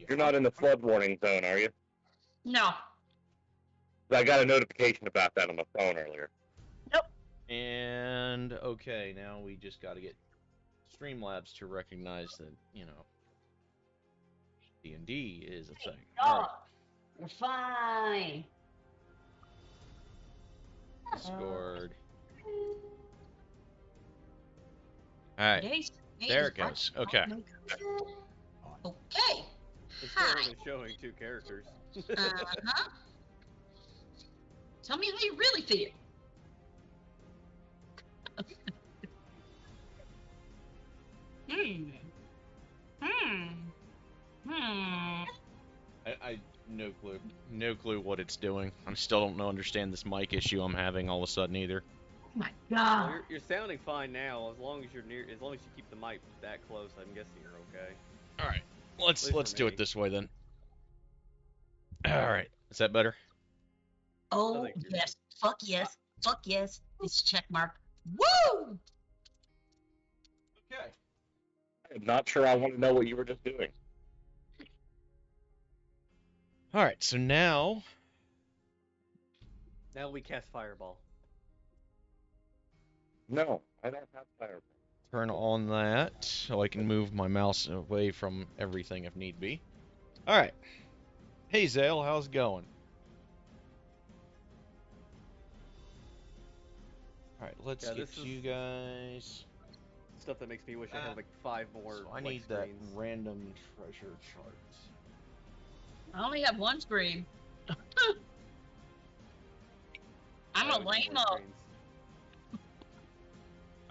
You're not in the flood warning zone, are you? No. I got a notification about that on my phone earlier. Nope. And okay, now we just got to get Streamlabs to recognize that, you know, D&D is a thing. All right. You're fine. Discord. All right. There it goes. Okay. Okay. It's Hi. currently showing 2 characters. Uh-huh. Tell me how you really feel. I no clue. No clue what it's doing. I still don't understand this mic issue I'm having all of a sudden either. Oh my God. Well, you're sounding fine now, as long as you're near, as long as you keep the mic that close. I'm guessing you're okay. All right. Let's do me. it this way then. All right. Is that better? Oh yes. Fuck yes. Fuck yes. It's check mark. Woo! Okay. I'm not sure I want to know what you were just doing. All right. So now we cast Fireball. No, I don't have fireball. turn on that so I can move my mouse away from everything if need be. All right. Hey Zale, how's it going? All right, let's get you guys. Stuff that makes me wish I had like 5 more. So I need that random treasure chart. I only have one screen. I'm a lame-o.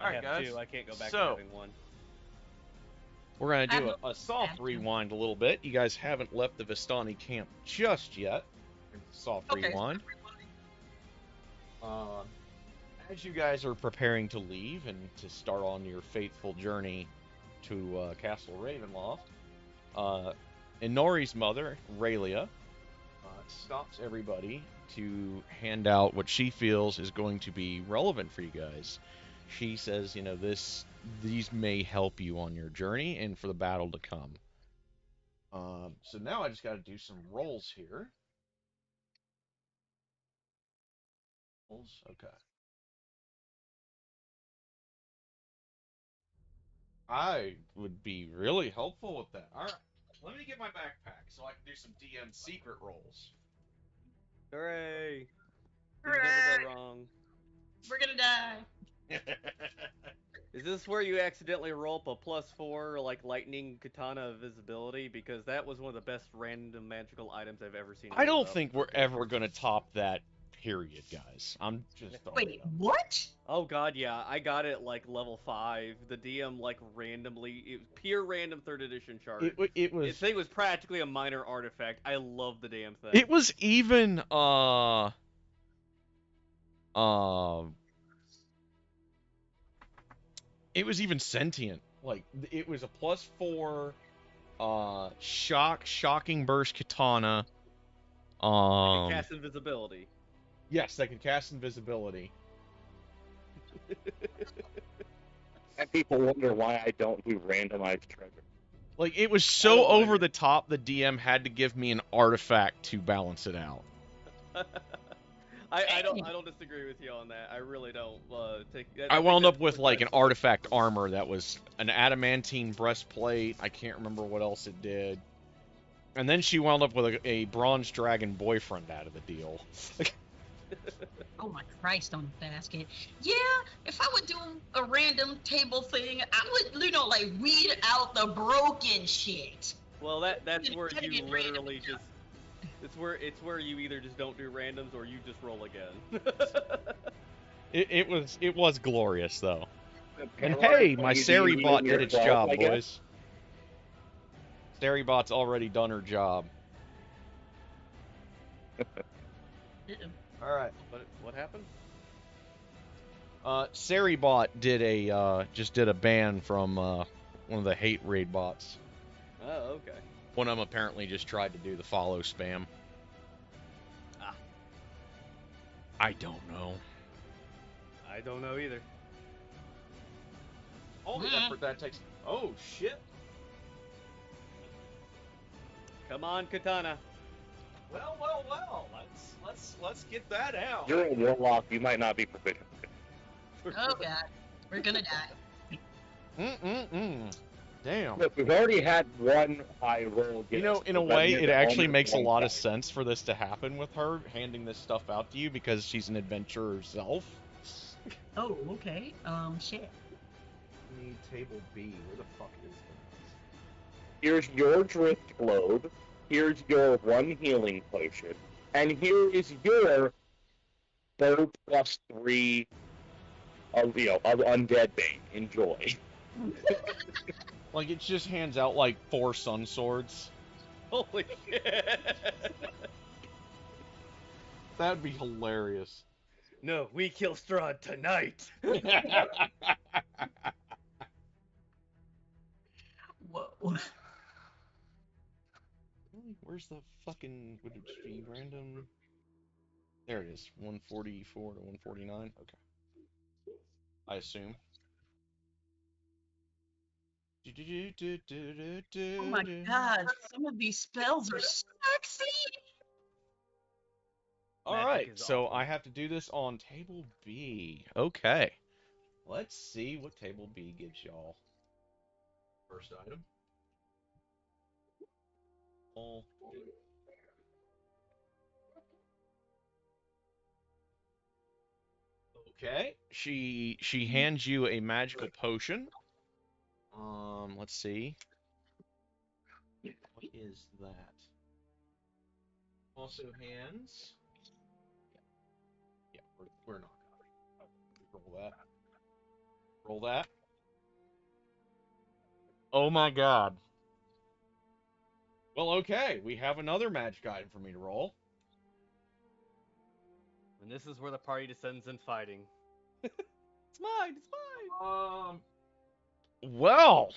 All right, guys. 2. I can't go back to So having 1. we're gonna do a soft rewind a little bit. You guys haven't left the Vistani camp just yet. Soft rewind. As you guys are preparing to leave and to start on your fateful journey to Castle Ravenloft, Inori's mother, Raylia, stops everybody to hand out what she feels is going to be relevant for you guys. She says, you know, these may help you on your journey and for the battle to come. So now I just got to do some rolls here. Okay. I would be really helpful with that. All right. Let me get my backpack so I can do some DM secret rolls. Hooray! Hooray! Never go wrong. We're gonna die. Is this where you accidentally roll up a +4 like lightning katana visibility? Because that was one of the best random magical items I've ever seen. I don't think we're ever gonna top that. Period, guys. I'm just. Wait, what? Oh god, yeah. I got it like level 5. The DM like randomly, it was pure random 3rd edition chart. It was. The thing was practically a minor artifact. I love the damn thing. It was even it was even sentient. Like it was a +4 shocking burst katana. It can cast invisibility. Yes, they can cast invisibility. And people wonder why I don't do randomized treasure. Like, it was so over the top, the DM had to give me an artifact to balance it out. I don't disagree with you on that. I really don't. I wound up with, like, an artifact armor that was an adamantine breastplate. I can't remember what else it did. And then she wound up with a bronze dragon boyfriend out of the deal. Oh my Christ on the basket. Yeah, if I would do a random table thing, I would, you know, like, weed out the broken shit. Well, that's where you literally just... It's where you either just don't do randoms or you just roll again. it was glorious, though. And hey, my Seribot did its job, boys. Seribot's already done her job. All right. What happened? Seribot did just did a ban from one of the hate raid bots. Oh, okay. One of them apparently just tried to do the follow spam. Ah. I don't know. I don't know either. All the effort that takes. Oh shit. Come on, Katana. Well. Let's get that out. You're a warlock. You might not be proficient. Oh god, we're gonna die. Damn. Look, we've already had one high roll. You know, in a way, it actually makes a lot of sense for this to happen with her handing this stuff out to you because she's an adventurer herself. Oh, okay. Shit. Need table B. Where the fuck is Here's your drift globe. Here's your one healing potion. And here is your 4+3 of undead bane. Enjoy. Like, it just hands out, like, 4 sun swords. Holy shit! That'd be hilarious. No, we kill Strahd tonight. Whoa. Where's the fucking... Would it be random? There it is. 144 to 149? Okay. I assume. Oh my god, some of these spells are sexy. Alright, so I have to do this on table B. Okay. Let's see what table B gives y'all. First item. All. Okay. She hands you a magical potion. Let's see. What is that? Also hands. Yeah, we're not gonna roll that. Roll that. Oh my god. Well, okay, we have another magic item for me to roll. And this is where the party descends in fighting. It's mine. It's mine. Well,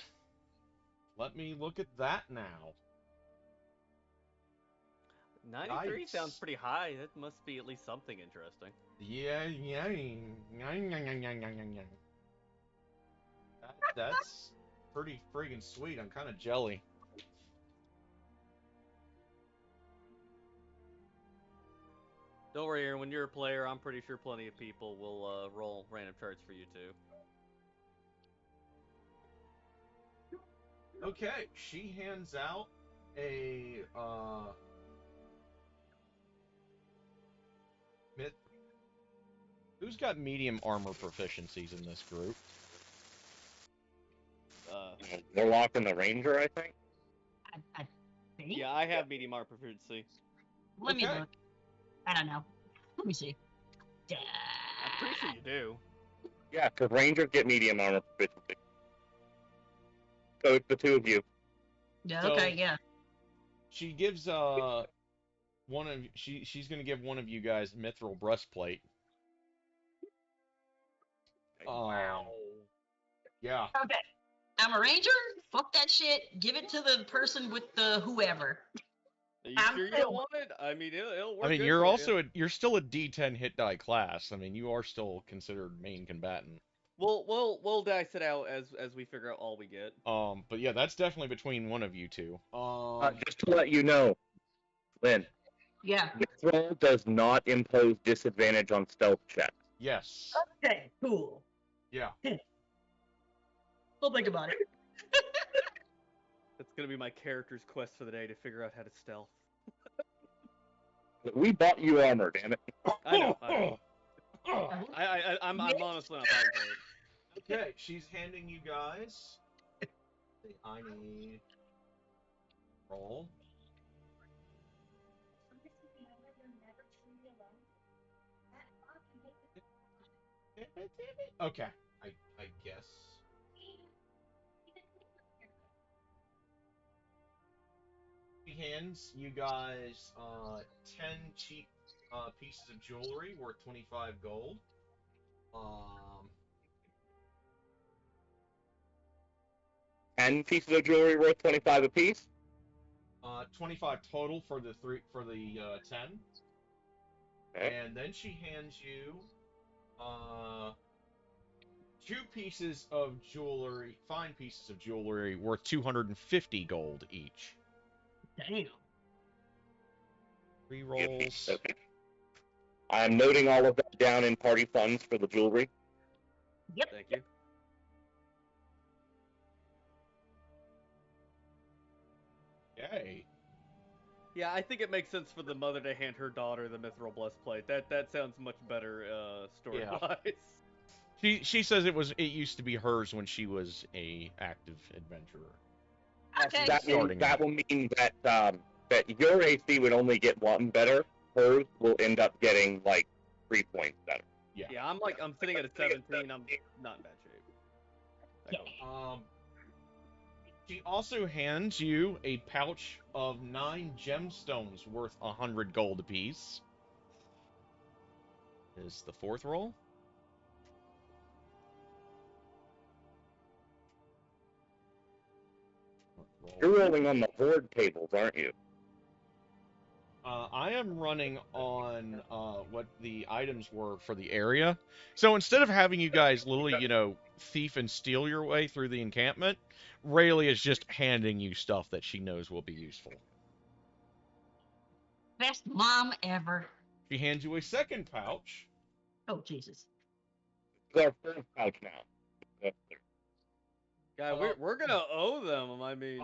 let me look at that now. 93 Yikes. sounds pretty high. That must be at least something interesting. Yeah. That's pretty friggin' sweet. I'm kind of jelly. Don't worry, Aaron. When you're a player, I'm pretty sure plenty of people will roll random charts for you too. Okay, she hands out a myth. Who's got medium armor proficiencies in this group? Warlock and the Ranger, I think. I think. Yeah, I have medium armor proficiency. Let me Okay. look. I don't know. Let me see. I'm pretty sure you do. Yeah, because Rangers get medium armor proficiency. So it's the two of you. Yeah. So- Okay. Yeah. She gives she's gonna give one of you guys mithril breastplate. Wow. Yeah. Okay. I'm a ranger. Fuck that shit. Give it to the person with the whoever. Are you I'm sure you still- don't want it? I mean, it'll work. I mean, good you're for also you're still a D10 hit die class. I mean, you are still considered main combatant. We'll dice it out as we figure out all we get. But yeah, that's definitely between one of you two. Just to let you know, Lynn, Yeah. Mithril does not impose disadvantage on stealth checks. Yes. Okay. Cool. Yeah. We'll think about it. That's gonna be my character's quest for the day to figure out how to stealth. We bought you armor, damn it. I know. I'm honestly not fighting for it. Okay, she's handing you guys. I need roll. Okay, I guess. She hands you guys 10 cheap pieces of jewelry worth 25 gold. 10 pieces of jewelry worth 25 apiece. 25 total for the 10. Okay. And then she hands you 2 pieces of jewelry, fine pieces of jewelry worth 250 gold each. Damn. Rerolls. Okay. I am noting all of that down in party funds for the jewelry. Yep. Thank you. Yay. Yeah, I think it makes sense for the mother to hand her daughter the mithril breastplate. That sounds much better story-wise. She says it used to be hers when she was a active adventurer. Okay. That will mean that that your AC would only get 1 better. Hers will end up getting like 3 points better. Yeah. Yeah, I'm sitting at a 17. I'm not in bad shape. Yeah. She also hands you a pouch of 9 gemstones worth 100 gold apiece. Is the 4th roll? You're rolling on the horde tables, aren't you? I am running on what the items were for the area. So instead of having you guys literally, thief and steal your way through the encampment, Rayleigh is just handing you stuff that she knows will be useful. Best mom ever. She hands you a second pouch. Oh, Jesus. It's our first pouch now. Guy, we're gonna owe them. I mean,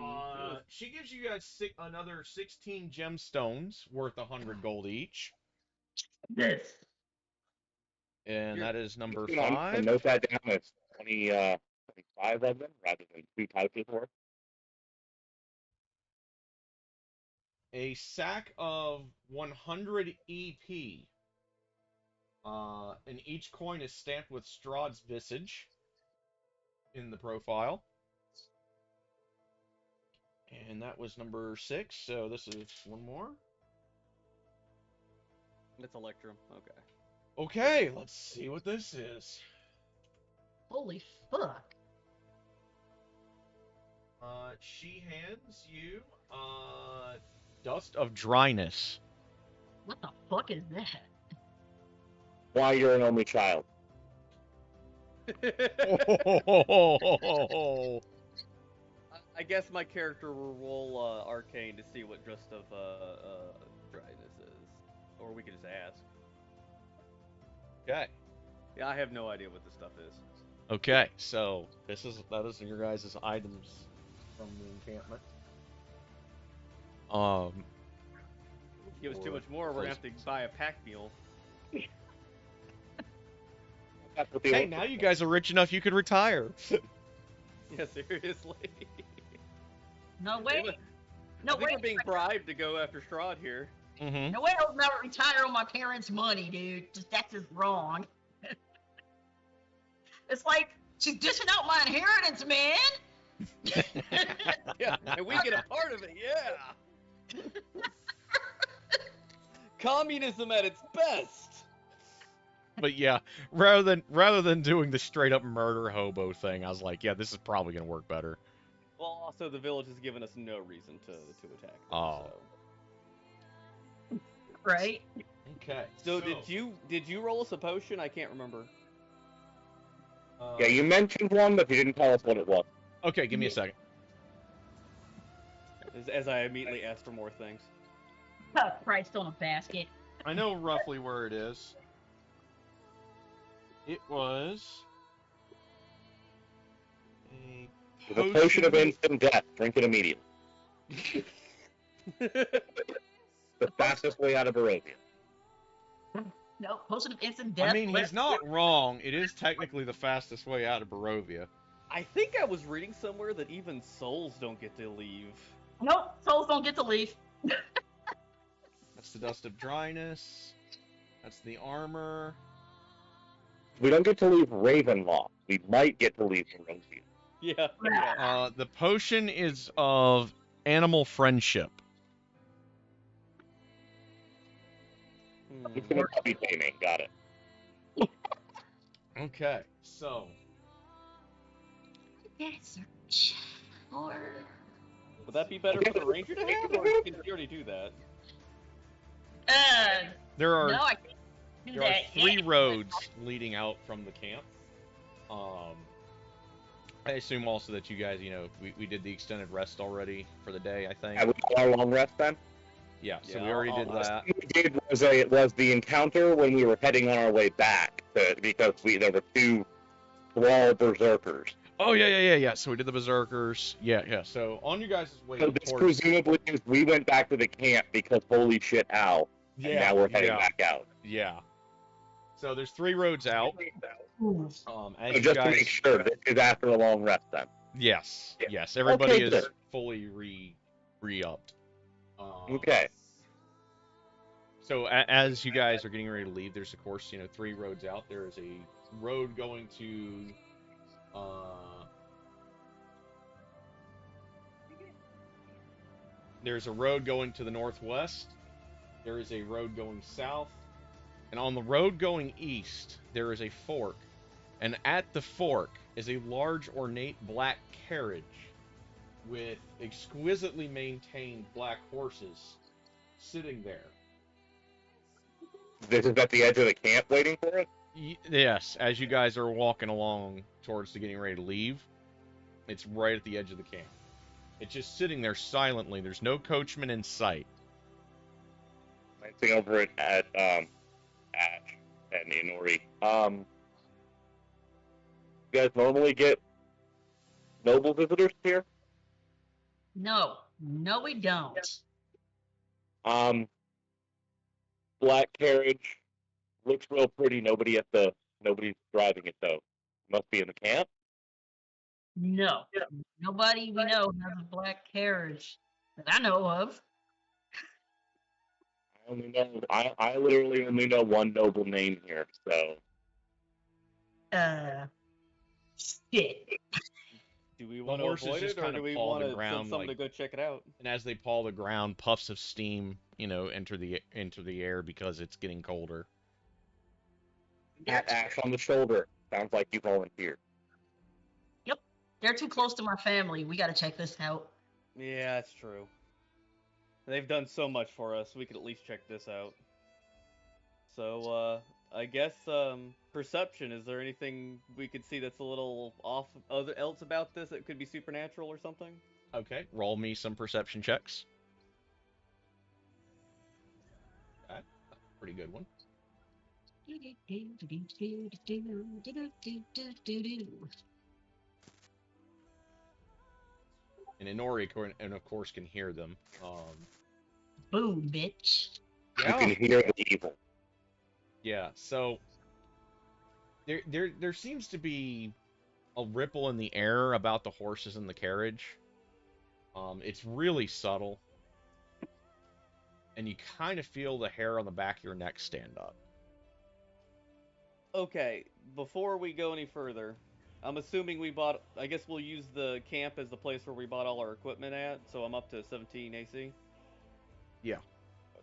She gives you guys another 16 gemstones worth 100 gold each. This. And that is number I'm gonna 5. note that down as 25 of them rather than 2 pouches worth. A sack of 100 EP. And each coin is stamped with Strahd's visage in the profile. And that was number 6, so this is one more. it's Electrum. Okay. Okay, let's see what this is. Holy fuck. She hands you Dust of Dryness. What the fuck is that? Why you're an only child. Oh. I guess my character will roll Arcane to see what Dust of Dryness is, or we could just ask. Okay. Yeah, I have no idea what this stuff is. Okay, so that is your guys' items from the encampment. Give us too much more, we're gonna have to buy a pack meal. Hey, now you guys are rich enough you could retire. Yeah, seriously. No way. I think we're being bribed to go after Strahd here. Mm-hmm. No way I'll never retire on my parents' money, dude. That's just wrong. It's like, she's dishing out my inheritance, man. Yeah, and we get a part of it, yeah. Communism at its best. But yeah, rather than doing the straight up murder hobo thing, I was like, yeah, this is probably gonna work better. Well, also the village has given us no reason to attack them, Oh. so. Right? Okay. So did you roll us a potion? I can't remember. Yeah, you mentioned one, but you didn't tell us what it was. Okay, give me a second. As I immediately asked for more things. Oh, Christ on a basket. I know roughly where it is. It was a It's a potion of instant death. Drink it immediately. The fastest way out of Barovia. No, potion of instant death. I mean, he's not wrong. It is technically the fastest way out of Barovia. I think I was reading somewhere that even souls don't get to leave. Nope, souls don't get to leave. That's the Dust of Dryness. That's the armor. We don't get to leave Ravenloft. We might get to leave Barovia. Yeah. The potion is of animal friendship. It's gonna be taming. Got it. Okay, so Search for. Would that be better for the ranger to have, or can he already do that? there are No, I can't do there are that 3 yet. roads leading out from the camp. I assume also that you guys, we did the extended rest already for the day, I think. Have we got our long rest then? Yeah, so Yeah, we already did I'll- that. We did was the encounter when we were heading on our way back because there were two thrall berserkers. Oh yeah. So we did the berserkers. Yeah. So on you guys' way So this towards. presumably is we went back to the camp because holy shit, Al, and now we're heading back out. Yeah. So there's 3 roads out. Ooh. As So you just to guys. make sure, this is after a long rest then. Yes. Everybody Okay, is good. fully re-upped. Okay. So as you guys are getting ready to leave, there's of course 3 roads out. There is a road going to. There's a road going to the northwest. There is a road going south. And on the road going east, there is a fork. And at the fork is a large, ornate black carriage with exquisitely maintained black horses sitting there. This is at the edge of the camp waiting for us? Yes, as you guys are walking along towards the getting ready to leave, it's right at the edge of the camp. It's just sitting there silently. There's no coachman in sight. Glancing over it at Ash and Inori. You guys normally get noble visitors here? No, we don't. Black carriage looks real pretty. Nobody's driving it though. Must be in the camp. No, nobody we know has a black carriage that I know of. I literally only know one noble name here. So Shit. Do we want to horses avoid just it, or kind do of we paw want the to ground, send someone like- to go check it out? And as they paw the ground, puffs of steam, enter the air because it's getting colder. pat Ash on the shoulder. Sounds like you volunteered. They're too close to my family. We gotta check this out. Yeah, that's true. They've done so much for us. We could at least check this out. So, I guess perception. Is there anything we could see that's a little off else about this that could be supernatural or something? Okay, roll me some perception checks. Okay, pretty good one. And Inori, and of course, can hear them. Boom, bitch. You can hear the evil. Yeah. So there seems to be a ripple in the air about the horses in the carriage. It's really subtle, and you kind of feel the hair on the back of your neck stand up. Okay, before we go any further, I'm assuming we bought. I guess we'll use the camp as the place where we bought all our equipment at. So I'm up to 17 AC. Yeah.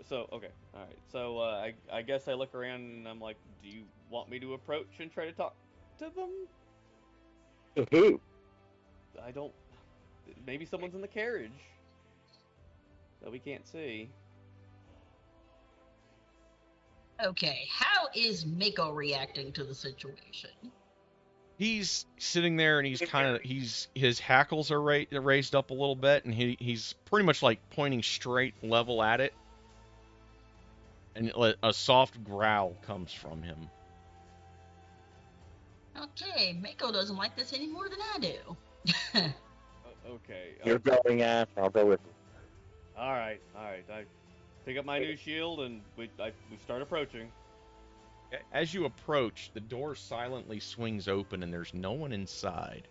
So okay, all right. So I guess I look around and I'm like, do you want me to approach and try to talk to them? To who? I don't. Maybe someone's in the carriage that we can't see. Okay, how is Mako reacting to the situation? He's sitting there, and his hackles are raised up a little bit, and he's pretty much like pointing straight level at it, and a soft growl comes from him. Okay, Mako doesn't like this any more than I do. Okay. You're going, Ash. I'll go with you. All right. I pick up my new shield and we start approaching. As you approach, the door silently swings open, and there's no one inside.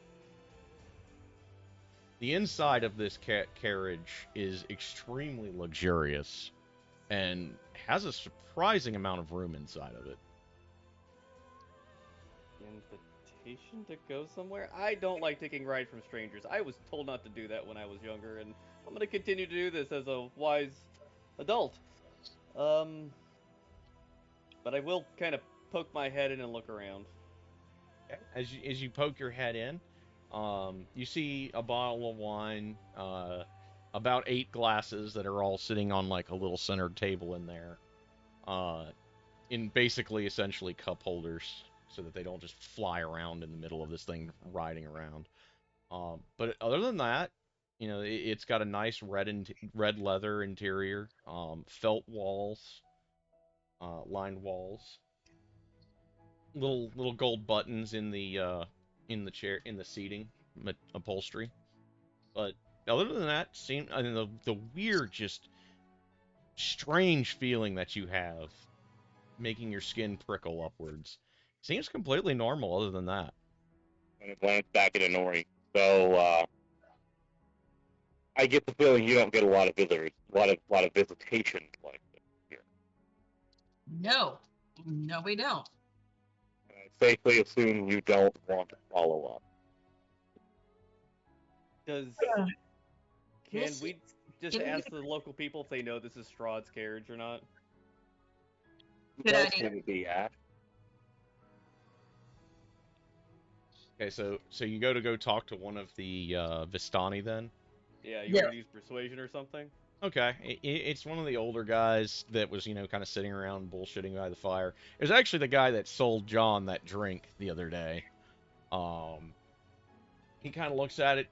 The inside of this carriage is extremely luxurious and has a surprising amount of room inside of it. Invitation to go somewhere? I don't like taking rides from strangers. I was told not to do that when I was younger, and I'm gonna continue to do this as a wise adult. But I will kind of poke my head in and look around. As you poke your head in, you see a bottle of wine, about 8 glasses that are all sitting on like a little centered table in there, in basically essentially cup holders, so that they don't just fly around in the middle of this thing riding around. But other than that, You know, it's got a nice red leather interior, felt walls, lined walls, little gold buttons in the chair in the seating upholstery. But other than that, I mean, the weird, just strange feeling that you have, making your skin prickle upwards, seems completely normal. Other than that, And I glance back at Inori. So I get the feeling you don't get a lot of visitors, a lot of visitations like this here. No, no, we don't. And I safely assume you don't want to follow up. Does Can Yes. we just Can we- ask the local people if they know this is Strahd's carriage or not? Good What idea. would it be, Ash? okay, so you go talk to one of the Vistani then. Yeah, you Yeah. want to use persuasion or something? Okay, it's one of the older guys that was, kind of sitting around bullshitting by the fire. It was actually the guy that sold John that drink the other day. Um, he kind of looks at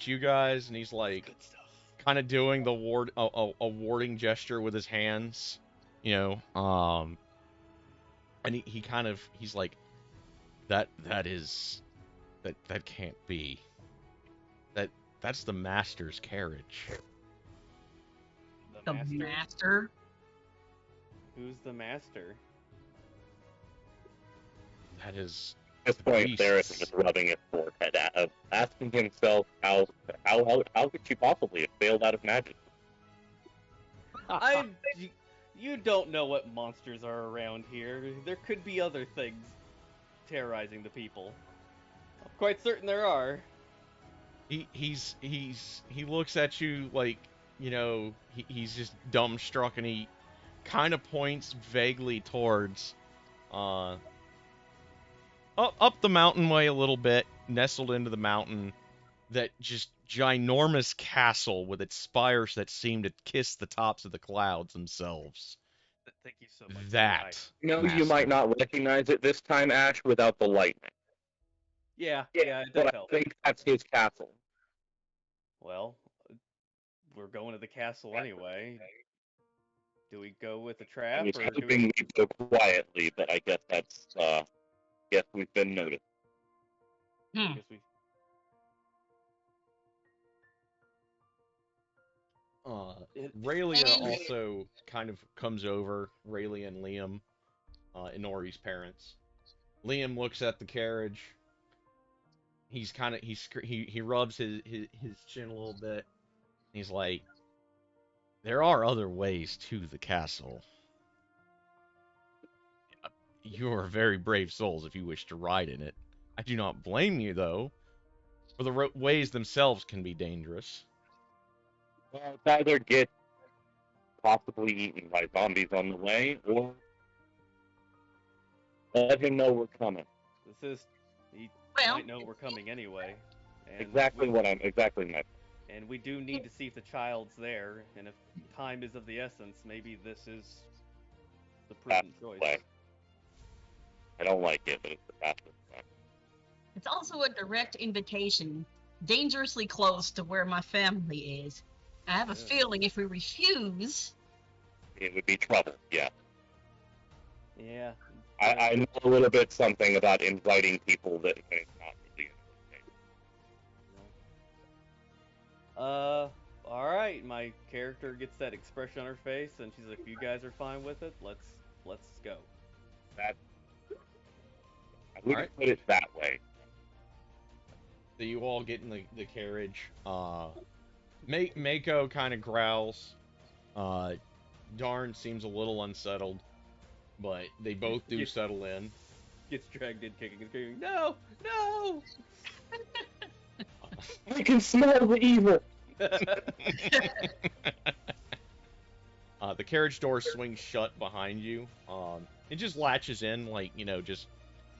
you guys, and he's like, Good stuff. kind of doing the a warding gesture with his hands, you know. And he's like, that can't be. That's the master's carriage. The master. Who's the master? That is. At this point, Beasts. Theris is just rubbing his forehead, asking himself how could she possibly have failed out of magic? You don't know what monsters are around here. There could be other things terrorizing the people. I'm quite certain there are. He looks at you like, he's just dumbstruck, and he kind of points vaguely towards up the mountain way a little bit, nestled into the mountain, that just ginormous castle with its spires that seem to kiss the tops of the clouds themselves. Thank you so much. That No, you master. might not recognize it this time, Ash, without the lightning. Yeah, it does But I help. think that's his castle. Well, we're going to the castle anyway. Do we go with the I trap, was or do hoping we... we'd go quietly, but I guess guess we've been noticed. Hmm. guess we... Raylia And- also kind of comes over, Raylia and Liam, Inori's parents. Liam looks at the carriage. He's kind of he rubs his chin a little bit. He's like, there are other ways to the castle. You are very brave souls if you wish to ride in it. I do not blame you, though, for the ways themselves can be dangerous. Well, it's either get possibly eaten by zombies on the way, or let him know we're coming. He Well, might know we're coming anyway. And Exactly my. And we do need to see if the child's there, and if time is of the essence, maybe this is the prudent choice. Way. I don't like it, but it's the fastest way. it's also a direct invitation, dangerously close to where my family is. I have a Yeah. feeling if we refuse, It would be trouble, yeah. Yeah. I know a little bit something about inviting people that when it's not really All right. My character gets that expression on her face, and she's like, "If you guys are fine with it, let's go." that. I wouldn't Alright. put it that way. So you all get in the carriage. Mako kind of growls. Darn seems a little unsettled, but they both do settle in. Gets dragged in, kicking and screaming, "No, no!" I can smell the evil. The carriage door swings shut behind you. It just latches in, like, just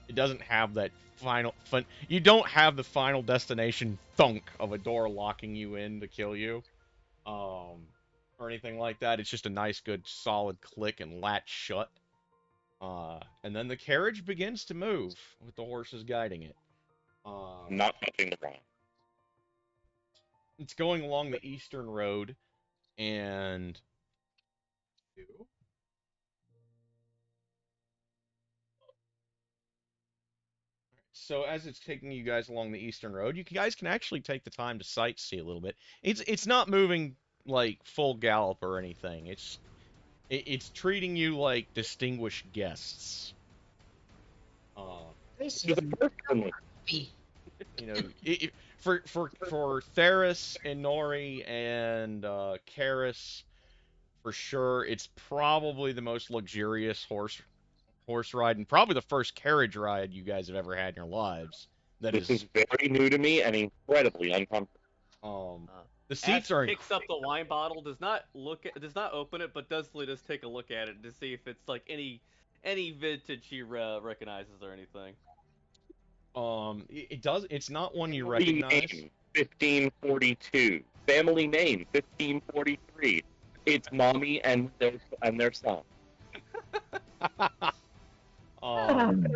it doesn't have that final fun. You don't have the final destination thunk of a door locking you in to kill you, or anything like that. It's just a nice, good, solid click and latch shut. And then the carriage begins to move with the horses guiding it. I'm not touching the wrong. It's going along the eastern road, and so as it's taking you guys along the eastern road, you guys can actually take the time to sightsee a little bit. It's not moving like full gallop or anything. It's treating you like distinguished guests. Uh, This You're is the first for me. creepy. you know, for Theris and Nori and Karis, for sure, it's probably the most luxurious horse ride and probably the first carriage ride you guys have ever had in your lives. That This is is, very new to me and incredibly uncomfortable. um, Uh, the Ash seats are picks up the wine bottle, does not open it, but does just take a look at it to see if it's like any vintage he recognizes or anything. it does. It's not one you Family recognize. name 1542. Family name 1543. It's mommy and their son. um,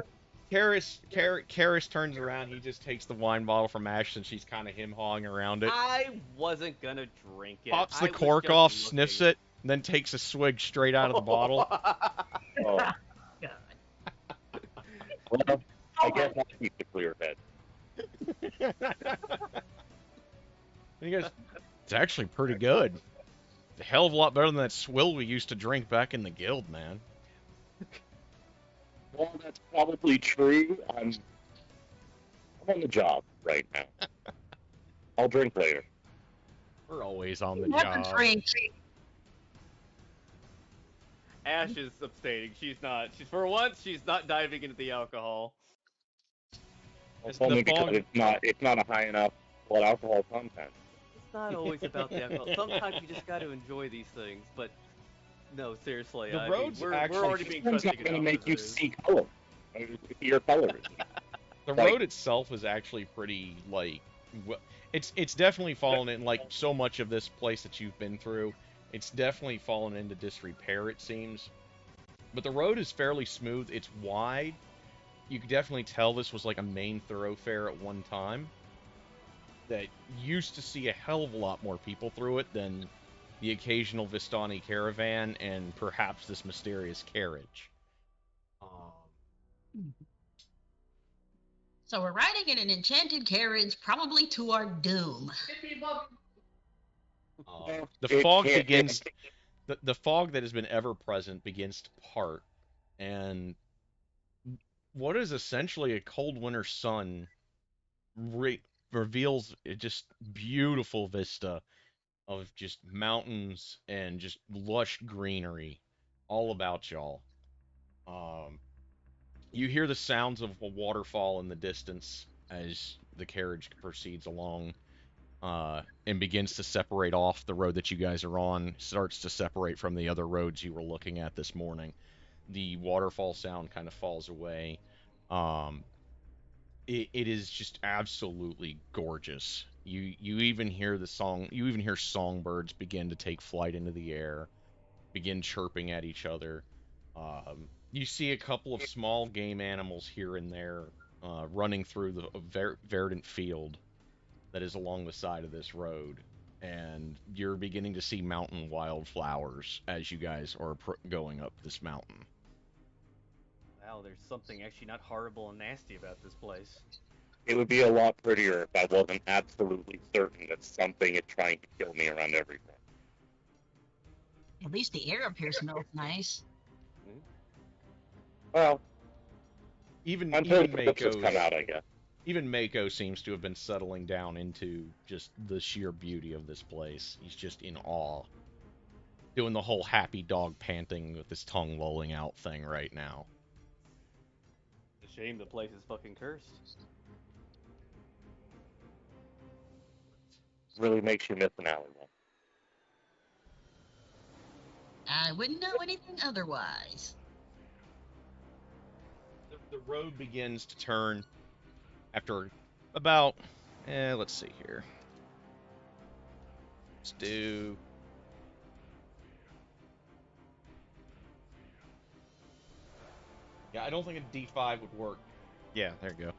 Karis turns around. He just takes the wine bottle from Ash, and she's kind of him hawing around it. I wasn't gonna drink it. Pops I the was cork just off, looking. sniffs it, and then takes a swig straight out of the bottle. Oh, God. well, I guess I'll keep the clear head. And he goes, "It's actually pretty good. It's a hell of a lot better than that swill we used to drink back in the guild, man." Well, that's probably true. I'm on the job right now. I'll drink later. We're always on the Never job. drink. Ash is abstaining. She's not. She's not diving into the alcohol. As Only the because fog, it's not a high enough blood alcohol content. It's not always about the alcohol. Sometimes you just got to enjoy these things. But no, seriously, The I road's mean, we're actually- already being It's trusting not going to enough make as you it is. see color. Your colors. the Like- road itself is actually pretty like, it's definitely fallen in like so much of this place that you've been through. It's definitely fallen into disrepair, it seems. But the road is fairly smooth. It's wide. You could definitely tell this was like a main thoroughfare at one time. That used to see a hell of a lot more people through it than the occasional Vistani caravan and perhaps this mysterious carriage. So we're riding in an enchanted carriage, probably to our doom. The It fog can't- begins. The fog that has been ever present begins to part, and what is essentially a cold winter sun reveals a just beautiful vista of just mountains and just lush greenery all about y'all. You hear the sounds of a waterfall in the distance as the carriage proceeds along, and begins to separate off. The road that you guys are on starts to separate from the other roads you were looking at this morning. The waterfall sound kind of falls away. Um, it is just absolutely gorgeous. You even hear the song. You even hear songbirds begin to take flight into the air, begin chirping at each other. You see a couple of small game animals here and there running through the verdant field that is along the side of this road, and you're beginning to see mountain wildflowers as you guys are going up this mountain. Wow, there's something actually not horrible and nasty about this place. It would be a lot prettier if I wasn't absolutely certain that something is trying to kill me around everything. At least the air up here smells nice. Well, Even until even the has come out, Mako's I guess. even Mako seems to have been settling down into just the sheer beauty of this place. He's just in awe, doing the whole happy dog panting with his tongue lolling out thing right now. It's a shame the place is fucking cursed. Really makes you miss an alleyway. I wouldn't know anything otherwise. The road begins to turn after about, let's see here. Let's do. Yeah, I don't think a D5 would work. Yeah, there you go.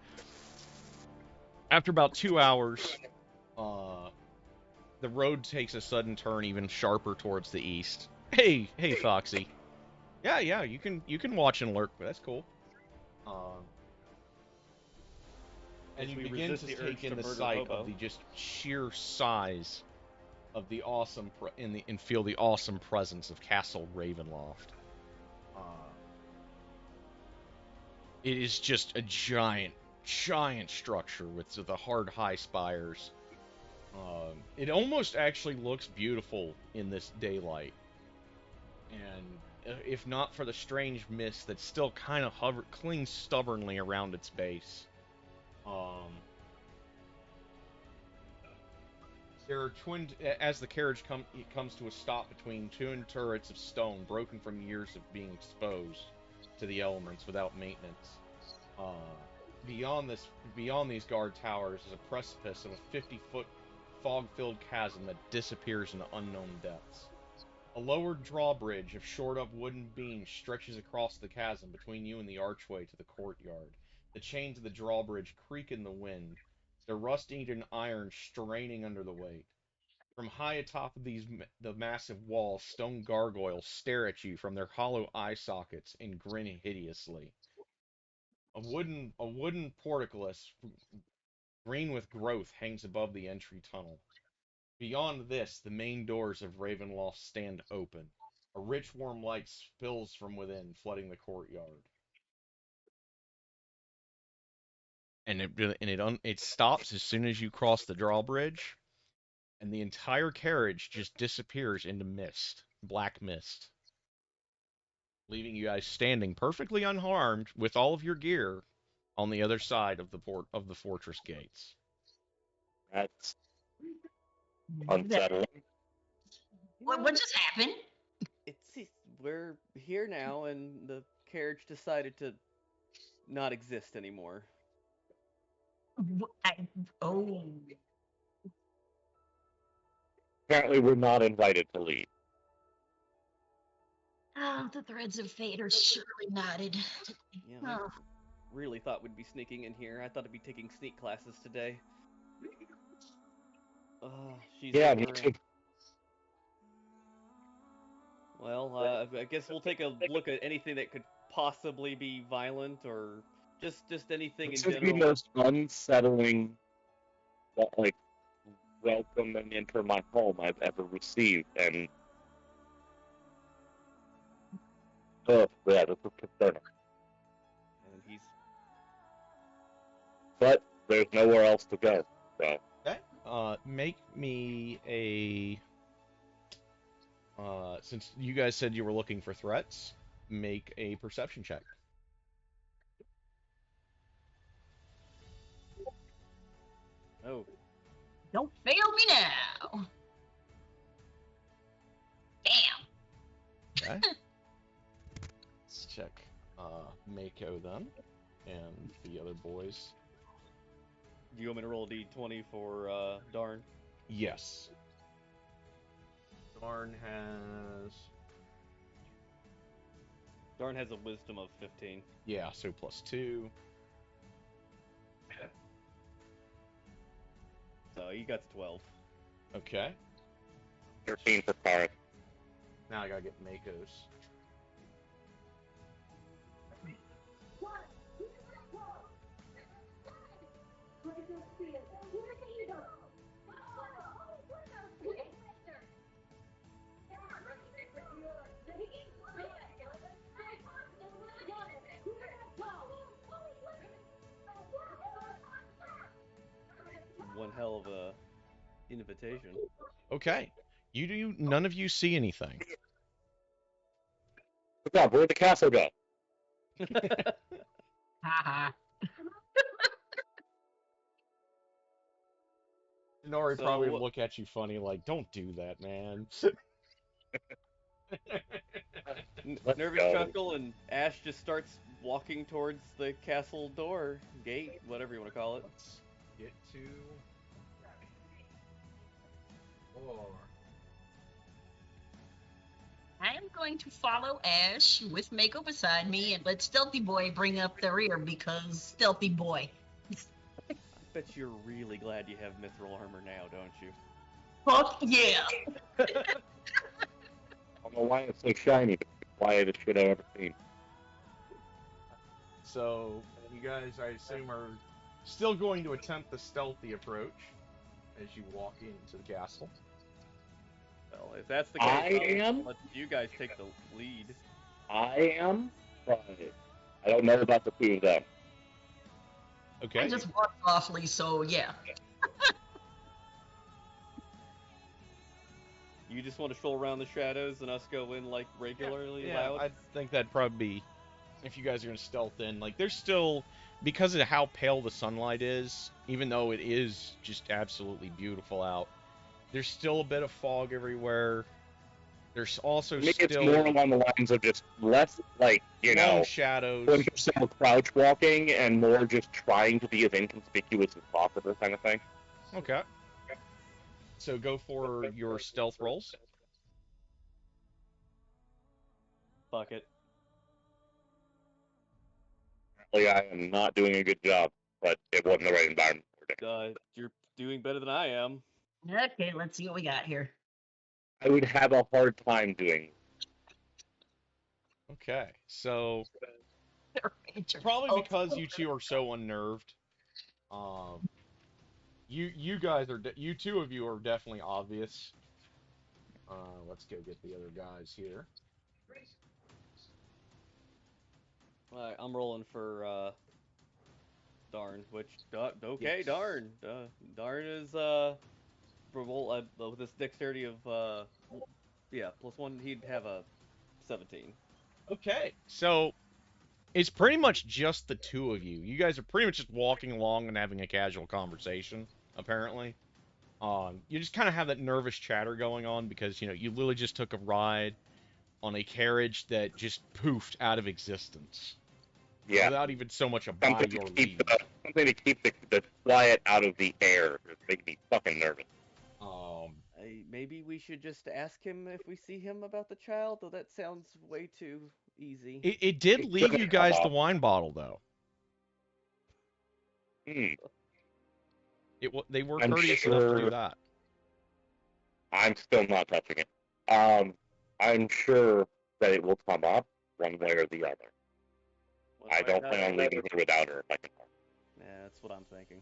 After about 2 hours, the road takes a sudden turn even sharper towards the east. Hey, Foxy. Yeah, you can watch and lurk, but that's cool. And you we begin resist to the urge take in to the murder sight Hobo. of the just sheer size of the awesome and feel the awesome presence of Castle Ravenloft. It is just a giant structure with the hard high spires. It almost actually looks beautiful in this daylight, and if not for the strange mist that still kind of clings stubbornly around its base. There are as the carriage comes to a stop between twin turrets of stone broken from years of being exposed to the elements without maintenance. Beyond these guard towers is a precipice of a 50-foot fog-filled chasm that disappears into unknown depths. A lowered drawbridge of shored-up wooden beams stretches across the chasm between you and the archway to the courtyard. The chains of the drawbridge creak in the wind, their rust-eaten iron straining under the weight. From high atop of the massive walls, stone gargoyles stare at you from their hollow eye sockets and grin hideously. A wooden portcullis, green with growth, hangs above the entry tunnel. Beyond this, the main doors of Ravenloft stand open. A rich, warm light spills from within, flooding the courtyard. And it stops as soon as you cross the drawbridge, and the entire carriage just disappears into mist, black mist, leaving you guys standing perfectly unharmed with all of your gear on the other side of the fortress gates. That's unsettling. What just happened? We're here now, and the carriage decided to not exist anymore. Oh. Apparently, we're not invited to leave. Oh, the threads of fate are surely knotted. Yeah, I really thought we'd be sneaking in here. I thought I'd be taking sneak classes today. She's Yeah, over. me too. Well, I guess we'll take a look at anything that could possibly be violent, or just anything This in is the general. most unsettling, like, welcome and enter my home I've ever received, and yeah, this is concerning. And he's But there's nowhere else to go. So Okay. Make me a. Since you guys said you were looking for threats, make a perception check. oh, Don't fail me now. Damn. Okay. Let's check Mako then, and the other boys. do you want me to roll a d20 for Darn? Yes. Darn has. Darn has a wisdom of 15. Yeah, so +2. So he got 12. Okay. 13 for Taurus. Now I gotta get Mako's. One hell of a invitation. Okay. None of you see anything. What's up? Where'd the castle go? Haha. Nori So- probably look at you funny, like, don't do that, man. Let's Nervous go. chuckle, and Ash just starts walking towards the castle door, gate, whatever you want to call it. Let's get to 4. I am going to follow Ash with Mako beside me and let Stealthy Boy bring up the rear because Stealthy Boy. I bet you're really glad you have mithril armor now, don't you? Fuck yeah. I don't know why it's so shiny, but it's the quietest shit I've ever seen. So you guys, I assume, are still going to attempt the stealthy approach as you walk into the castle. Well, if that's the I case, I'll am. let you guys take the lead. I am, but I don't know about the two of them. Okay. I just walk softly, so yeah. You just want to stroll around the shadows and us go in like regularly Yeah, loud? I think that'd probably be, if you guys are gonna stealth in, like there's still, because of how pale the sunlight is, even though it is just absolutely beautiful out, there's still a bit of fog everywhere. There's also To me, it's still more along the lines of just less, like, long shadows. 100% crouch walking and more just trying to be as inconspicuous as possible kind of thing. Okay. So go for your stealth rolls. Fuck it. Apparently, I am not doing a good job, but it wasn't the right environment for it. You're doing better than I am. Okay, let's see what we got here. I would have a hard time doing. Okay. So Ranger. probably Oh, because you two are so unnerved. You guys are you two of you are definitely obvious. Let's go get the other guys here. I'm rolling for darn, which okay, Yes. darn, darn is with this dexterity of yeah, +1, he'd have a 17. Okay. So it's pretty much just the two of you. You guys are pretty much just walking along and having a casual conversation, apparently. You just kind of have that nervous chatter going on because, you literally just took a ride on a carriage that just poofed out of existence. Yeah. Without even so much a by Something your to keep leave. something to keep the quiet out of the air. It's making me fucking nervous. Maybe we should just ask him if we see him about the child, though that sounds way too easy. It did It's leave gonna you come guys the up. wine bottle, though. They were I'm courteous enough to do sure. that. I'm still not touching it. I'm sure that it will come up one way or the other. Well, I don't plan on leaving here without her if I can. Yeah, that's what I'm thinking.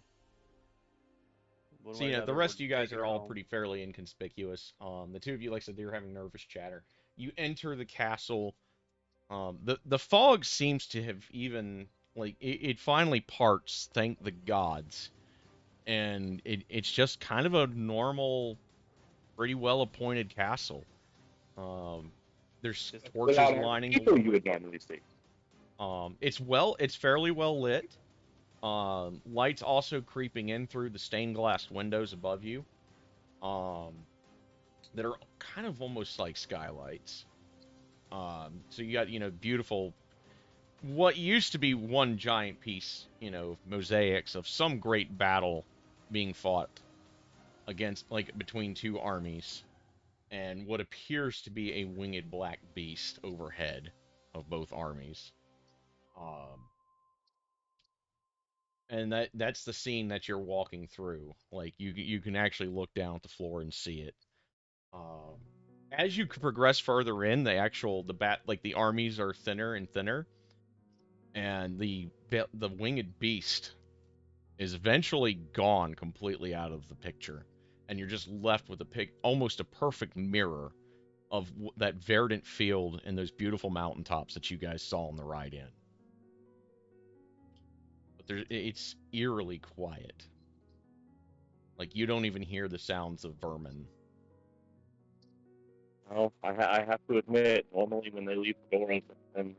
So, the rest of you guys are all pretty fairly inconspicuous. The two of you, like I said, they were having nervous chatter. You enter the castle. The fog seems to have even, like, it finally parts, thank the gods. And it's just kind of a normal, pretty well-appointed castle. There's torches lining the people wall. you would normally see. It's fairly well lit. Lights also creeping in through the stained glass windows above you. That are kind of almost like skylights. So you got, beautiful, what used to be one giant piece, mosaics of some great battle being fought against, like, between two armies, and what appears to be a winged black beast overhead of both armies. And that's the scene that you're walking through. Like, you can actually look down at the floor and see it. As you progress further in, the armies are thinner and thinner, and the winged beast is eventually gone completely out of the picture, and you're just left with almost a perfect mirror of that verdant field and those beautiful mountaintops that you guys saw on the ride in. But it's eerily quiet. Like, you don't even hear the sounds of vermin. Well, I have to admit, normally when they leave the door open,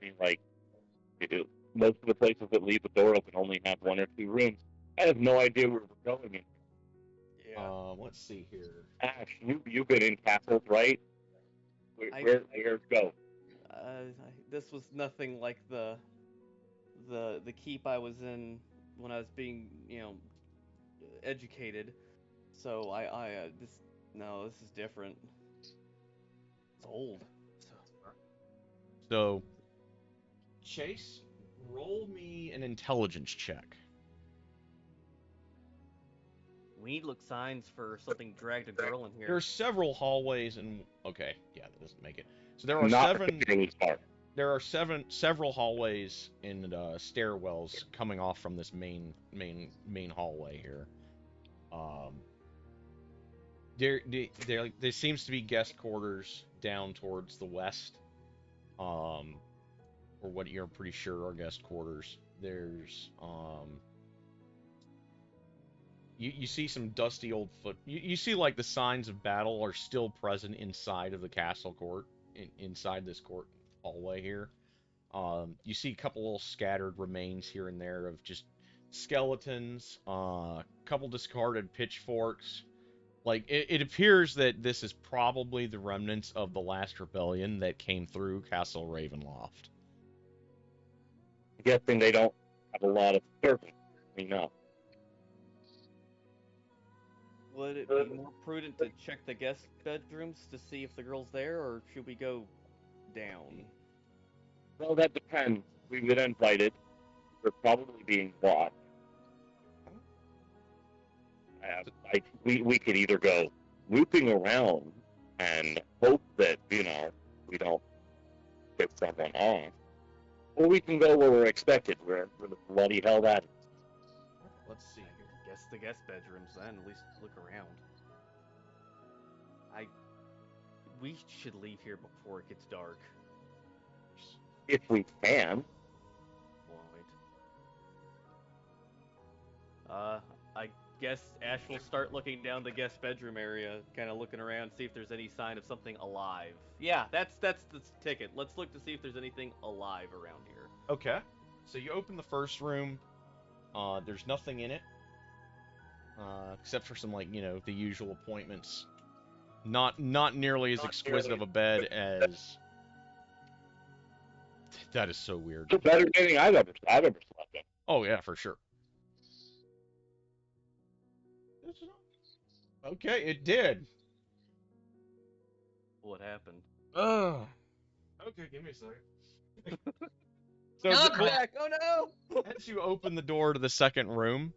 most of the places that leave the door open only have one or two rooms. I have no idea where we're going. Yeah. Let's see here. Ash, you've been in castles, right? Where's go? This was nothing like the keep I was in when I was being, educated. So this is different. It's old. So, Chase, roll me an intelligence check. We need to look signs for something dragged a girl in There here. are several hallways and okay, yeah, that doesn't make it. So there are Not the beginning part. several hallways and stairwells coming off from this main hallway here. There seems to be guest quarters down towards the west, or what you're pretty sure are guest quarters. There's you see some dusty old foot. You see like the signs of battle are still present inside of the castle court, inside this court hallway here. You see a couple little scattered remains here and there of just skeletons, couple discarded pitchforks. Like, it appears that this is probably the remnants of the last rebellion that came through Castle Ravenloft. I'm guessing they don't have a lot of servants. No. Would it be more prudent to check the guest bedrooms to see if the girl's there, or should we go down? Well, that depends. We've been invited. We're probably being watched. We could either go looping around and hope that, we don't get someone off, or we can go where we're expected, where the bloody hell that is. Let's see. Guess the guest bedrooms then. At least look around. We should leave here before it gets dark. If we can. I guess Ash will start looking down the guest bedroom area, kind of looking around, see if there's any sign of something alive. Yeah, that's the ticket. Let's look to see if there's anything alive around here. Okay. So you open the first room. There's nothing in it, except for some the usual appointments. Not nearly as exquisite of a bed as. That is so weird. It's better than anything I've ever slept in. Oh yeah, for sure. Okay, it did. What happened? Okay, give me a second. So Oh, Back. Oh no! as you open the door to the second room,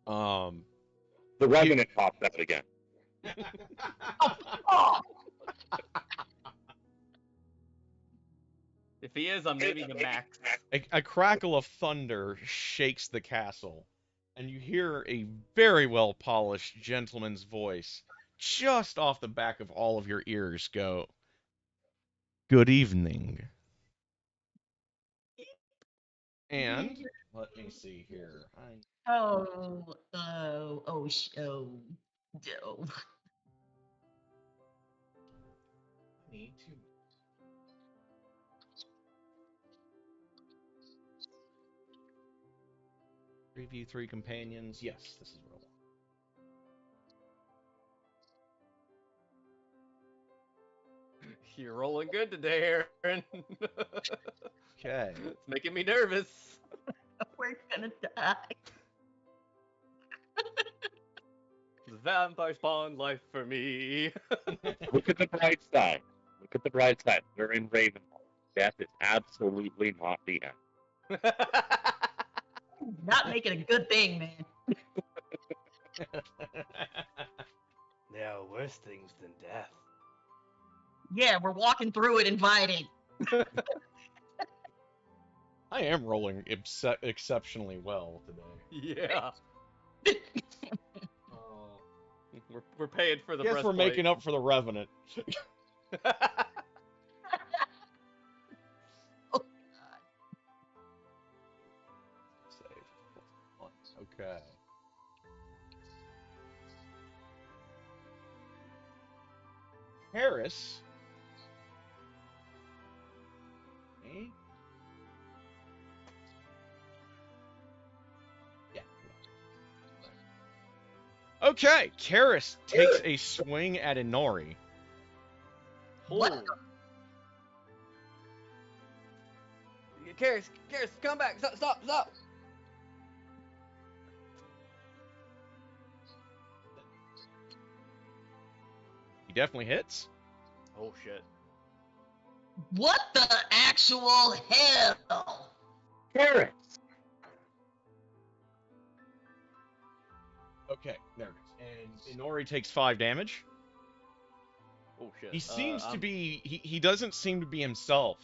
The Revenant pops out again. Oh, If he is, I'm naming him Max. a crackle of thunder shakes the castle, and you hear a very well-polished gentleman's voice just off the back of all of your ears go, "Good evening." And let me see here. I need to. Preview 3 companions. Yes, this is real. You're rolling good today, Aaron. Okay. It's making me nervous. we're gonna die. The vampire spawned life for me. Look at the bright side. Look at the bright side. We're in Ravenloft. Death is absolutely not the end. Not making a good thing, man. There are worse things than death. Yeah, we're walking through it inviting. I am rolling exceptionally well today. Yeah. We're paying for the Guess we're breastplate. making up for the Revenant. Save. Okay. Harris. Eh? Yeah. Okay, Karis takes a swing at Inori. What? Karis, come back! Stop! He definitely hits. Oh shit! What the actual hell? Parents. Okay, there And Inori takes 5 damage. Oh shit. He seems to be. He doesn't seem to be himself.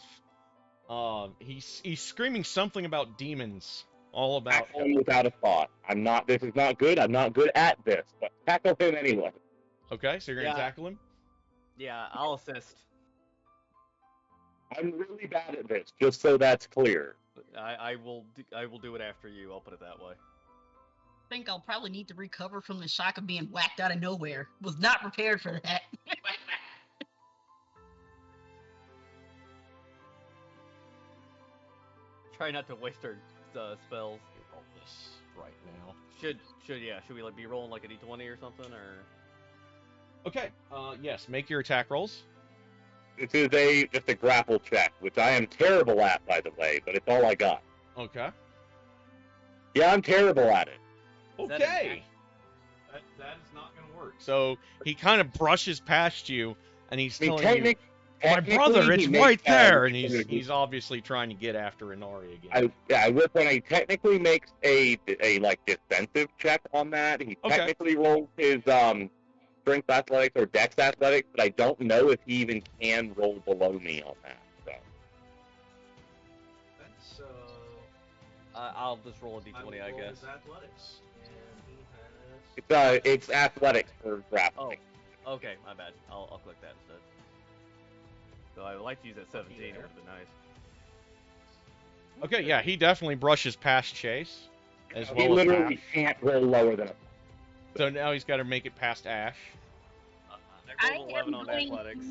He's screaming something about demons. All about. Tackle him without a thought. I'm not. This is not good. I'm not good at this. But tackle him anyway. Okay, so you're gonna tackle him. Yeah, I'll assist. I'm really bad at this. Just so that's clear. I will do it after you. I'll put it that way. I think I'll probably need to recover from the shock of being whacked out of nowhere. Was not prepared for that. Try not to waste our spells. Roll this right now. Should we like be rolling like a d20 or something or? Okay. Yes. Make your attack rolls. This is just a grapple check, which I am terrible at, by the way. But it's all I got. Okay. Yeah, I'm terrible at it. Okay. That is not going to work. So he kind of brushes past you, and he's telling you, "My brother, it's right there," and he's obviously trying to get after Inari again. I whip when he technically makes a like defensive check on that. He technically rolls his strength athletics or dex athletics, but I don't know if he even can roll below me on that. So that's I'll just roll a d20, I guess. Athletics. And he has... It's athletics for grappling. Oh, okay, my bad. I'll click that instead. So I would like to use that 17. It would have been nice. Okay, yeah, he definitely brushes past Chase. As well He literally can't roll lower than a... So now he's got to make it past Ash. I rolled 11 on athletics.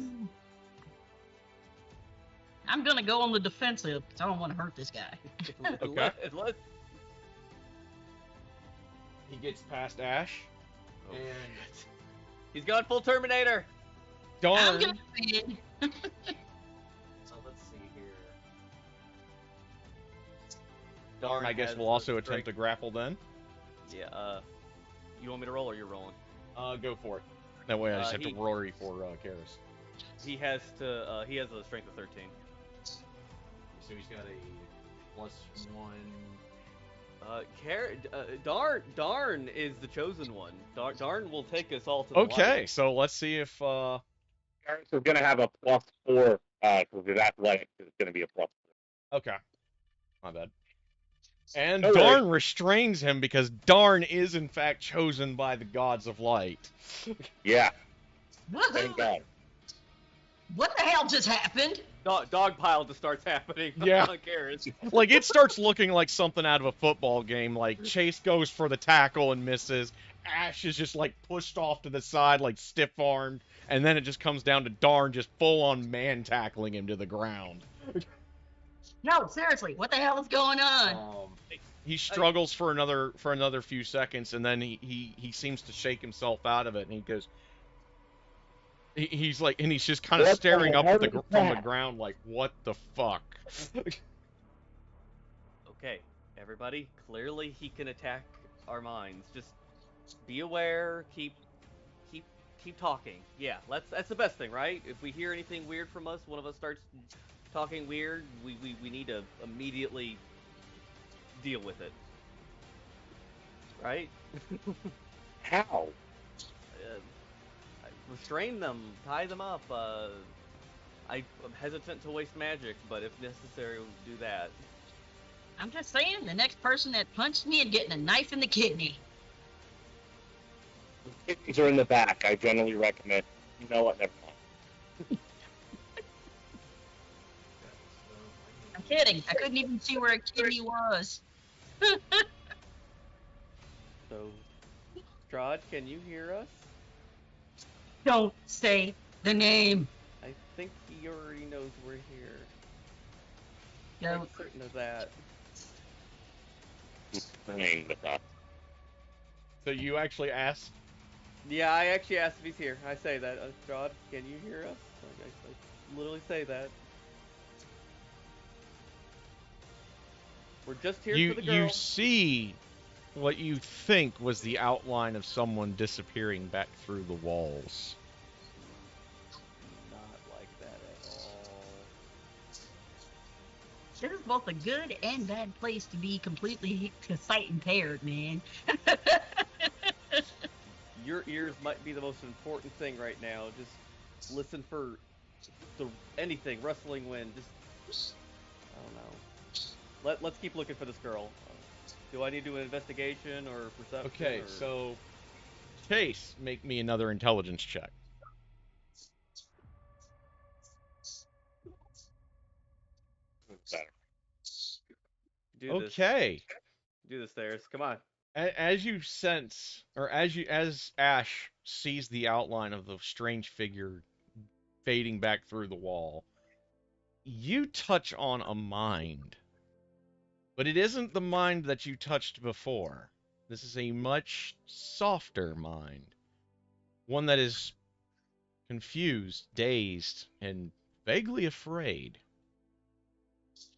I'm gonna go on the defensive because I don't want to hurt this guy. Okay. Let's... He gets past Ash. Oh, and shit. He's gone full Terminator. Darn. I'm gonna win. So let's see here. Darn, I guess we'll also attempt to grapple then. Yeah, you want me to roll or you're rolling? Go for it. That way I just have to Rory for Karis. He has a strength of 13. So he's got a +1. Darn is the chosen one. Darn will take us all to the Okay, light. so let's see if Karis is going to have a +4 for his athletics. It's going to be a +4. Okay. My bad. And No Darn worries. restrains him because Darn is in fact chosen by the gods of light. Yeah, Woohoo! thank God. What the hell just happened? Dog pile just starts happening. Yeah. On Karis. Like, it starts looking like something out of a football game. Like, Chase goes for the tackle and misses. Ash is just, like, pushed off to the side, like, stiff-armed. And then it just comes down to Darn just full-on man-tackling him to the ground. No, seriously, what the hell is going on? He struggles for another few seconds, and then he seems to shake himself out of it, and he goes... He's like, and he's just kind of staring up at from the ground like, what the fuck? Okay, everybody, clearly he can attack our minds. Just be aware, keep talking. Yeah, that's the best thing, right? If we hear anything weird from us, one of us starts talking weird, we need to immediately deal with it. Right? How? Restrain them, tie them up. I'm hesitant to waste magic, but if necessary, we'll do that. I'm just saying, the next person that punched me and getting a knife in the kidney. The kidneys are in the back. I generally recommend. You know what? Never mind. I'm kidding. I couldn't even see where a kidney was. So, Strahd, can you hear us? Don't say the name. I think he already knows we're here. Don't. I'm certain of that. Playing with us. So you actually asked? Yeah, I actually asked if he's here. I say that. Strahd, can you hear us? I literally say that. We're just here for the girl. You see what you think was the outline of someone disappearing back through the walls. Not like that at all. This is both a good and bad place to be completely sight impaired, man. your ears might be the most important thing right now. Just listen for anything, rustling wind. Just I don't know. Let's keep looking for this girl. Do I need to do an investigation or perception? Okay, or... so Chase, make me another intelligence check. Better. do this. Okay. Do this, Theris. Come on. As you sense, or as Ash sees the outline of the strange figure fading back through the wall, you touch on a mind. But it isn't the mind that you touched before. This is a much softer mind. One that is confused, dazed, and vaguely afraid.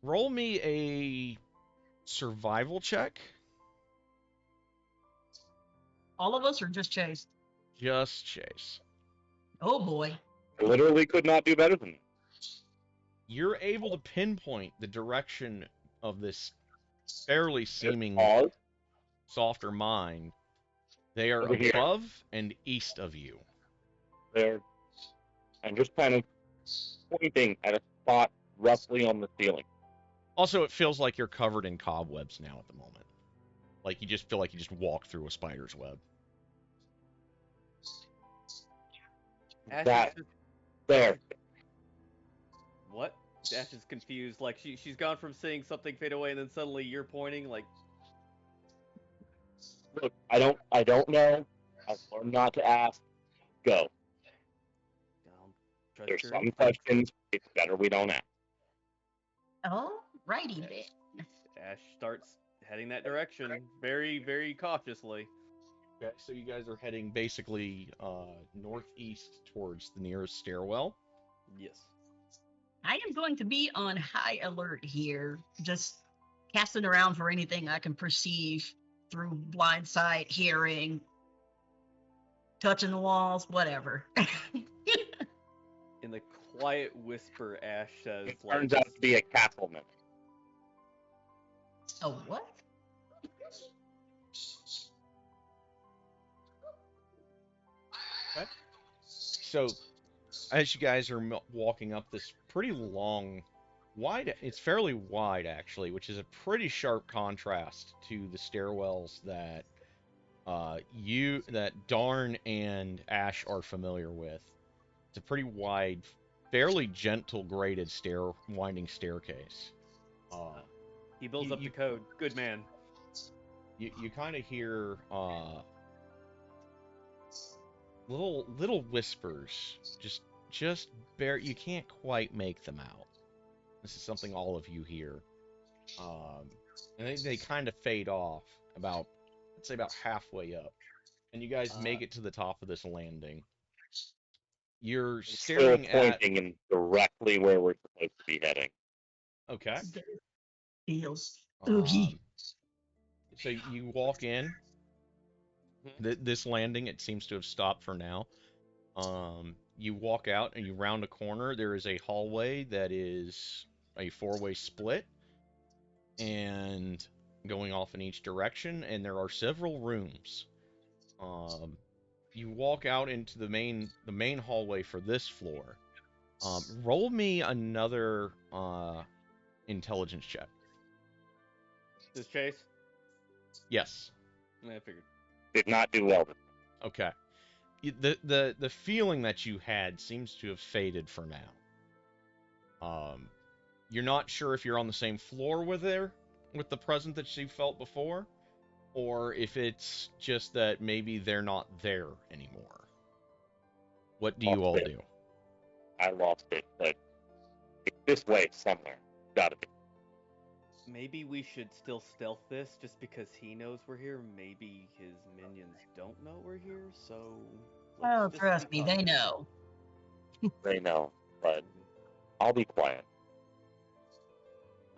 Roll me a survival check. All of us, or just Chase? Just Chase. Oh boy. I literally could not do better than that. You're able to pinpoint the direction of this fairly seeming Pause. softer mind. They are Over here. above and east of you. There. I'm just kind of pointing at a spot roughly on the ceiling. Also, it feels like you're covered in cobwebs now at the moment. Like you just feel like you just walked through a spider's web. Ash That is there. what? Ash is confused. Like she's gone from seeing something fade away, and then suddenly you're pointing. Like Look, I don't know. I've learned not to ask. Go. trust There's your some instinct. questions. It's better we don't ask. Oh, righty then. Ash starts heading that direction, very, very cautiously. Okay, so you guys are heading basically northeast towards the nearest stairwell. Yes. I am going to be on high alert here, just casting around for anything I can perceive through blind sight, hearing, touching the walls, whatever. In the quiet whisper, Ash says, It like, turns out to be a Castleman. Oh, what? So, as you guys are walking up this pretty long, it's fairly wide actually, which is a pretty sharp contrast to the stairwells that that Darn and Ash are familiar with. It's a pretty wide, fairly gentle graded winding staircase. he builds up the code. Good man. You kind of hear little whispers, just bare. You can't quite make them out. This is something all of you hear, and they kind of fade off about, let's say, about halfway up, and you guys make it to the top of this landing. You're staring Still at. pointing in directly where we're supposed to be heading. Okay. Feels oogie. So you walk in. This landing, it seems to have stopped for now. You walk out and you round a corner. There is a hallway that is a four-way split and going off in each direction, and there are several rooms. You walk out into the main hallway for this floor. Roll me another intelligence check. This Chase? Yes. Yeah, I figured. Did not do well. Okay. The feeling that you had seems to have faded for now. You're not sure if you're on the same floor with the presence that you felt before, or if it's just that maybe they're not there anymore. What do you all do? I lost it, but it's this way somewhere. Gotta be. Maybe we should still stealth this just because he knows we're here. Maybe his minions don't know we're here, so... Oh, let's just trust be me, they cautious. know. They know, but I'll be quiet.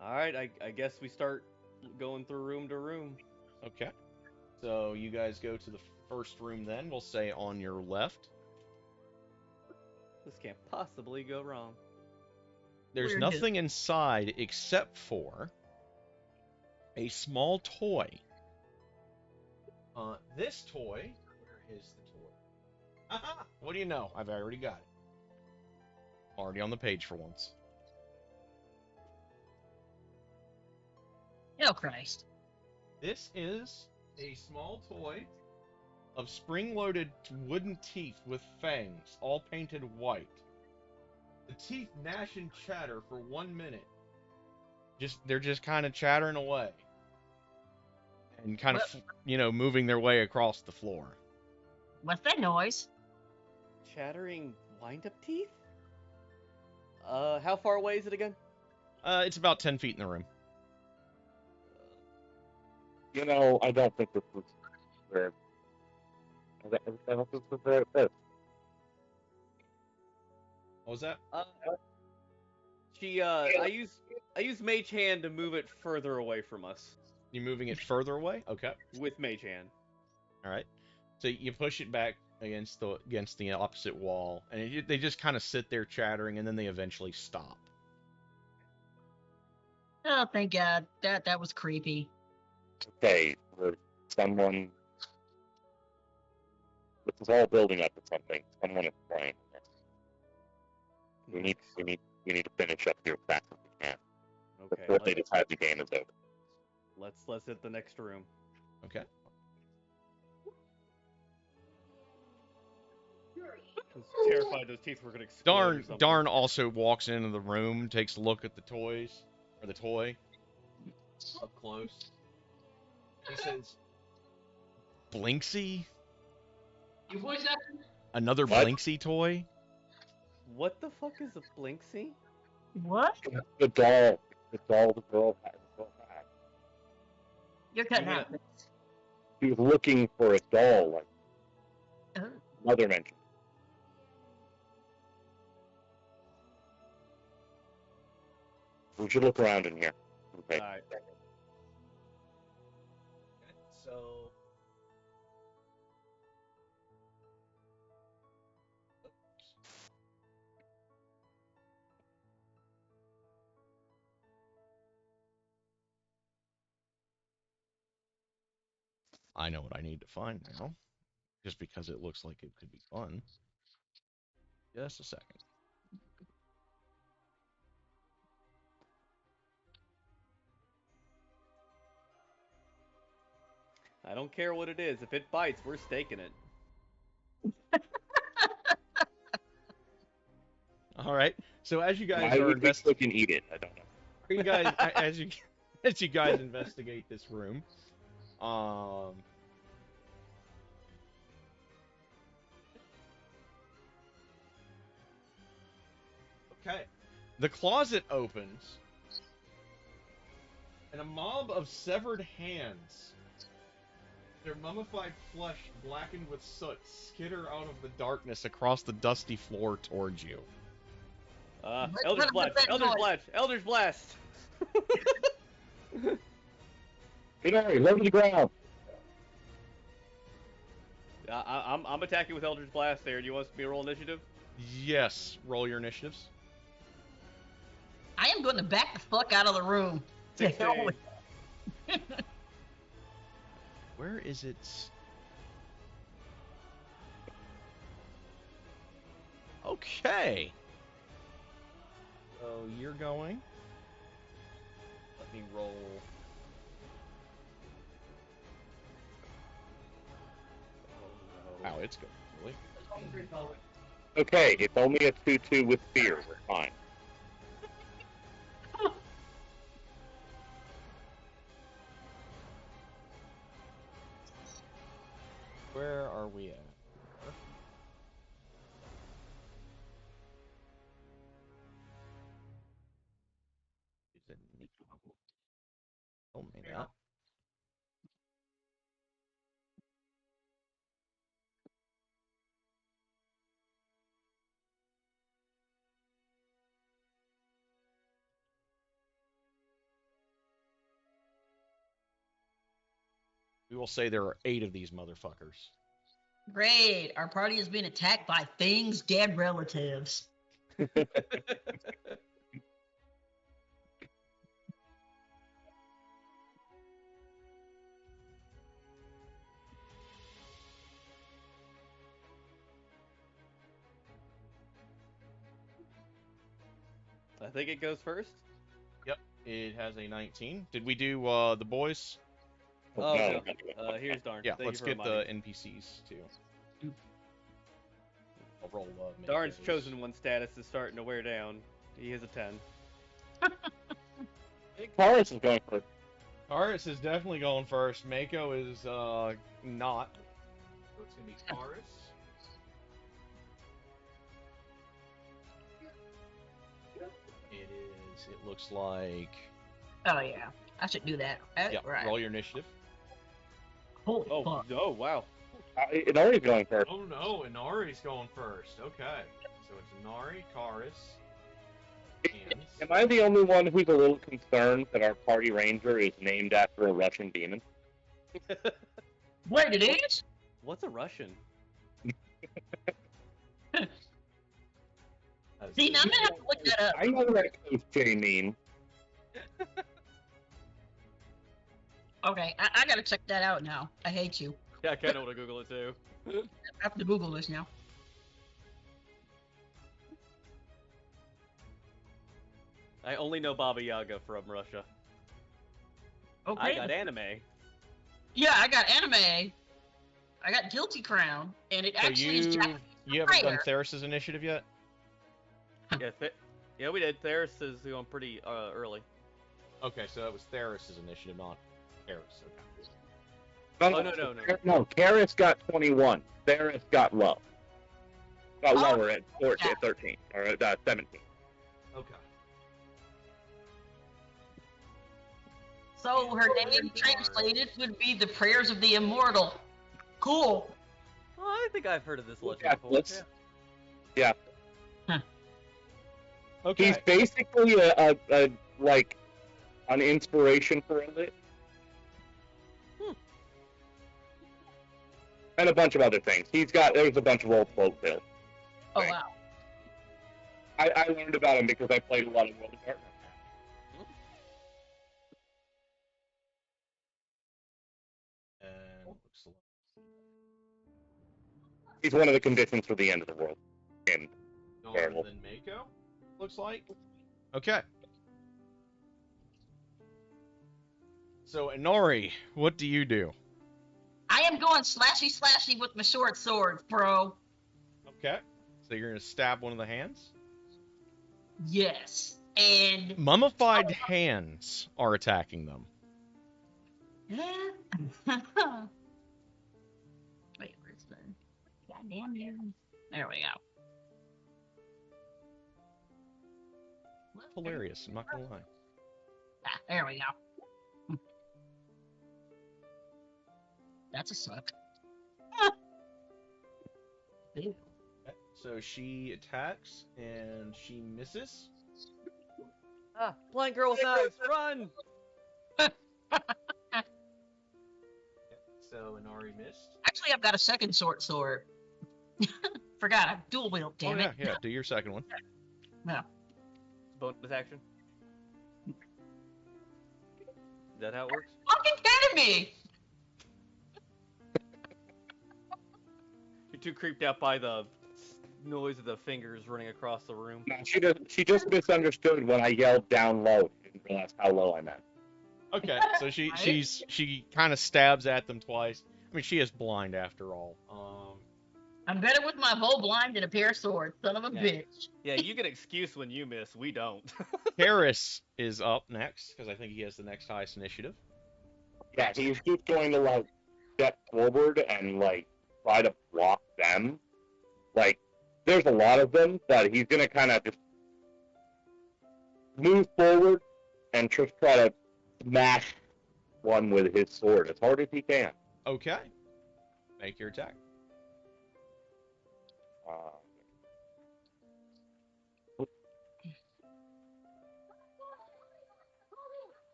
Alright, I guess we start going through room to room. Okay. So you guys go to the first room then. We'll say on your left. This can't possibly go wrong. There's Weird. nothing inside except for a small toy. This toy, where is the toy? Aha! What do you know? I've already got it. Already on the page for once. Oh, Christ. This is a small toy of spring-loaded wooden teeth with fangs, all painted white. The teeth gnash and chatter for 1 minute. They're just kind of chattering away. And kind of, moving their way across the floor. What's that noise? Chattering wind-up teeth? How far away is it again? It's about 10 feet in the room. I don't think this was where. I don't think this was where it fits. What was that? I use Mage Hand to move it further away from us. You moving it further away? Okay. With Mage Hand. All right. So you push it back against the opposite wall, and they just kind of sit there chattering, and then they eventually stop. Oh, thank God. That was creepy. Okay, someone. This is all building up to something. Someone is playing. We need to finish up here as fast as we can Okay. before they decide the game is over. Let's hit the next room. Okay. I was terrified those teeth were gonna explode. Or something. Darn also walks into the room, takes a look at the toy up close. He says, "Blinksy? Your voice up? Another What? Blinksy toy?" What the fuck is a Blinksy? What? The doll the girl had. You're cutting Yeah. out. He was looking for a doll, like Oh. Mother mentioned. We should look around in here. Okay. Alright. So. I know what I need to find now, just because it looks like it could be fun. Just a second. I don't care what it is. If it bites, we're staking it. All right. So as you guys Why are would we cook and eat it? I don't know. you guys as you guys investigate this room, okay, the closet opens, and a mob of severed hands, their mummified flesh blackened with soot, skitter out of the darkness across the dusty floor towards you. Eldritch What's Blast! that Eldritch noise? Blast! Eldritch Blast! Low to the ground. I'm attacking with Eldritch Blast there. Do you want me to roll initiative? Yes, roll your initiatives. I am going to back the fuck out of the room. To hell 16. with Where is it? Okay. So you're going. Let me roll. Wow, it's good. Really? Okay, it's only a 2-2 with fear. We're fine. Where are we at? Is it me? Told me that. We will say there are 8 of these motherfuckers. Great. Our party has been attacked by things dead relatives. I think it goes first. Yep, it has a 19. Did we do the boys? Oh no. no. Here's Darn. Yeah, Thank let's you for get the reminding. NPCs too. I'll roll Darn's Mako's. chosen one status is starting to wear down. He is a 10. I think Taurus is going for. Taurus is definitely going first. Mako is not. So it's gonna be Taurus. It is. It looks like. Oh yeah, I should do that. Yeah. Right. Roll your initiative. Holy Oh, fuck. oh wow. Inari's going first. Oh no, Inari's going first. Okay. So it's Inari, Taurus, and. Am I the only one who's a little concerned that our party ranger is named after a Russian demon? Wait, it is? What's a Russian? See, now I'm gonna have to look that up. I know that goes J mean. Okay, I gotta check that out now. I hate you. Yeah, I kind of want to Google it too. I have to Google this now. I only know Baba Yaga from Russia. Okay. I got anime. Yeah, I got anime. I got Guilty Crown, and it So actually is Japanese. you haven't done prayer. Theris' initiative yet? Yeah, yeah, we did. Theris is going pretty early. Okay, so that was Theris' initiative, not Theris. No, Oh, no. No, Karis got 21. Theris got low. Got Oh, lower at 14, yeah. 13, or 17. Okay. So her name translated would be the Prayers of the Immortal. Cool. Oh, I think I've heard of this legend Yeah, before. let's- Yeah. Okay. He's basically a like an inspiration for it. And a bunch of other things. There's a bunch of old folk tales. Oh Right. wow. I learned about him because I played a lot of World of Warcraft. And looks like He's one of the conditions for the end of the world. And Dawn than Mako. Looks like. Okay. So Inori, what do you do? I am going slashy with my short sword, bro. Okay. So you're gonna stab one of the hands? Yes. And Mummified hands are attacking them. wait, where's the goddamn you? There we go. Hilarious, I'm not gonna lie. Ah, there we go. That's a suck. Ew. Okay. So she attacks and she misses. Ah, blind girl with knives, run! So Inari missed. Actually, I've got a second short sword. Forgot, I dual wield, damn oh, it. yeah, do your second one. No. Bonus action. Is that how it works? Fucking kidding me! You're too creeped out by the noise of the fingers running across the room. no, she just misunderstood when I yelled down low. She didn't realize how low I meant. Okay, so she Right? she kind of stabs at them twice. I mean, she is blind after all. I'm better with my bow blind than a pair of swords, son of a Yeah. bitch. Yeah, you get excuse when you miss. We don't. Harris is up next because I think he has the next highest initiative. Yeah, he's just going to like step forward and like try to block them. Like, there's a lot of them, but he's gonna kind of just move forward and just try to smash one with his sword as hard as he can. Okay, make your attack.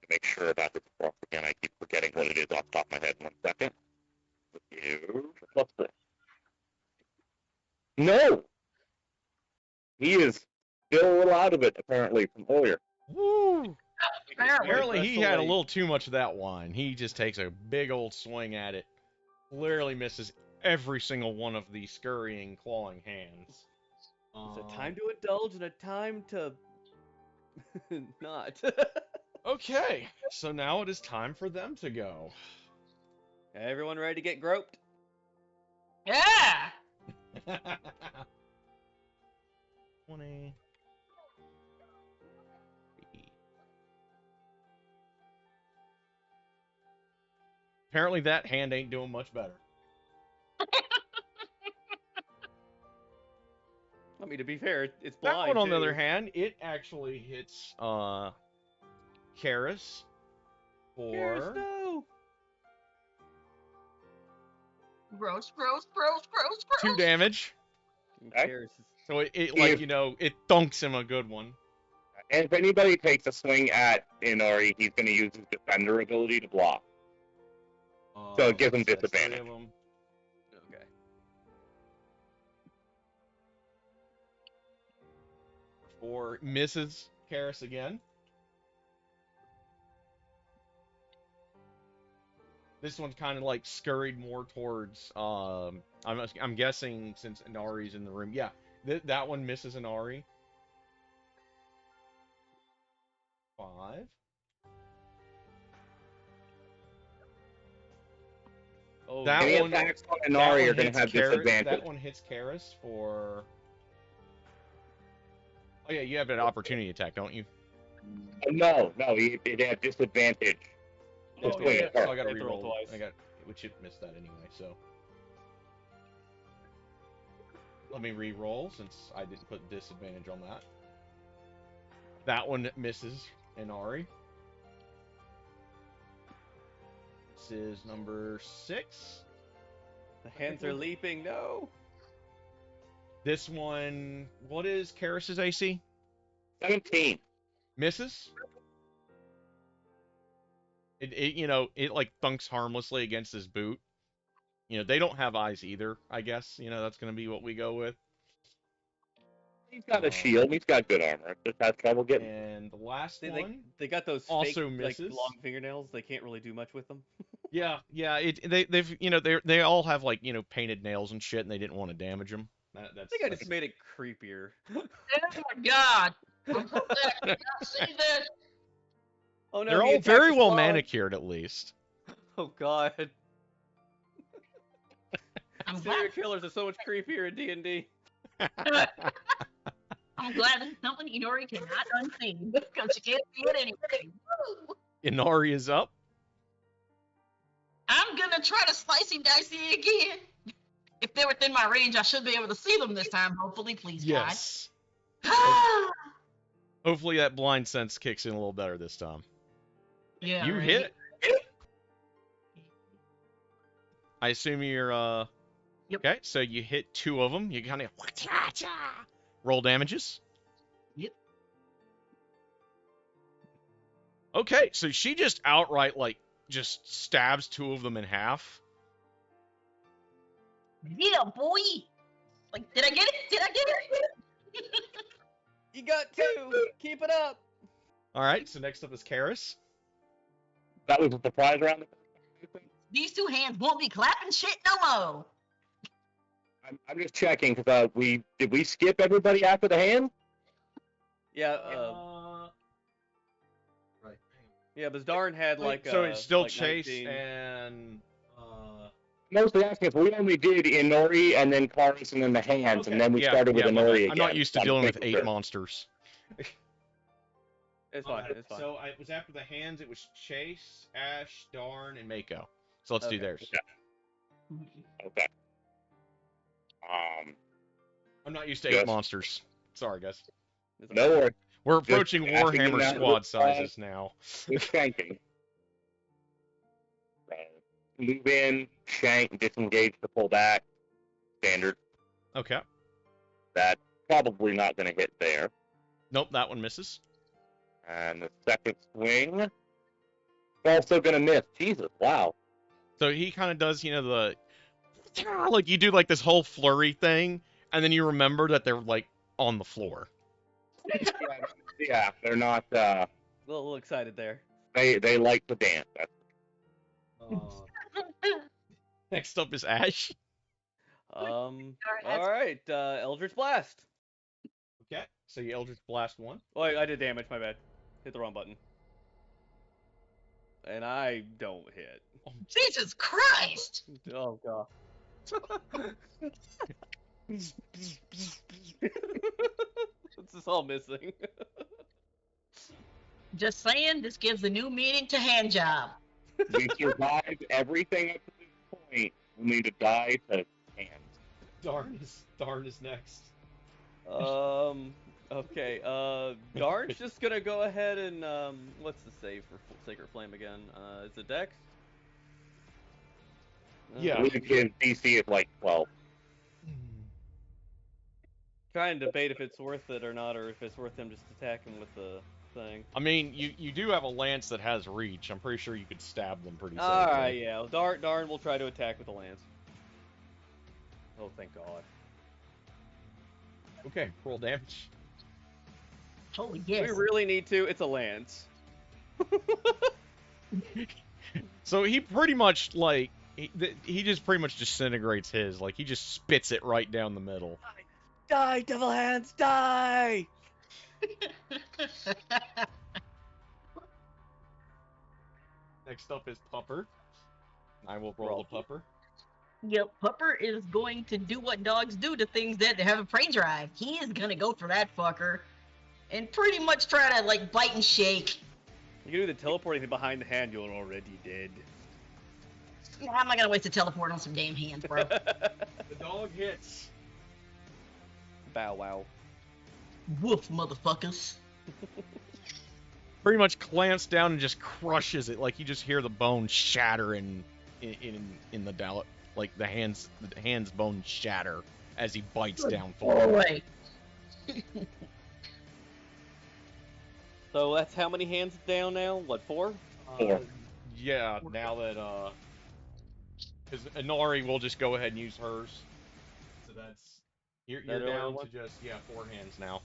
Make sure about this plus again. I keep forgetting what it is off the top of my head. 1 second. Plus this. No! He is still a little out of it, apparently, from earlier. Woo! Apparently. Apparently, he had a Wrestling. little too much of that wine. He just takes a big old swing at it, clearly misses every single one of the scurrying, clawing hands. It's a time to indulge and a time to not. Okay, so now it is time for them to go. Everyone ready to get groped? Yeah. 20. Apparently that hand ain't doing much better. I mean, to be fair, it's That blind. one, on the too. other hand, it actually hits Karis Karis, for no. Gross. 2 damage. Okay. Karis is So it If- it thunks him a good one. And if anybody takes a swing at Inori, he's going to use his defender ability to block. So it gives him That's 3 disadvantage. of 'em. okay. For misses Karis again. This one's kind of like scurried more towards. I'm guessing since Inari's in the room. Yeah, that one misses Inari. 5. Oh, That Any one- attacks on That Inari one are going hits to have Karis- disadvantage. That one hits Karis for. Oh yeah, you have an opportunity attack, don't you? No, it had disadvantage. Oh Just yeah, wait, yeah, so I first. got to Have to roll reroll. twice. Which it missed that anyway. So let me re-roll since I didn't put disadvantage on that. That one misses Inari. This is number 6. the hands are leaping. No. This one, what is Karis's AC? 17. Misses. It it like thunks harmlessly against his boot. They don't have eyes either, I guess. That's going to be what we go with. He's got a shield. He's got good armor. Just has trouble getting. And the last They, one. they got those also fake, misses. like long fingernails. They can't really do much with them. Yeah. They all have like painted nails and shit, and they didn't want to damage them. I think I just made it creepier. Oh my god. I'm so glad I did not see this. Oh no, They're the all attack very is well wrong. manicured, at least. Oh god, I'm serial glad. killers are so much creepier in D&D. I'm glad that's something Inori cannot unseen because she can't see it anyway. Woo. Inari is up. I'm gonna try to slice and dice it again. If they're within my range, I should be able to see them this time. Hopefully, please, Yes. God. Hopefully that blind sense kicks in a little better this time. Yeah. You right. hit. I assume you're Yep. Okay, so you hit 2 of them. You kind of roll damages. Yep. Okay, so she just outright just stabs 2 of them in half. Yeah, boy. Like, did I get it? Did I get it? You got 2. Keep it up. All right, so next up is Karis. That was a surprise round. These 2 hands won't be clapping shit no more. I'm just checking because did we skip everybody after the hand? Yeah. Right. Yeah, but Darn had like. So it's still like Chase 19. and. Mostly asking if we only did Inori and then Karis and then the hands, and then we started with my bad. Inori again. I'm not used to I'm dealing with making 8 sure. monsters. It's fine. It's fine. So it was after the hands. It was Chase, Ash, Darn, and Mako. So let's do Okay. theirs. Okay. I'm not used to Yes. 8 monsters. Sorry, guys. It's No fine. worries. We're approaching asking Warhammer that squad with, sizes now. Just shanking. Move in, shank, disengage to pull back. Standard. Okay. That's probably not going to hit there. Nope, that one misses. And the second swing, also going to miss. Jesus, wow. So he kind of does, the like you do like this whole flurry thing, and then you remember that they're like on the floor. Yeah, they're not. A little excited there. They like to dance. That's Next up is Ash. All right. Eldritch Blast. Okay, so you Eldritch Blast 1. Oh, I did damage. My bad. Hit the wrong button. And I don't hit. Jesus Christ! Oh god. What's this all missing? Just saying, this gives a new meaning to hand job. We survived everything up to this point, only to die to hands. Darn is next. Okay, Darn's just gonna go ahead and, what's the save for Sacred Flame again? Is it Dex? Yeah. I believe his DC is like 12. Trying to debate if it's worth it or not, or if it's worth him just attacking with the thing. I mean, you do have a lance that has reach. I'm pretty sure you could stab them pretty safely. Alright, yeah. Well, Darn will try to attack with the lance. Oh, thank God. Okay, roll damage. Holy yes. We really need to. It's a lance. So he pretty much, like, he just pretty much disintegrates his. Like, he just spits it right down the middle. Die, Devil Hands, die! Next up is Pupper. I will roll the Pupper. Yep, Pupper is going to do what dogs do to things that have a prey drive. He is gonna go for that fucker and pretty much try to, like, bite and shake. You can do the teleporting thing behind the hand, you're already dead. Nah, I'm not gonna waste a teleport on some damn hands, bro. The dog hits. Bow wow. Woof, motherfuckers. Pretty much clamps down and just crushes it. Like, you just hear the bone shatter in the down, like the hand's bone shatter as he bites down forward. Boy. So that's how many hands down now? What, 4? 4. Yeah, now that because Inari will just go ahead and use hers. So that's you're That down one? to just 4 hands now.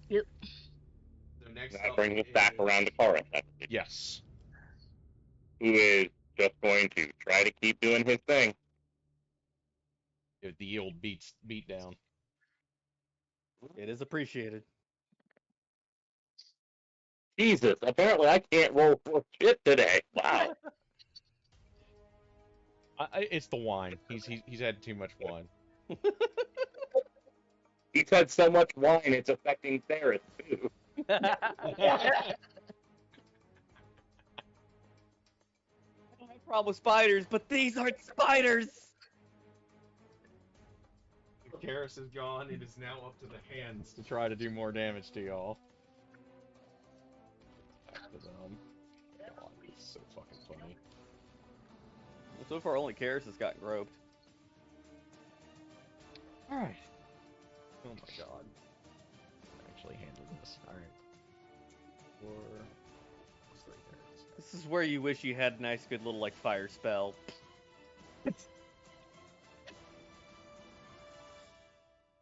Yep. So next That up brings us back around to Kara, Yes. who is just going to try to keep doing his thing. The old beat down. It is appreciated. Jesus, apparently I can't roll for shit today. Wow. It's the wine. He's had too much wine. He's had so much wine, it's affecting Ferris, too. I don't have a problem with spiders, but these aren't spiders! Karis is gone. It is now up to the hands to try to do more damage to y'all. God, it's so fucking funny. So far, only Karis has gotten groped. Alright. Oh my god. Actually handle this. Alright. 4... 3 turns. This is where you wish you had a nice, good little, like, fire spell.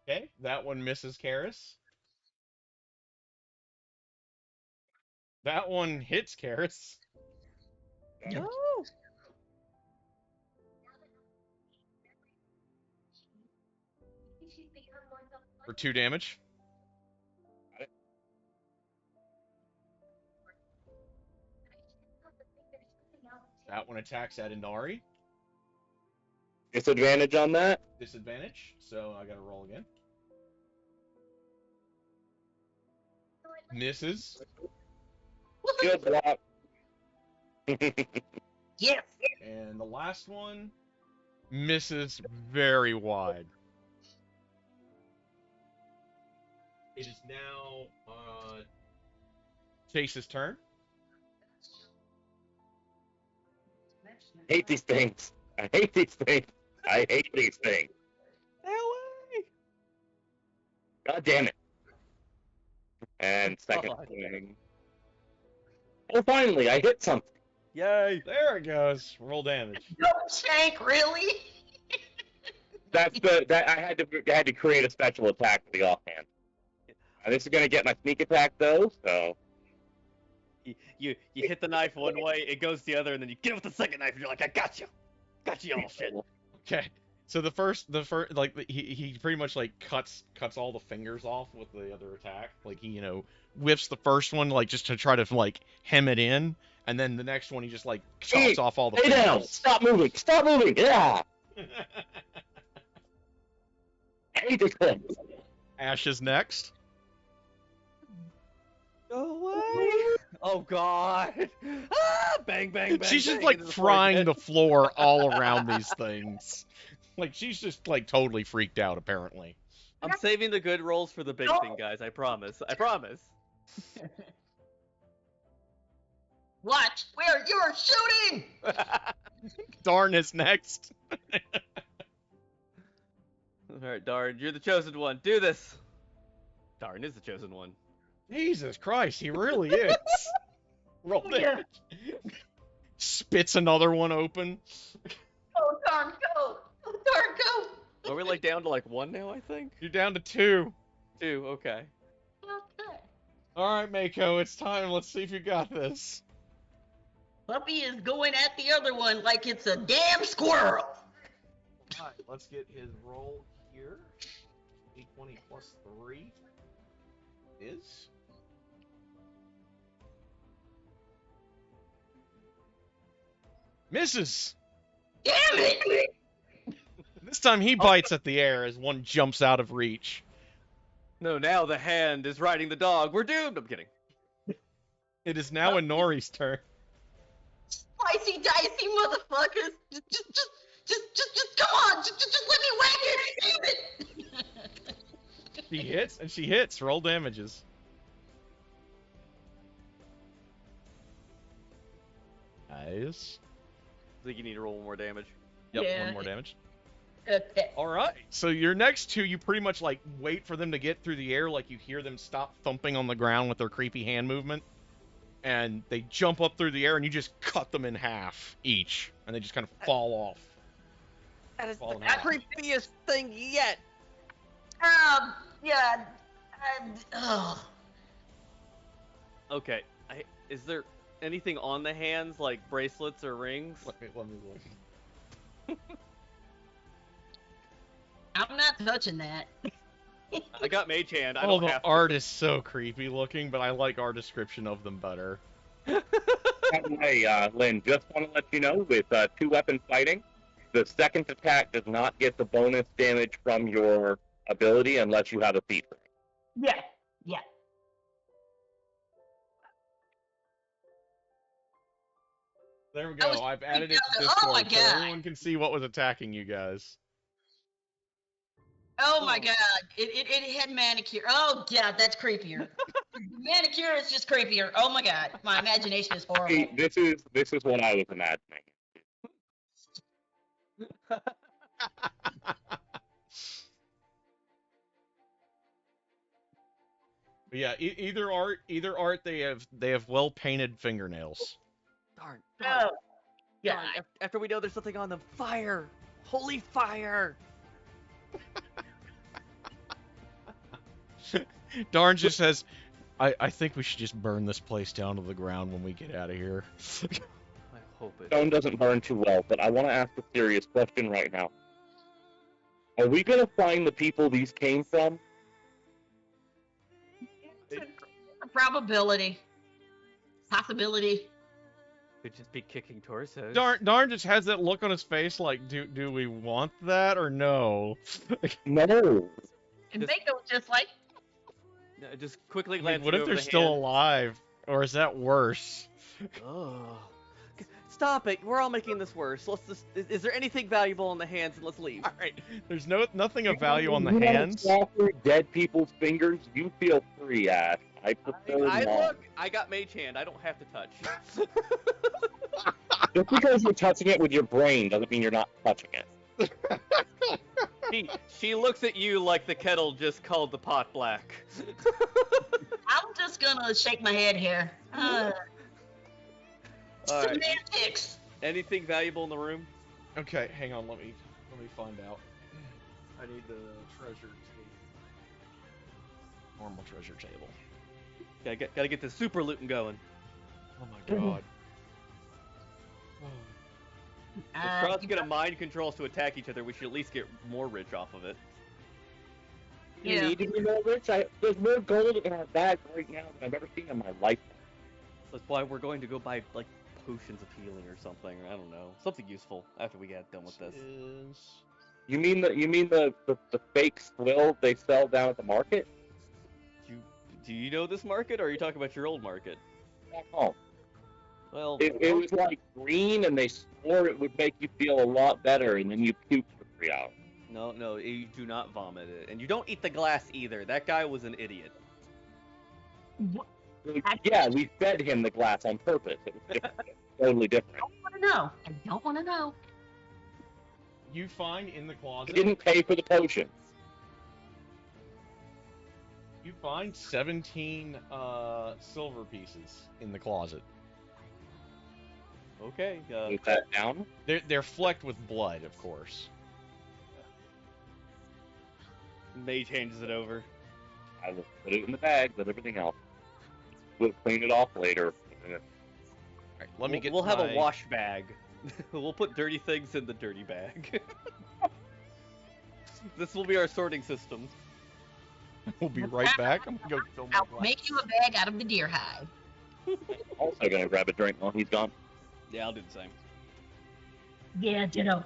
Okay, that one misses Karis. That one hits Karis. No. For 2 damage. Got it. That one attacks at Inari. Disadvantage on that? Disadvantage, so I gotta roll again. Misses. Good block. Yes. And the last one misses very wide. It is now Chase's turn. I hate these things. I hate these things. I hate these things. Stay away! God damn it. And second God. swing. Oh, finally, I hit something. Yay! There it goes. Roll damage. No, Shank, really? I had to create a special attack for the offhand. This is gonna get my sneak attack though, so You hit the knife one way, it goes the other, and then you get it with the second knife, and you're like, I got you! Got you, all shit! Okay. So the first, like he pretty much like cuts all the fingers off with the other attack. Like he whiffs the first one like just to try to like hem it in, and then the next one he just like chops off all the Stay down! fingers. Stop moving! Stop moving! Yeah! I hate this thing. Ash is next. Go away! Oh God! Ah! Bang, bang, bang! She's just bang like into the frying forehead. the floor all around these things. Like she's just like totally freaked out apparently. I'm saving the good rolls for the big thing, guys. I promise. I promise. Watch where you're shooting! Darn is next. Alright, Darn, you're the chosen one. Do this! Darn is the chosen one. Jesus Christ, he really is. Roll Yeah. it. Spits another one open. Oh, darn, go! Oh, darn, go! Are we like down to like 1 now, I think? You're down to 2. 2, okay. Okay. Alright, Mako, it's time. Let's see if you got this. Puppy is going at the other one like it's a damn squirrel. Alright, let's get his roll here. 820 plus 3 is... Misses! Damn it! This time he bites at the air as one jumps out of reach. No, now the hand is riding the dog. We're doomed! I'm kidding. It is now Inori's turn. Slicey dicey motherfuckers! Just come on! Just let me whack it! Damn it! She hits, and she hits. Roll damages. Nice. I think you need to roll 1 more damage. Yep, Yeah. 1 more damage. Okay. All right. So your next 2, you pretty much like wait for them to get through the air, like you hear them stop thumping on the ground with their creepy hand movement, and they jump up through the air, and you just cut them in half each, and they just kind of fall off. That is Fall in the half. creepiest thing yet! Yeah. Oh. Okay, is there anything on the hands, like bracelets or rings? Let me look. I'm not touching that. I got Mage Hand. I Oh, don't the have to. art is so creepy looking, but I like our description of them better. By the way, Lynn, just want to let you know, with 2-weapon fighting, the second attack does not get the bonus damage from your ability unless you have a feat. Yeah. Yeah. There we I was go. I've added it to freaked out. Discord Oh my so God. everyone can see what was attacking you guys. Oh my God. It had manicure. Oh God, that's creepier. Manicure is just creepier. Oh my God. My imagination is horrible. See, this is what I was imagining. But yeah, either art they have well painted fingernails. Darn. Oh. Yeah. Darn. After we know there's something on them, fire! Holy fire! Darn just says, I think we should just burn this place down to the ground when we get out of here. I hope it. Stone doesn't burn too well, but I want to ask a serious question right now. Are we going to find the people these came from? It's a probability. Possibility. Could just be kicking torsos. Darn just has that look on his face like, do we want that or no? No. And Just- Mako's just like, No, just quickly I glance. mean, what if over they're the still hand. alive? Or is that worse? Oh. Stop it! We're all making this worse. Let's just. Is there anything valuable on the hands? And let's leave. Alright, there's nothing of value on the You wanna hands. slaughter dead people's fingers? You feel free, Ash. I prefer I not. look. I got Mage Hand. I don't have to touch. Just because you're touching it with your brain doesn't mean you're not touching it. she looks at you like the kettle just called the pot black. I'm just gonna shake my head here. All right. Semantics. Anything valuable in the room? Okay, hang on, let me find out. I need the treasure table. Normal treasure table. Gotta get the super looting going. Oh my god. If Strahd's gonna mind control us to attack each other, we should at least get more rich off of it. You Yeah. need to be more rich. There's more gold in our bag right now than I've ever seen in my life. That's why we're going to go buy like potions of healing or something. I don't know, something useful after we get done with this. You mean the fake swill they sell down at the market? Do you know this market, or are you talking about your old market? Back home. Well, It was like green, and they swore it would make you feel a lot better, and then you puked for 3 hours. no, you do not vomit it, and you don't eat the glass either. That guy was an idiot. What? Yeah, we fed him the glass on purpose. It was different. Totally different. I don't want to know. I don't want to know. You find in the He closet. didn't pay for the potion. You find 17 silver pieces in the closet. Okay. Put that down. They're flecked with blood, of course. Mage hands it over. I will put it in the bag with everything else. We'll clean it off later. All right, let me get. We'll have a wash bag. We'll put dirty things in the dirty bag. This will be our sorting system. We'll be right back. I'm gonna go fill my I'll glass. make you a bag out of the deer hide. Also gonna grab a drink while he's gone. Yeah, I'll do the same. Yeah, ditto.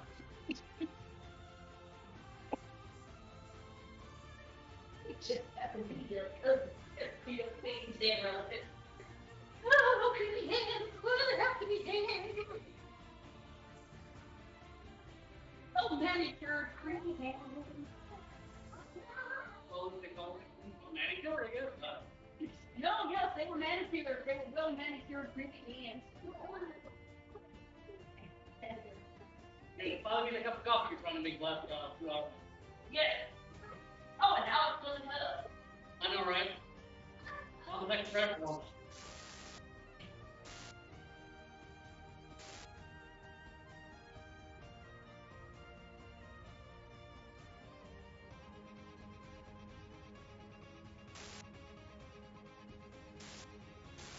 Just happened to be your cousin. You don't think stand around it. Oh, creepy hands. What do they have to be hands? Oh, manicured creepy hands. Well, they call it manicure, I guess. No, yes, they were manicured. They were well manicured creepy hands. Hey, finally get a cup of coffee you're trying to make last 2 hours. Yes. Oh, and now it's filling up. I know, right? On the next prep one.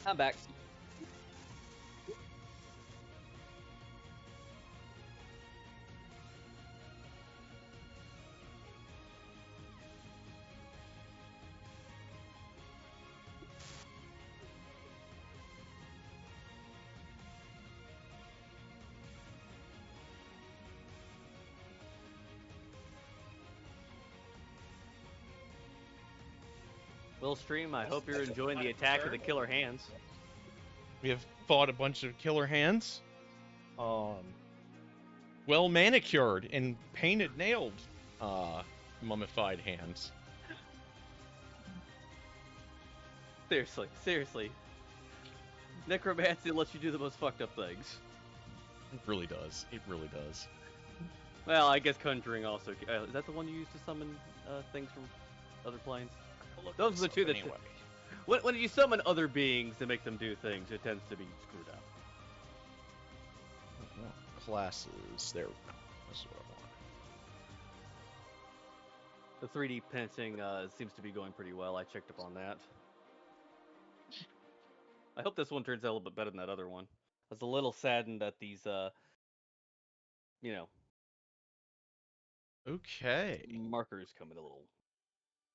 I'm back. Well, stream, I hope you're enjoying the attack of the killer hands. We have fought a bunch of killer hands. Well manicured and painted nailed mummified hands. Seriously. Necromancy lets you do the most fucked up things. It really does. It really does. Well, I guess conjuring also. Is that the one you use to summon things from other planes? Those are the two that. Anyway. When you summon other beings and make them do things, it tends to be screwed up. Classes. There we go. That's what I want. The 3D printing seems to be going pretty well. I checked up on that. I hope this one turns out a little bit better than that other one. I was a little saddened that these, Okay. markers come in a little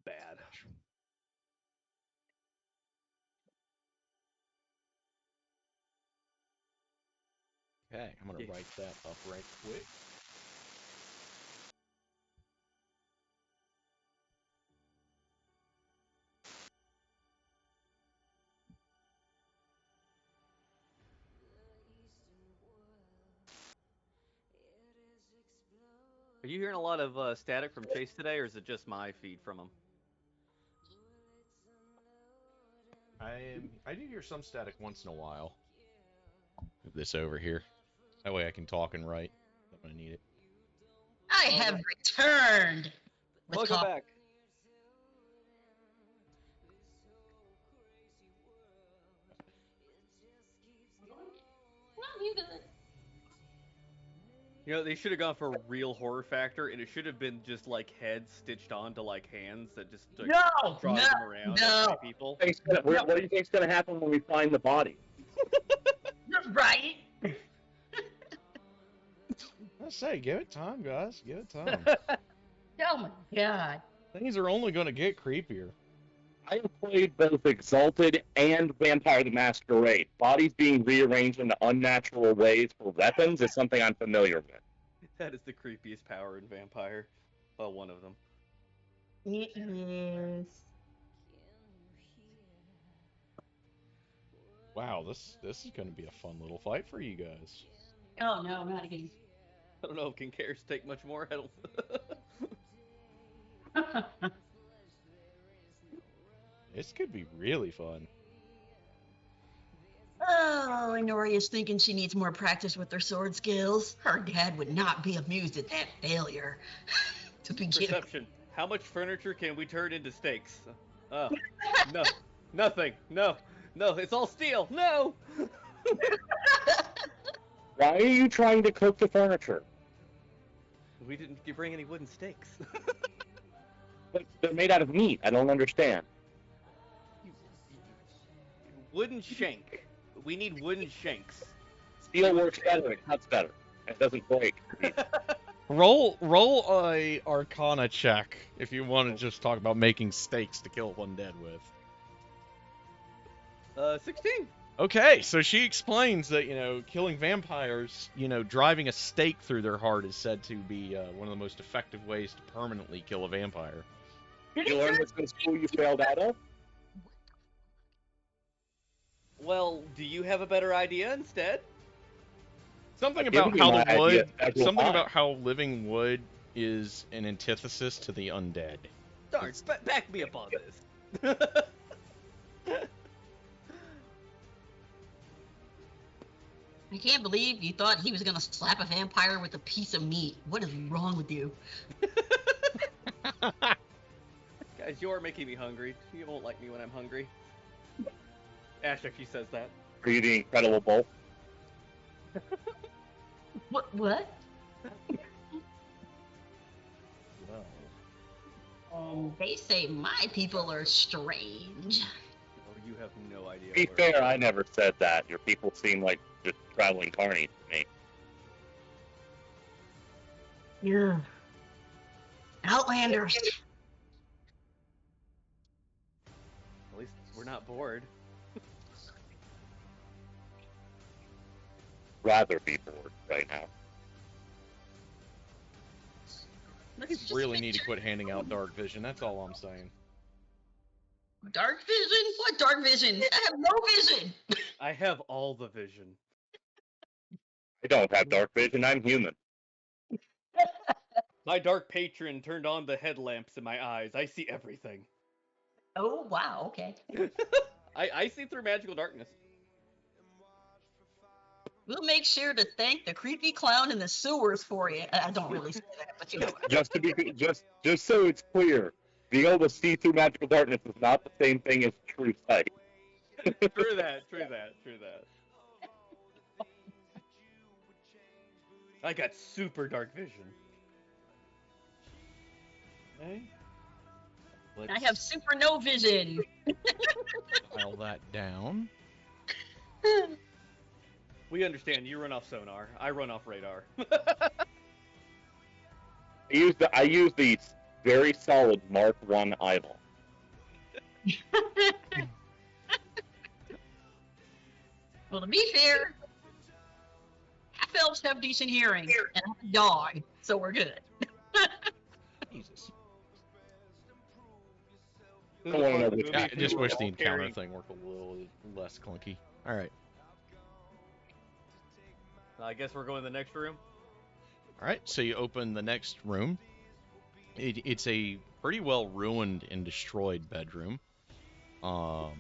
bad. Okay, I'm gonna Yeah. write that up right quick. Are you hearing a lot of static from Chase today, or is it just my feed from him? I do hear some static once in a while. Move this over here. That way I can talk and write when I need it. I have returned. with Welcome coffee. back. Well, you good. You know, they should have gone for a real horror factor, and it should have been just like heads stitched onto like hands that just like, No, drive them around and no. fight people. What do you think's gonna happen when we find the body? Right. I say, give it time, guys. Give it time. Oh my god. Things are only going to get creepier. I have played both Exalted and Vampire the Masquerade. Bodies being rearranged into unnatural ways for weapons is something I'm familiar with. That is the creepiest power in Vampire. Well, one of them. It is. Wow, this is going to be a fun little fight for you guys. Oh no, not again. I don't know if Kincaid's take much more. I don't. This could be really fun. Oh, Honoria's thinking she needs more practice with her sword skills. Her dad would not be amused at that failure. To begin. Perception. How much furniture can we turn into steaks? Oh, no, nothing. No, it's all steel. No. Why are you trying to cook the furniture? We didn't bring any wooden steaks. But they're made out of meat. I don't understand. Wooden shank. We need wooden shanks. Steel works better. It cuts better. It doesn't break. Roll a Arcana check if you want to just talk about making steaks to kill undead with. 16. Okay, so she explains that, killing vampires, driving a stake through their heart is said to be one of the most effective ways to permanently kill a vampire. Did you learn this in school you failed out of? Well, do you have a better idea instead? Something I've about given you how my the idea wood, several something times. about how living wood is an antithesis to the undead. Darn, back me up on this. I can't believe you thought he was gonna slap a vampire with a piece of meat. What is wrong with you? Guys, you're making me hungry. You won't like me when I'm hungry. Ash actually says that. Are you the Incredible Bulk? What? Well, They say my people are strange. Oh, you have no idea. To be fair, I never said that. Your people seem like just traveling carnies to me. Yeah. Outlanders. At least we're not bored. Rather be bored right now. Let's just really make need to sure- quit handing out dark vision. That's all I'm saying. Dark vision? What dark vision? I have no vision. I have all the vision. I don't have dark vision. I'm human. My dark patron turned on the headlamps in my eyes. I see everything. Oh wow. Okay. I see through magical darkness. We'll make sure to thank the creepy clown in the sewers for you. I don't really say that, but you know. Just to be just so it's clear, being able to see through magical darkness is not the same thing as true sight. True that. I got super dark vision. Okay. I have super no vision. Pile that down. We understand. You run off sonar. I run off radar. I use the very solid Mark I eyeball. Well, to be fair, half elves have decent hearing, and I'm a dog, so we're good. Jesus. I don't wanna know which I half just you wish are the encounter carrying- thing worked a little less clunky. All right. I guess we're going to the next room. All right, so you open the next room. It's a pretty well ruined and destroyed bedroom. But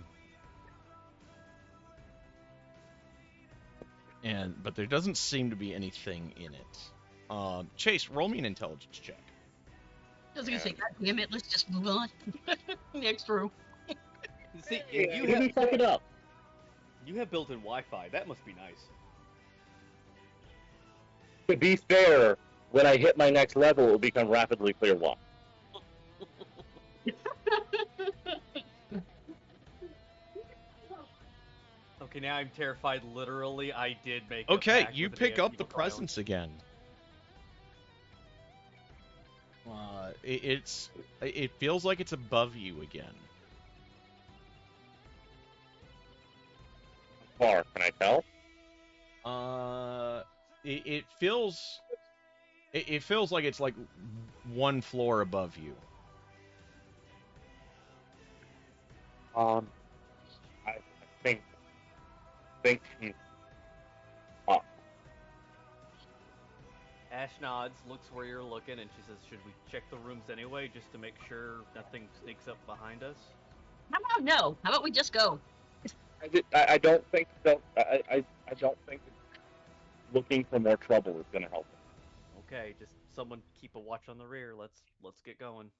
there doesn't seem to be anything in it. Chase, roll me an intelligence check. I was gonna say, God damn it, let's just move on. Next room. See, You didn't fuck it up. you have built-in Wi-Fi. That must be nice. To be fair, when I hit my next level, it will become rapidly clear one. Okay, now I'm terrified. Literally, I did make. a Okay, pact you with an pick up AFK the file. presence again. it feels like it's above you again. Far, can I tell? It feels like it's like one floor above you. I think he's up. Ash nods, looks where you're looking, and she says, "Should we check the rooms anyway, just to make sure nothing sneaks up behind us?" How about no? How about we just go? I don't think I don't think looking for more trouble is going to help us. Okay, just someone keep a watch on the rear. Let's get going.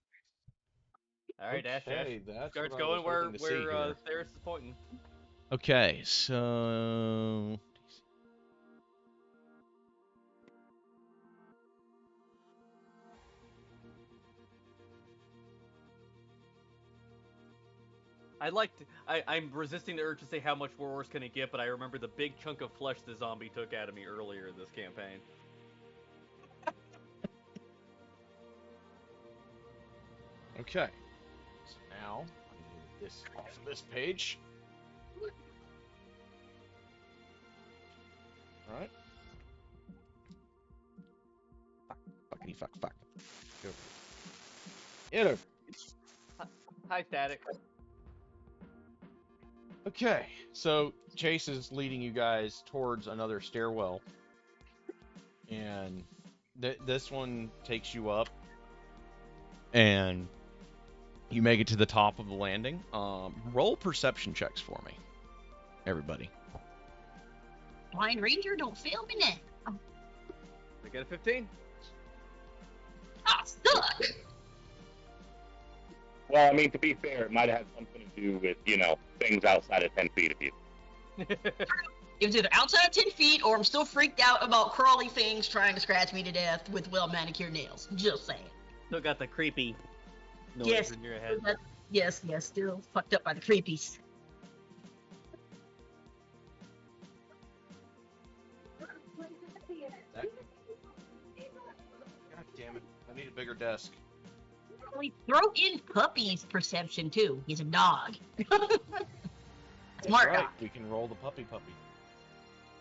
All right, Ash. Okay, that's Starts what I was going where hoping to see here. Theris is pointing. Okay, so I'm resisting the urge to say how much worse can it get, but I remember the big chunk of flesh the zombie took out of me earlier in this campaign. okay. So now I'm gonna move this off of this page. All right. Fuck. Go. Get over. Hi, Static. Okay, so Chase is leading you guys towards another stairwell, and this one takes you up, and you make it to the top of the landing. Roll perception checks for me, everybody. Blind Ranger, don't fail me now. I get a 15. Ah, suck! Well, I mean, to be fair, it might have something to do with, things outside of 10 feet of you. It was either outside of 10 feet or I'm still freaked out about crawly things trying to scratch me to death with well-manicured nails. Just saying. Still got the creepy noise Yes. in your head. Yes, still fucked up by the creepies. God damn it! I need a bigger desk. We throw in Puppy's perception too. He's a dog. Smart right. dog. We can roll the puppy.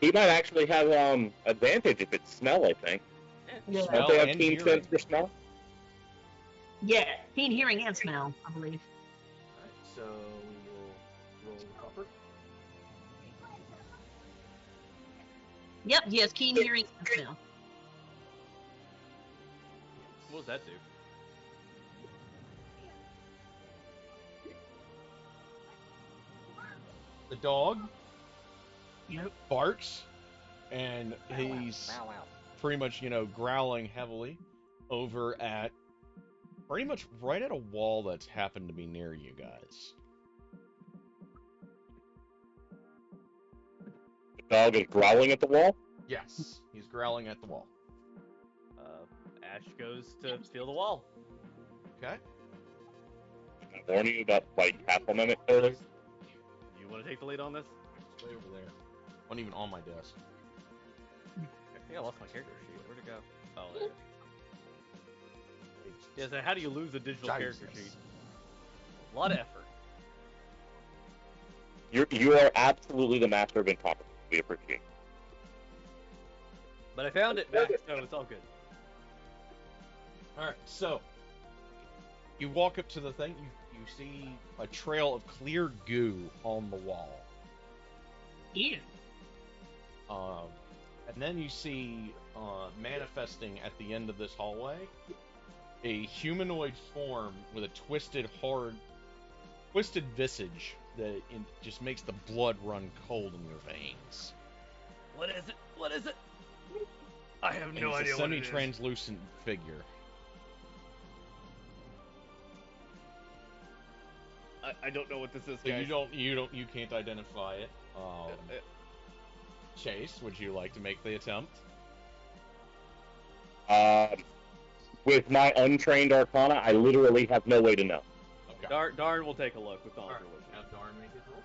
He might actually have advantage if it's smell, I think. Yeah. Smell Don't they have and keen hearing. sense for smell? Yeah, keen hearing and smell, I believe. Alright, so we will roll the pupper. Yep, he has keen hearing and smell. What does that do? The dog Yep. barks, and he's pretty much, growling heavily over at pretty much right at a wall that's happened to be near you guys. The dog is growling at the wall? Yes, he's growling at the wall. Ash goes to feel the wall. Okay. I warn you about, half a minute early. You want to take the lead on this? It's way over there. Wasn't even on my desk. I think I lost my character sheet. Where'd it go? Oh, there it is. Yeah, so how do you lose a digital character sheet? A lot of effort. You are absolutely the master of incompetence. We appreciate it. But I found it back, so it's all good. Alright, so you walk up to the thing, you see a trail of clear goo on the wall. Ew. And then you see manifesting at the end of this hallway a humanoid form with a twisted visage that just makes the blood run cold in your veins. What is it? What is it? I have And no it's idea a what it is. semi-translucent figure. I don't know what this is, So guys. you can't identify it. Chase, would you like to make the attempt? With my untrained arcana, I literally have no way to know. Okay. Darn will take a look with all Alright, her wisdom. have Darn make his roll.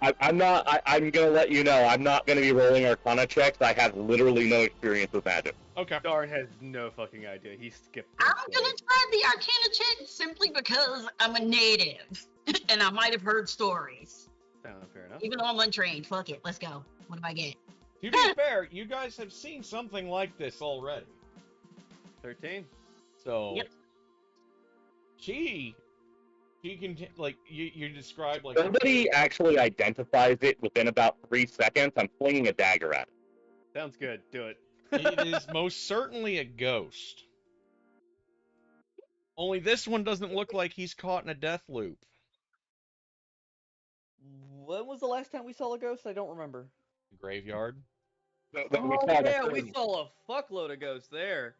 I'm not. I'm gonna let you know. I'm not gonna be rolling Arcana checks. I have literally no experience with magic. Okay. Darn has no fucking idea. He skipped. I'm this gonna way. try the Arcana check simply because I'm a native and I might have heard stories. Fair enough. Even though I'm untrained, fuck it, let's go. What do I get? To be fair, you guys have seen something like this already. 13. So Yep. she can like you describe like Somebody actually identifies it within about 3 seconds. I'm flinging a dagger at it. Sounds good. Do it. it is most certainly a ghost. Only this one doesn't look like he's caught in a death loop. When was the last time we saw a ghost? I don't remember. Graveyard. We saw the Yeah, we thing. saw a fuckload of ghosts there.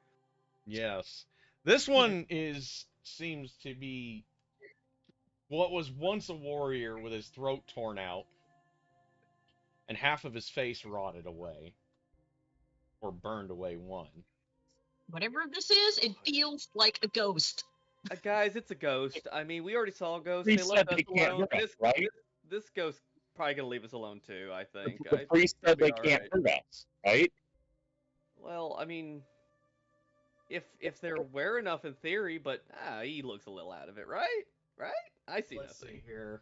Yes. This one seems to be what was once a warrior with his throat torn out and half of his face rotted away. Or burned away one. Whatever this is, it feels like a ghost. Guys, it's a ghost. I mean, we already saw a ghost. Priest They left said us they can't alone. hurt us, right? This ghost probably gonna leave us alone too. I think. The priest said we'll they be can't alright. hurt us, right? Well, I mean, if they're aware enough in theory, but he looks a little out of it, right? Right? I see Let's nothing. see here.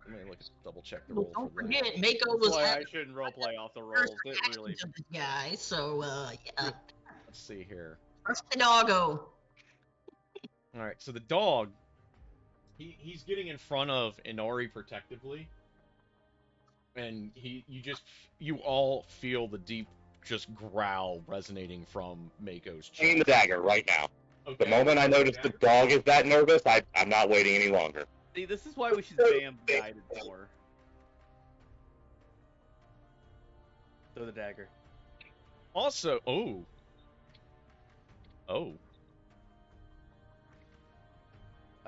Let me double check the Well, roll don't for forget, that. Mako That's was why I having shouldn't roleplay off the the rolls. first It reaction really. to this guy, so yeah. Let's see here. First the doggo. All right, so the dog, he's getting in front of Inori protectively, and you all feel the deep just growl resonating from Mako's Swinging the chest. dagger right now. Okay. The moment I notice the dog is that nervous, I'm not waiting any longer. See, this is why we should spam guided more. Throw the dagger. Also, oh, I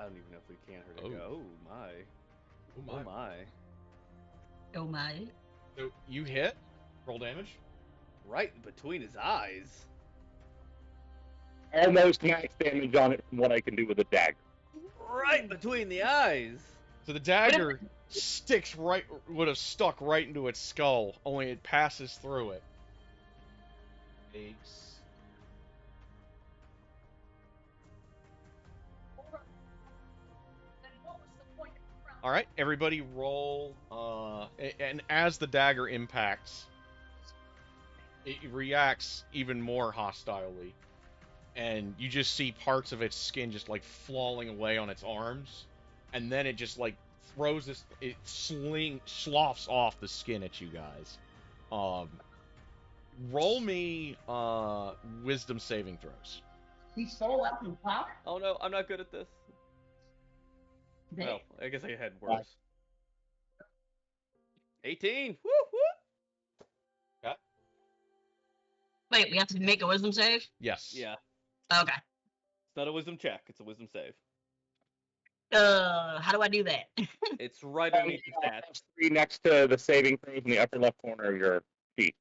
don't even know if we can hurt Oh. it. Oh my. Oh my. Oh my. So you hit, roll damage. Right between his eyes. Almost max damage on it from what I can do with a dagger. Right between the eyes. So the dagger would have stuck right into its skull, only it passes through it. Takes. All right, everybody roll. And as the dagger impacts, it reacts even more hostilely, and you just see parts of its skin just like falling away on its arms, and then it just like throws this. It sloughs off the skin at you guys. Roll me wisdom saving throws. He stole out from power? Oh no, I'm not good at this. Well, I guess I had worse. 18. Woo woo. Wait, we have to make a wisdom save? Yes. Yeah. Okay. It's not a wisdom check. It's a wisdom save. How do I do that? It's right underneath the stats. +3 next to the saving throws in the upper left corner of your sheet.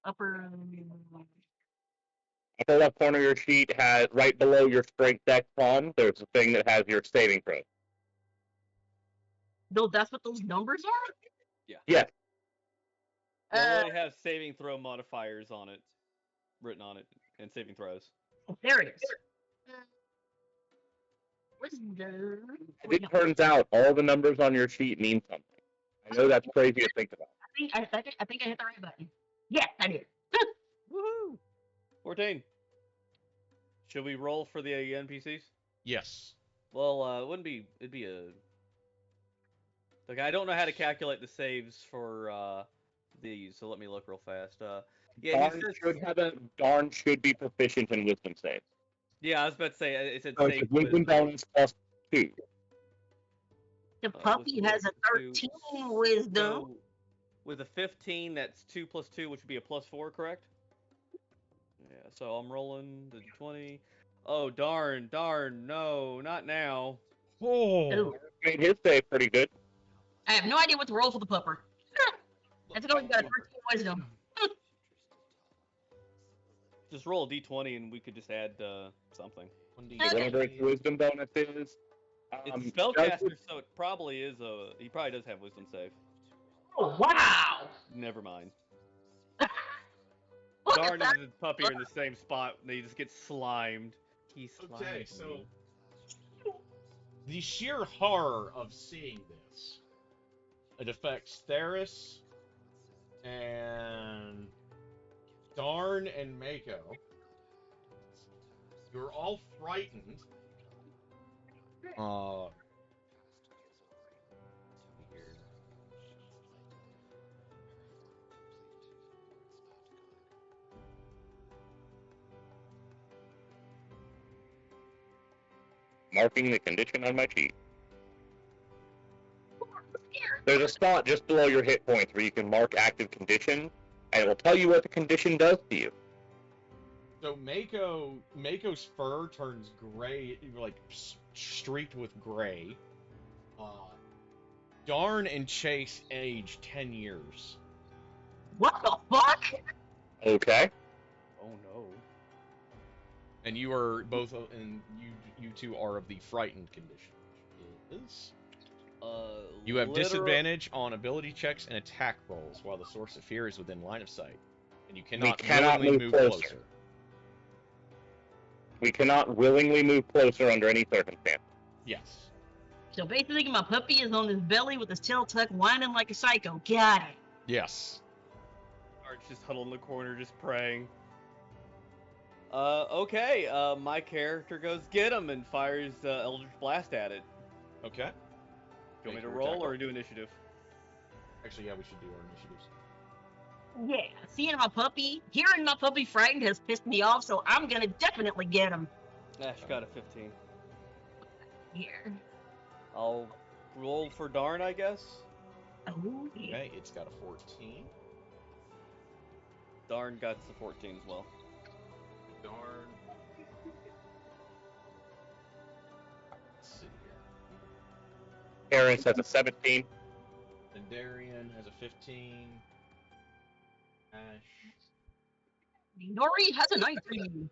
Upper. Upper left corner of your sheet has right below your strength dex on. There's a thing that has your saving throw. No, that's what those numbers are? Yes. They Uh, already have saving throw modifiers on it, written on it, and saving throws. there it is. Wisdom. It turns out all the numbers on your sheet mean something. I know that's crazy to think about. I think I hit the right button. Yes, I did. Woohoo! 14. Should we roll for the NPCs? Yes. Well, it wouldn't be. It'd be a. Like, I don't know how to calculate the saves for these, so let me look real fast. Yeah, Darn should be proficient in wisdom saves. Yeah, I was about to say it said So it's save a wisdom bonus +2. The puppy has a 13 wisdom. So, with a 15, that's 2 plus 2, which would be a +4, correct? Yeah, so I'm rolling the 20. Oh, darn, no, not now. Oh. Ooh. Made his save pretty good. I have no idea what to roll for the pupper. That's a got 13 wisdom. Just roll a d20 and we could just add something. Whatever its wisdom bonus is. It's a does spellcaster, so it probably is a. He probably does have wisdom save. Oh, wow! Never mind. Look Darn at and the puppy are in the same spot, and they just get slimed. He slimed Okay, so me. the sheer horror of seeing this, it affects Theris and Darn and Mako. You're all frightened. marking the condition on my sheet. There's a spot just below your hit points where you can mark active condition, and it will tell you what the condition does to you. So Mako's fur turns gray, like streaked with gray. Darn and Chase age 10 years. What the fuck? Okay. Oh no. And you are both, and you two are of the frightened condition. Which is, you have disadvantage on ability checks and attack rolls while the source of fear is within line of sight, and you cannot willingly move closer. We cannot willingly move closer under any circumstance. Yes. So basically, my puppy is on his belly with his tail tucked, whining like a psycho. Got it. Yes. Arch just huddled in the corner, just praying. Okay. My character goes get him and fires Eldritch Blast at it. Okay. Do you want me to roll or do initiative? Actually, yeah, we should do our initiatives. Yeah, hearing my puppy frightened has pissed me off, so I'm gonna definitely get him. Ash got a 15. Here. I'll roll for Darn, I guess. Oh, yeah. Okay, it's got a 14. Darn got the 14 as well. Darn. Let's see here. Aaron has a 17. And Darian has a 15. Ash. Nori has a 19.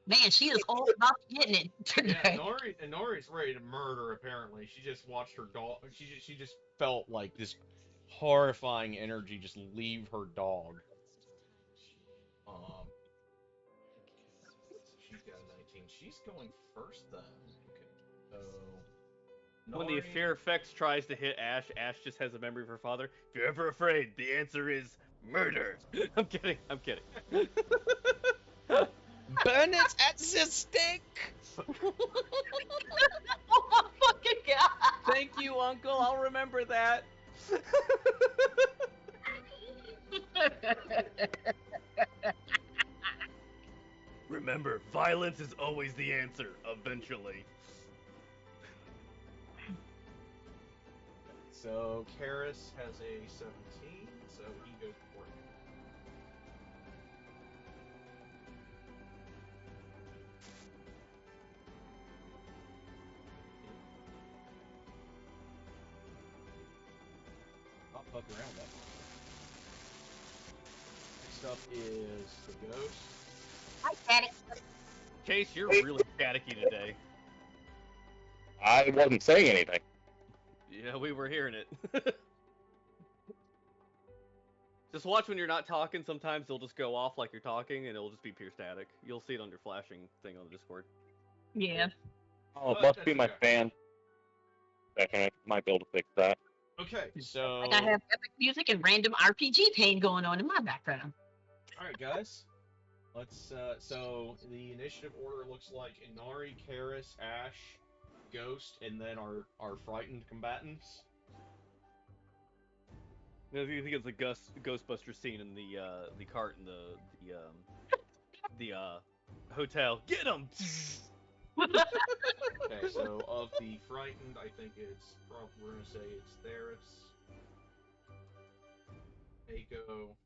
Man, she is all about getting it today. Yeah, Nori's ready to murder. Apparently, she just watched her dog. She just felt like this horrifying energy just leave her dog. She's got a 19. She's going first then. Okay, so. When the fear effects tries to hit Ash, Ash just has a memory of her father. If you're ever afraid, the answer is murder. I'm kidding. Burn it at the stake! Oh my fucking god! Thank you, Uncle. I'll remember that. Remember, violence is always the answer, eventually. So, Karis has a 17, so he goes for it. Not fuck around that. Next up is the ghost. Hi, Daddy. Chase, you're really staticky today. I wasn't saying anything. Yeah, we were hearing it. Just watch when you're not talking. Sometimes they'll just go off like you're talking, and it'll just be pure static. You'll see it on your flashing thing on the Discord. Yeah. Oh, it must be my fan. I might be able to fix that. Okay, so... Like I have epic music and random RPG pain going on in my background. Alright, guys. Let's, so the initiative order looks like Inari, Karis, Ash, Ghost, and then our frightened combatants. I think it's a Ghostbuster scene in the cart in the hotel. Get him! Okay, so of the frightened, I think we're gonna say it's Theris, Mako,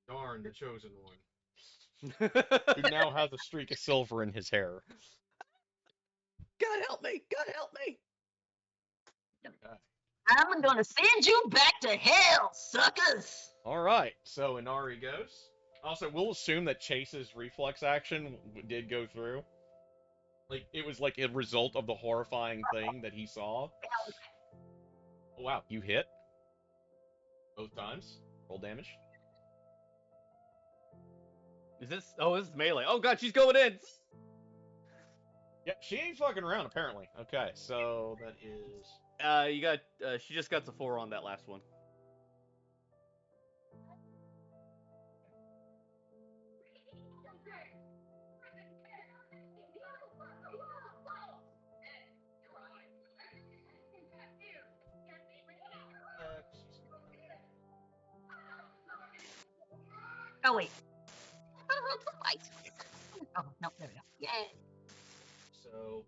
Darn, the chosen one, who now has a streak of silver in his hair. God help me! God help me! Okay. I'm gonna send you back to hell, suckers! Alright, so Inari goes. Also, we'll assume that Chase's reflex action did go through. Like, it was like a result of the horrifying thing that he saw. Oh, wow, you hit? Both times? Roll damage? Is this? Oh, this is melee. Oh god, she's going in. Yeah, she ain't fucking around, apparently. Okay, so that is... You got. She just got the 4 on that last one. Oh wait. Oh no, there we go. Yay. So...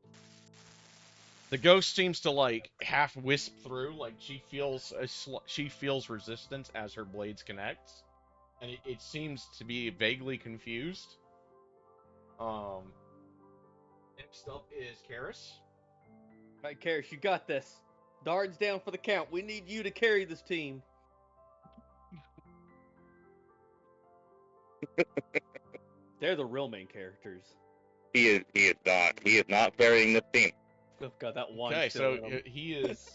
The ghost seems to, like, half wisp through, like, she feels resistance as her blades connect. And it seems to be vaguely confused. Next up is Karis. Right, Karis, you got this. Dards down for the count. We need you to carry this team. They're the real main characters. He is not carrying this team. Oh god, that one. Okay, so he's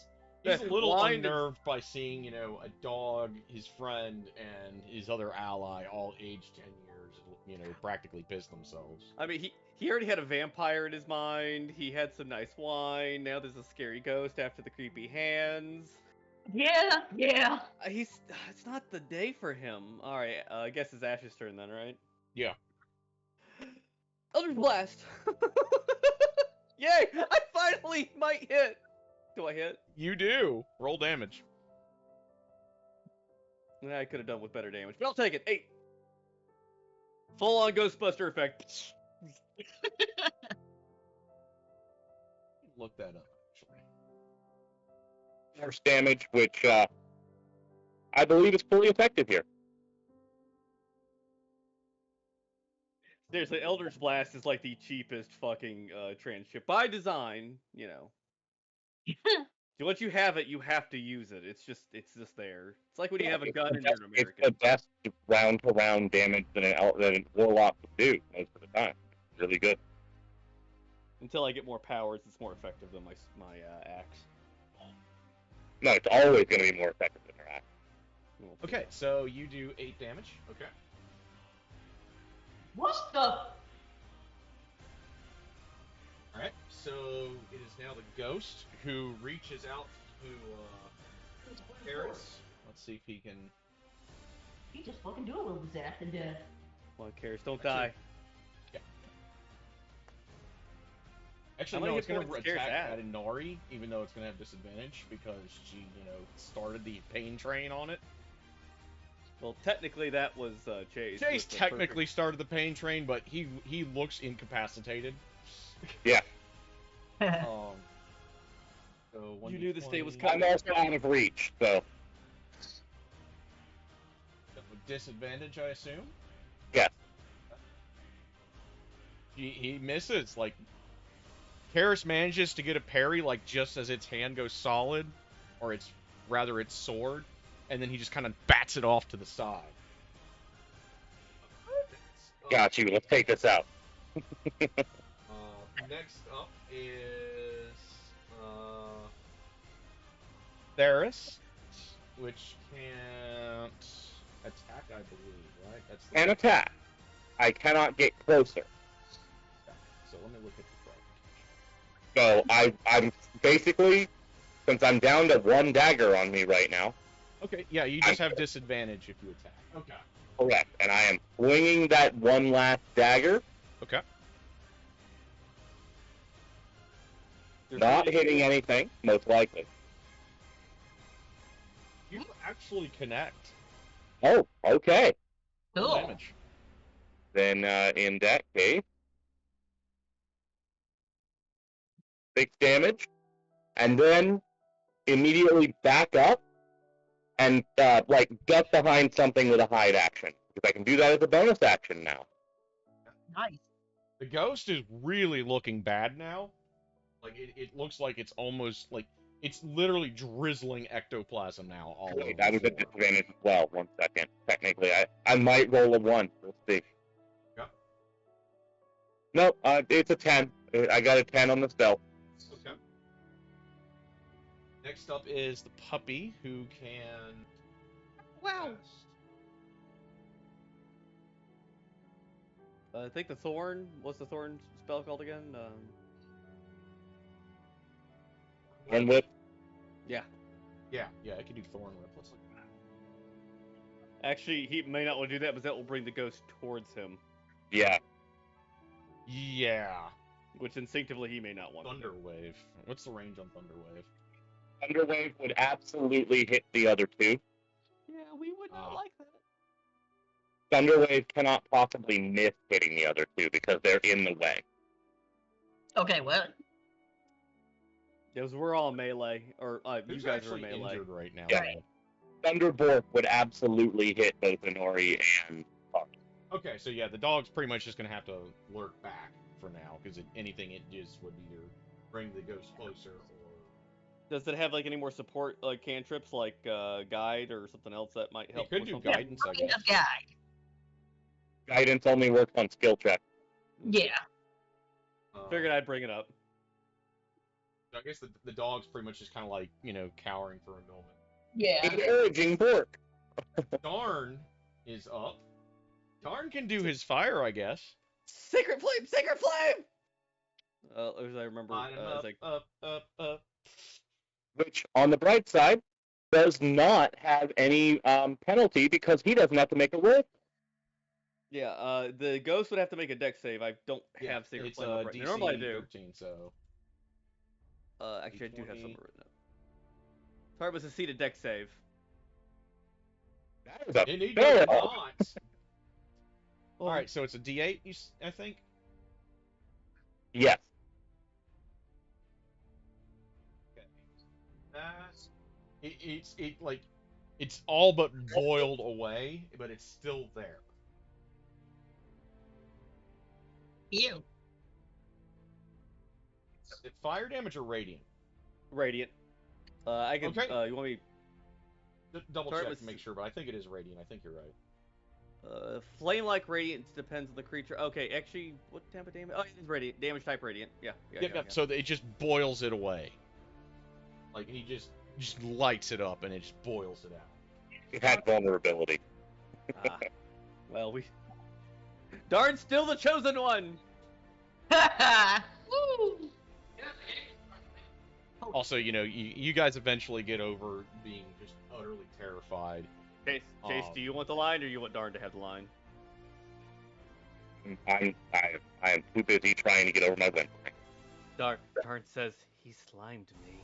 a little Blind is- unnerved by seeing, you know, a dog, his friend, and his other ally all aged 10 years, you know, practically piss themselves. I mean, he already had a vampire in his mind. He had some nice wine. Now there's a scary ghost after the creepy hands. Yeah, yeah. It's not the day for him. All right, I guess it's Ash's turn then, right? Yeah. Eldritch Blast. Yay! I finally might hit. Do I hit? You do. Roll damage. Nah, I could have done with better damage, but I'll take it. 8. Full on Ghostbuster effect. Look that up, actually. Force damage, which I believe is fully effective here. Seriously, Eldritch Blast is like the cheapest fucking trans ship by design, you know. So once you have it, you have to use it. It's just there. It's like when you have a gun and you're an It's American. the best round-to-round damage that a warlock would do most of the time. Really good. Until I get more powers, it's more effective than my axe. No, it's always going to be more effective than your axe. Okay, so you do 8 damage. Okay. What the? Alright, so it is now the ghost who reaches out to Karis. Let's see if he can... He just fucking do a little zap and dead. Come on, Karis, don't die. Yeah. Actually, How many no, it's hit going to points Karis attack at? at Inari, even though it's going to have disadvantage because she, you know, started the pain train on it. Well, technically that was Chase. Chase technically started the pain train, but he looks incapacitated. Yeah. So You knew this day was 1d20 coming. I'm also out of reach, so with disadvantage, I assume. yeah. He misses. Like, Karis manages to get a parry, like, just as its hand goes solid, or its sword, and then he just kind of bats it off to the side. Got you. Let's take this out. Next up is Theris, which can't attack, I believe, right? That's the An attack. I cannot get closer. So let me look at the So I'm basically, since I'm down to 1 dagger on me right now. Okay, yeah, you just have disadvantage if you attack. Okay. Correct. And I am swinging that one last dagger. Okay. Not hitting anything, most likely. You actually connect. Oh, okay. Roll Cool. damage. Then in that case, 6 damage, and then immediately back up and like duck behind something with a hide action, because I can do that as a bonus action now. Nice. The ghost is really looking bad now. Like, it looks like it's almost, like, It's literally drizzling ectoplasm now all over Wait, the I was at floor. disadvantage as well. 1 second. Technically, I might roll a 1. We'll see. Yeah. No, it's a 10. I got a 10 on the spell. Okay. Next up is the puppy, who can. Wow. cast- I think the thorn. What's the thorn spell called again? One whip. Yeah. Yeah, I can do Thorn Whip. Let's look at that. Actually, he may not want to do that, but that will bring the ghost towards him, Yeah. Yeah. which instinctively he may not want to do. Thunder Wave. What's the range on Thunder Wave? Thunderwave would absolutely hit the other two. Yeah, we would not Ah. like that. Thunderwave cannot possibly miss hitting the other two because they're in the way. Okay, well, Because we're all melee, or you Who's guys are actually melee. injured right now? Yeah. Thunderbolt would absolutely hit both Inori and Puck. Okay, so yeah, the dog's pretty much just gonna have to lurk back for now, because anything it just would either bring the ghost closer or. Does it have like any more support, like cantrips, like guide or something else that might help? It could with do something? guidance, I kind guess. of guy. Guidance only works on skill check. Yeah. Figured I'd bring it up. I guess the dog's pretty much just kind of like, cowering for a moment. Yeah. Encouraging Bork. Darn is up. Darn can do his fire, I guess. Sacred flame! Sacred flame! As I remember, Up. Which, on the bright side, does not have any penalty because he doesn't have to make a roll. yeah, the ghost would have to make a dex save. I don't Yeah, have sacred it's flame up right DC now. Normally I do. 13, so. Actually, I do have D20. something written up. Sorry, it was a seated dex save. That is a And he fail. does not. Alright, so it's a D8, I think? Yes. It's all but boiled away, but it's still there. Ew. Fire damage or radiant? Radiant. I can. Okay. You want me? Double Start check with to make sure, but I think it is radiant. I think you're right. Flame-like radiant depends on the creature. Okay, actually, what type of damage? Oh, it's radiant. Damage type radiant. Yeah. So it just boils it away. Like he just lights it up and it just boils it out. It had vulnerability. Well, Darn, still the chosen one. Woo! Also, you guys eventually get over being just utterly terrified. Chase, do you want the line or you want Darn to have the line? I am too busy trying to get over my whimpering. Darn says he slimed me.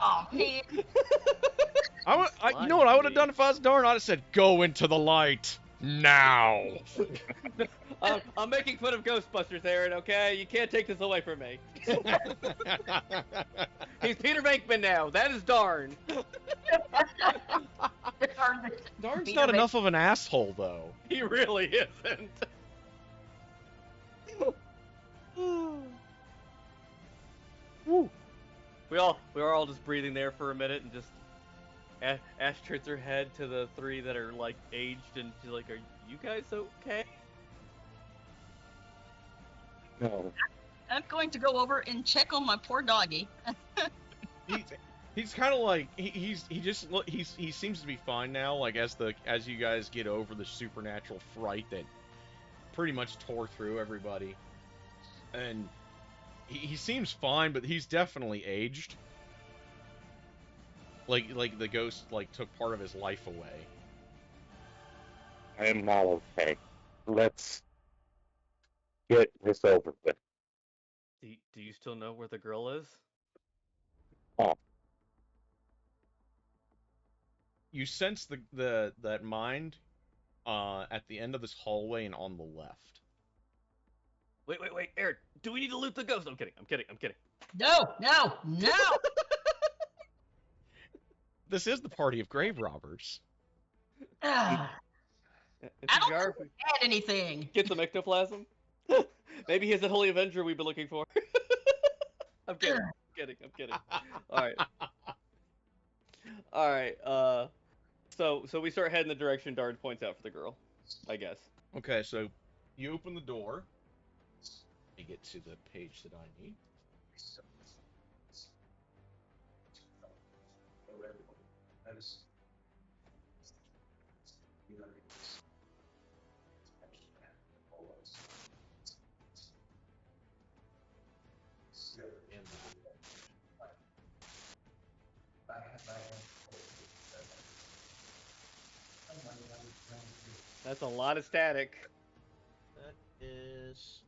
Oh man. You know what I would have done if I was Darn? I'd have said, "Go into the light now." I'm making fun of Ghostbusters, Aaron. Okay, you can't take this away from me. He's Peter Venkman now. That is Darn. Darn's not enough of an asshole, though. He really isn't. Woo. We were all just breathing there for a minute and just Ash turns her head to the three that are like aged and she's like, "Are you guys okay?" No. I'm going to go over and check on my poor doggy. He's kind of like he seems to be fine now. Like as you guys get over the supernatural fright that pretty much tore through everybody, and he seems fine, but he's definitely aged. Like the ghost took part of his life away. I am not okay. Let's get this over with. Do you still know where the girl is? Oh. You sense that mind at the end of this hallway and on the left. Wait, Aaron, do we need to loot the ghost? I'm kidding. No. This is the party of grave robbers. Ah, It's I a don't jar. think we had anything. Get some ectoplasm. Maybe he's the Holy Avenger we've been looking for. I'm kidding. I'm kidding. All right. All right. So we start heading the direction Darn points out for the girl, I guess. Okay, so you open the door. Let me get to the page that I need. And That's a lot of static. that is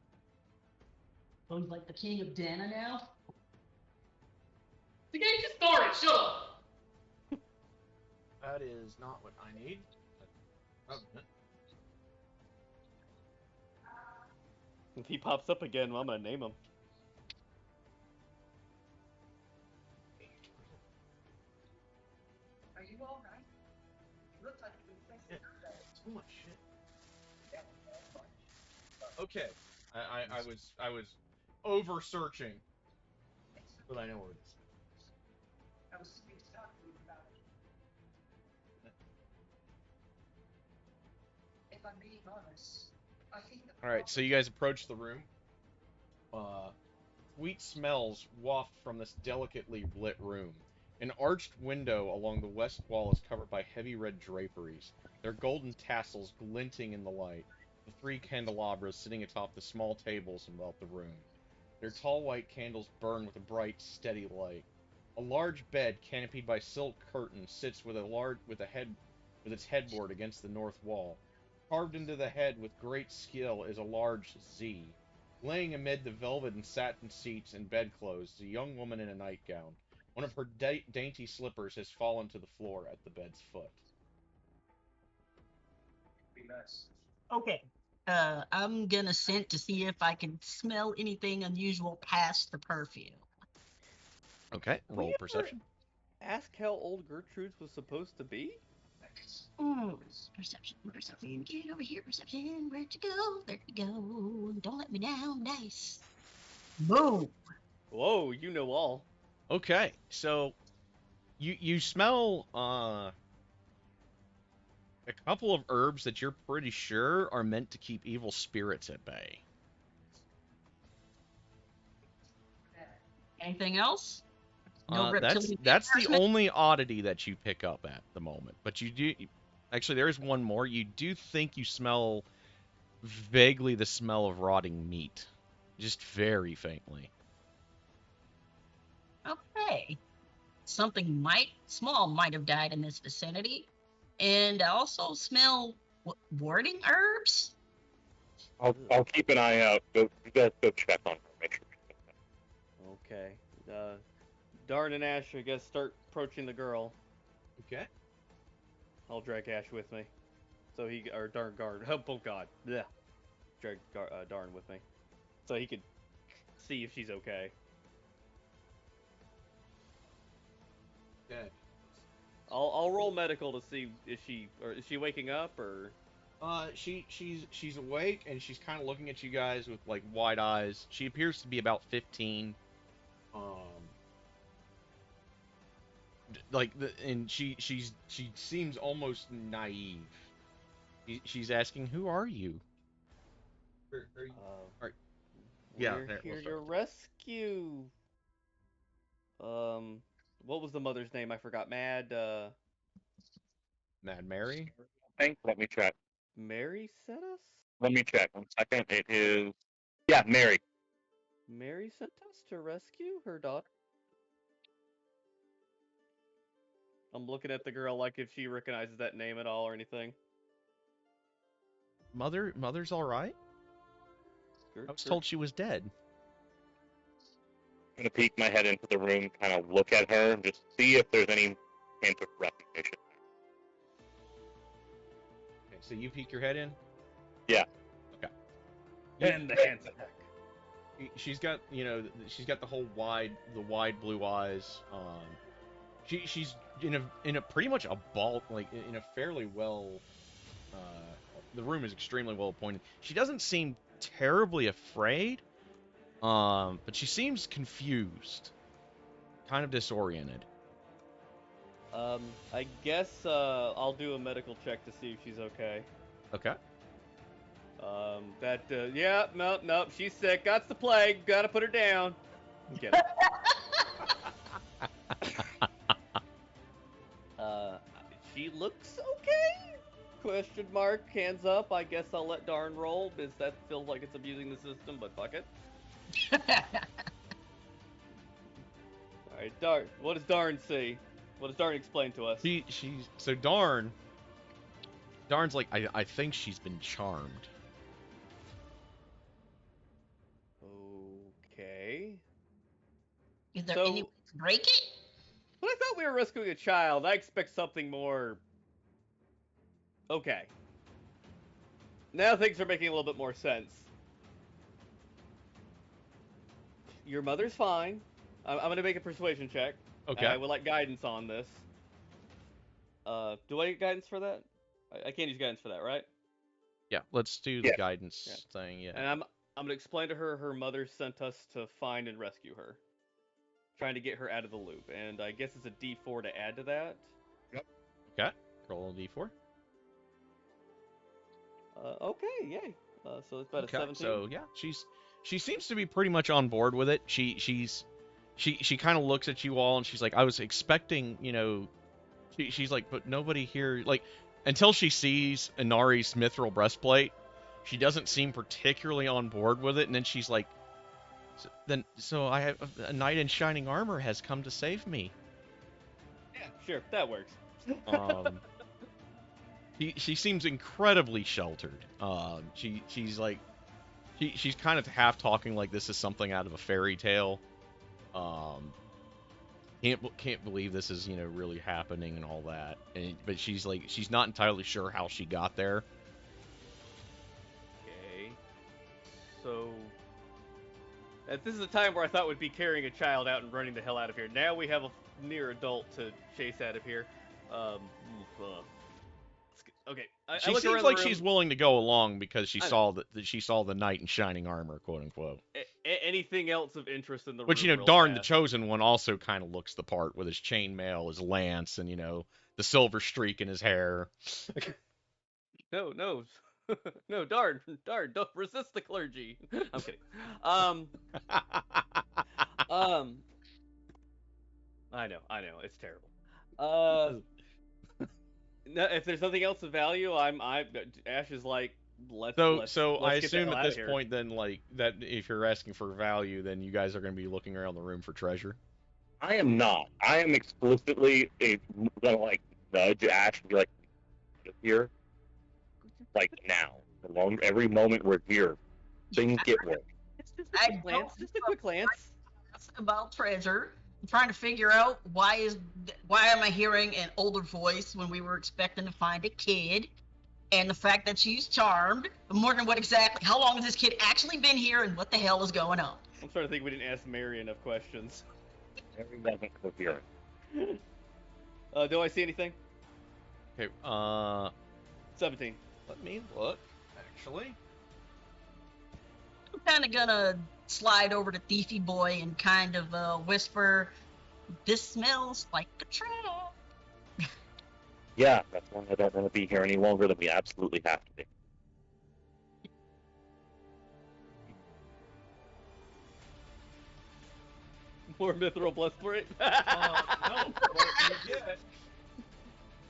Sounds like the king of Dana now. The game just started. Shut up. not what I need. Oh, If he pops up again, well, I'm gonna name him. Are you all right? You look like you've been yeah, so much shit. Okay, I was over searching, but I know where it is. I was speaking to you about it. If I'm being honest, I think the All right, so you guys approach the room. Sweet smells waft from this delicately lit room. An arched window along the west wall is covered by heavy red draperies, their golden tassels glinting in the light. The three candelabras sitting atop the small tables envelop the room. Their tall white candles burn with a bright, steady light. A large bed, canopied by silk curtains, sits with its headboard against the north wall. Carved into the head with great skill is a large Z. Laying amid the velvet and satin seats and bedclothes is a young woman in a nightgown. One of her dainty slippers has fallen to the floor at the bed's foot. Okay. I'm gonna scent to see if I can smell anything unusual past the perfume. Okay, roll We ever perception. Ask how old Gertrude's was supposed to be? Perception. Get over here, perception. Where'd you go? There you go. Don't let me down. Nice. Boom. Whoa, you know all. Okay, so you smell a couple of herbs that you're pretty sure are meant to keep evil spirits at bay. Anything else? No That's reptilian the embarrassment? only oddity that you pick up at the moment. But you do actually there is one more. You do think you smell vaguely the smell of rotting meat, just very faintly. Okay. Something small might have died in this vicinity. And I also smell warding herbs. I'll keep an eye out. You guys go check on her. Make sure. Okay. Darn and Ash, I guess, start approaching the girl. Okay. I'll drag Ash with me. So or Darn guard. Oh God. Yeah. Drag Darn with me. So he could see if she's okay. Dead. I'll roll medical to see is she waking up or. She's awake and she's kind of looking at you guys with like wide eyes. She appears to be about 15. And she seems almost naive. She's asking, "Who are you?" Are you yeah, We're there, we'll here start to with rescue. What was the mother's name? I forgot. Mad Mary. Let me check. Mary sent us? Let me check. 1 second. It is. Yeah, Mary. Mary sent us to rescue her daughter? I'm looking at the girl like if she recognizes that name at all or anything. Mother's all right. I was told she was dead. I'm gonna peek my head into the room, kind of look at her, and just see if there's any hint of recognition. Okay, so you peek your head in. Yeah. Okay. And the hands attack. She's got the whole wide blue eyes. She's in a pretty much a ball, like in a fairly well. The room is extremely well appointed. She doesn't seem terribly afraid, But she seems confused, kind of disoriented. I guess I'll do a medical check to see if she's okay. Okay. Yeah, nope, she's sick. Got the plague. Gotta put her down. I'm kidding. She looks okay? Question mark, hands up. I guess I'll let Darn roll, because that feels like it's abusing the system, but fuck it. Alright, Darn. What does Darn see? What does Darn explain to us? So Darn's like, I think she's been charmed. Okay. Is there So- any way to break it? But I thought we were rescuing a child. I expect something more. Okay. Now things are making a little bit more sense. Your mother's fine. I'm going to make a persuasion check. Okay. I would like guidance on this. Do I get guidance for that? I can't use guidance for that, right? Yeah, let's do the Yeah. guidance thing. Yeah. And I'm going to explain to her her mother sent us to find and rescue her. Trying to get her out of the loop. And I guess it's a D4 to add to that. Okay. Roll a d4. Okay, yay. So it's about a 17. So yeah, she seems to be pretty much on board with it. She kind of looks at you all and she's like, I was expecting, she's like, but nobody here, like, until she sees Inari's mithril breastplate, she doesn't seem particularly on board with it. And then she's like, so I have a knight in shining armor has come to save me. Yeah, sure, that works. She seems incredibly sheltered. She's like, she's kind of half talking like this is something out of a fairy tale. Can't believe this is really happening and all that. But she's like, she's not entirely sure how she got there. Okay. So this is a time where I thought we'd be carrying a child out and running the hell out of here. Now we have a near adult to chase out of here. Okay. She look seems around like the room. she's willing to go along because she saw the knight in shining armor, quote unquote. Anything else of interest in the Which room? Darn the chosen one also kind of looks the part with his chainmail, his lance, and the silver streak in his hair. No, no, Darn, don't resist the clergy. I'm kidding. I know, it's terrible. No, if there's nothing else of value, Ash is like, let's I get the assume hell at out of this here. point then, like, that if you're asking for value, then you guys are going to be looking around the room for treasure. I am not. I am explicitly gonna like nudge Ash and be like, here, like now. Every moment we're here, things get worse. Just I a quick glance. don't Just a quick glance. About treasure. I'm trying to figure out why am I hearing an older voice when we were expecting to find a kid, and the fact that she's charmed. More than how long has this kid actually been here, and what the hell is going on? I'm starting to think we didn't ask Mary enough questions. Every moment coherent. Do I see anything? Okay, 17. let me look, actually. I'm kind of gonna slide over to Thiefy Boy and kind of whisper, "This smells like a trap." Yeah, that's why I don't want to be here any longer than we absolutely have to be. More mithril breastplate. No, but you get.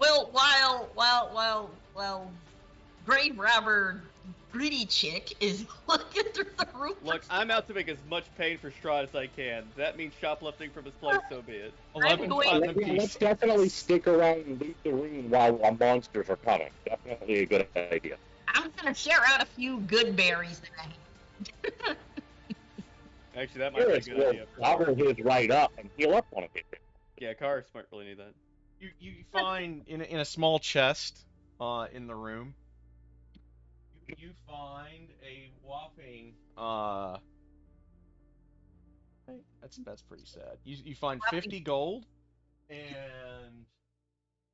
Well, while grave robber greedy chick is looking through the roof. Look, I'm out to make as much pain for Strahd as I can. That means shoplifting from his place, so be it. 11 going- platinum Let's pieces. definitely stick around and loot the room while our monsters are coming. Definitely a good idea. I'm gonna share out a few good berries that I have. Actually, that might be a Yes, good we'll idea. gobble his right up and heal up on it. Yeah, cars might really need that. You find in a small chest in the room. You find a whopping that's pretty sad. You find 50 gold and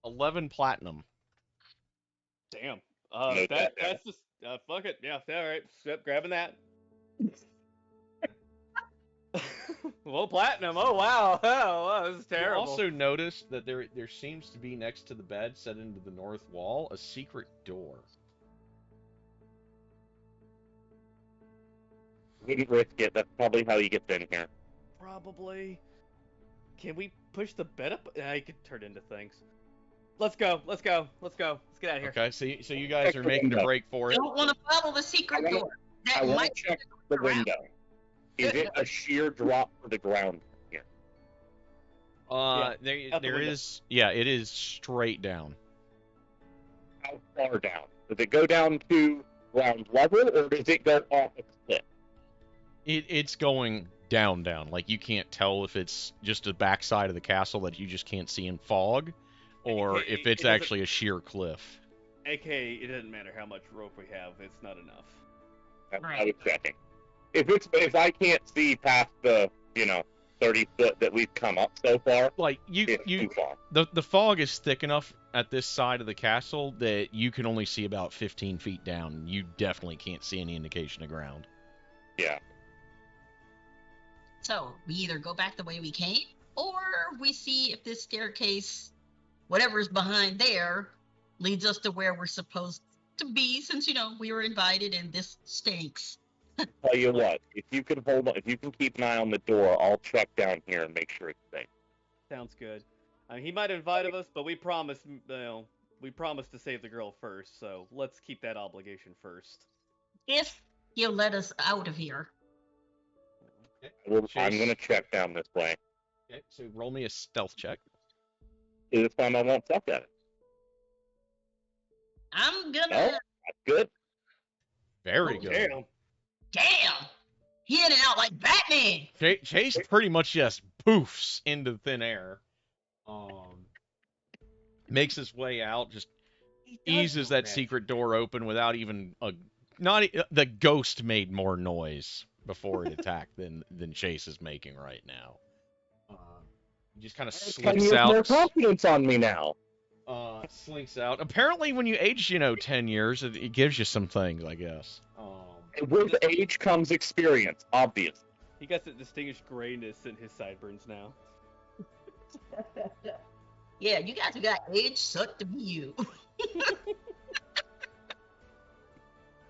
11 platinum. Damn. Note that That's just fuck it. Yeah, all right. Yep, grabbing that. Whoa, platinum! Oh wow! Oh, wow, this is You terrible. also notice that there seems to be next to the bed, set into the north wall, a secret door. Wouldn't risk it. That's probably how he gets in here. Probably. Can we push the bed up? I could turn into things. Let's go. Let's go. Let's go. Let's get out of here. Okay, so you guys are making a break for it. Don't want to follow the secret door. I That want might to check the window. Is it a sheer drop to the ground here? There out the there window. is, yeah, it is straight down. How far down? Does it go down to ground level, or does it go off a cliff? It's going down. Like you can't tell if it's just the backside of the castle that you just can't see in fog, or It- if it it's doesn't- actually a sheer cliff. AKA, it doesn't matter how much rope we have. It's not enough. I was checking. If I can't see past the 30 foot that we've come up so far, Like it's too far. the fog is thick enough at this side of the castle that you can only see about 15 feet down. You definitely can't see any indication of ground. Yeah. So we either go back the way we came, or we see if this staircase, whatever's behind there, leads us to where we're supposed to be, since we were invited and this stinks. Tell you what, if you can keep an eye on the door, I'll check down here and make sure it's safe. Sounds good. He might have invited us, but we promised to save the girl first. So let's keep that obligation first. If you'll let us out of here. I'm gonna check down this way. Okay, so roll me a stealth check. This time I won't suck at it. I'm gonna. No, that's good. Very Oh, good. damn. Damn! He in and out like Batman! Chase pretty much just poofs into thin air. Makes his way out, just eases that secret door open without even the ghost made more noise before it attacked than Chase is making right now. He just kind of slinks More out. confidence on me now. Slinks out. Apparently, when you age, 10 years, it gives you some things, I guess. And with age comes experience, obvious. He got that distinguished grayness in his sideburns now. Yeah, you guys who got age suck to be you.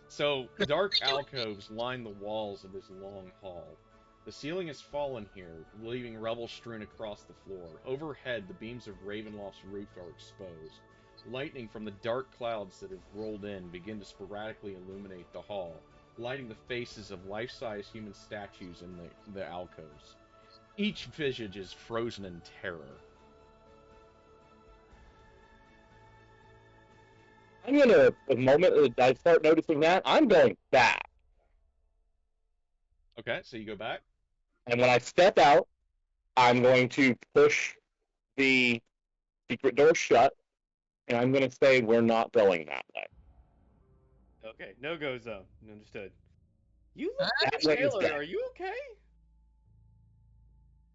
So, dark alcoves line the walls of this long hall. The ceiling has fallen here, leaving rubble strewn across the floor. Overhead, the beams of Ravenloft's roof are exposed. Lightning from the dark clouds that have rolled in begin to sporadically illuminate the hall, lighting the faces of life-size human statues in the alcoves. Each visage is frozen in terror. The moment that I start noticing that, I'm going back. Okay, so you go back. And when I step out, I'm going to push the secret door shut, and I'm going to say we're not going that way. Okay, no-go zone. Understood. You look That like way is Taylor. death. Are you okay?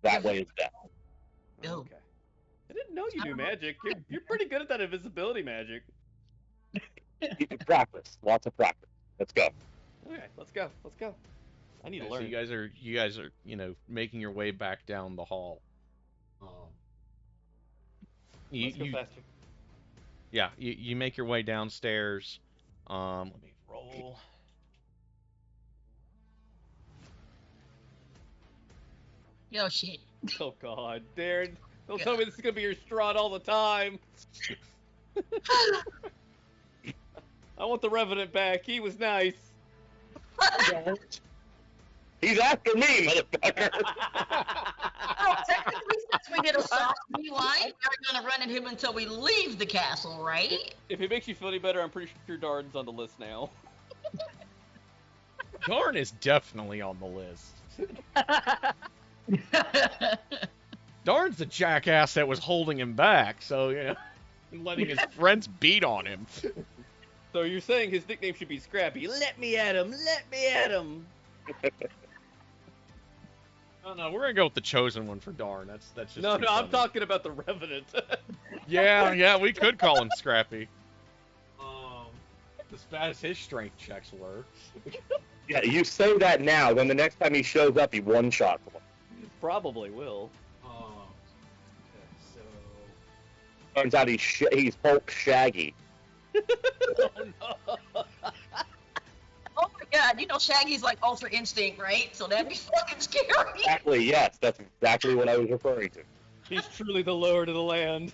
That way is death. No. Okay. I didn't know you do magic. You're pretty good at that invisibility magic. You can practice. Lots of practice. Let's go. Okay, let's go. Let's go. I need to So learn. you guys are making your way back down the hall. Let's go faster. Yeah, you make your way downstairs. Let me roll. Yo, shit. Oh God, Darren! Don't tell me this is gonna be your strahd all the time. I want the Revenant back. He was nice. He's after me, motherfucker. Oh, technically, since we did a soft rewind, we're gonna run at him until we leave the castle, right? If it makes you feel any better, I'm pretty sure Darden's on the list now. Darn is definitely on the list. Darn's the jackass that was holding him back, so letting his friends beat on him. So you're saying his nickname should be Scrappy? Let me at him! Let me at him! No, we're gonna go with the chosen one for Darn. That's just No, too I'm funny. talking about the Revenant. Yeah, we could call him Scrappy. As bad as his strength checks were. Yeah, you say that now, then the next time he shows up, he one-shots him. probably will. So Turns out he's Hulk Shaggy. Oh no! Oh my god, you know Shaggy's like Ultra Instinct, right? So that'd be fucking scary. Exactly, yes, that's exactly what I was referring to. He's truly the lord of the land.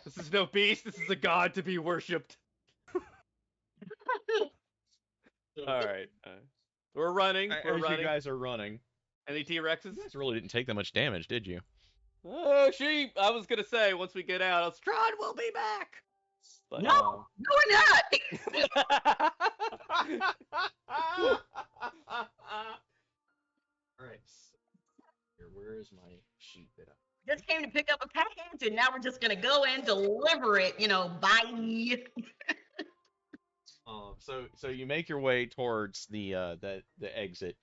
This is no beast. This is a god to be worshipped. All right. We're running. We're as running. you guys are running, Any T-Rexes? you guys really didn't take that much damage, did you? Oh, sheep! I was gonna say once we get out, Strahd will be back. But, No, we're not. Alright. Here, where is my sheet that Just came to pick up a package, and now we're just gonna go and deliver it. You know, bye. So you make your way towards the exit.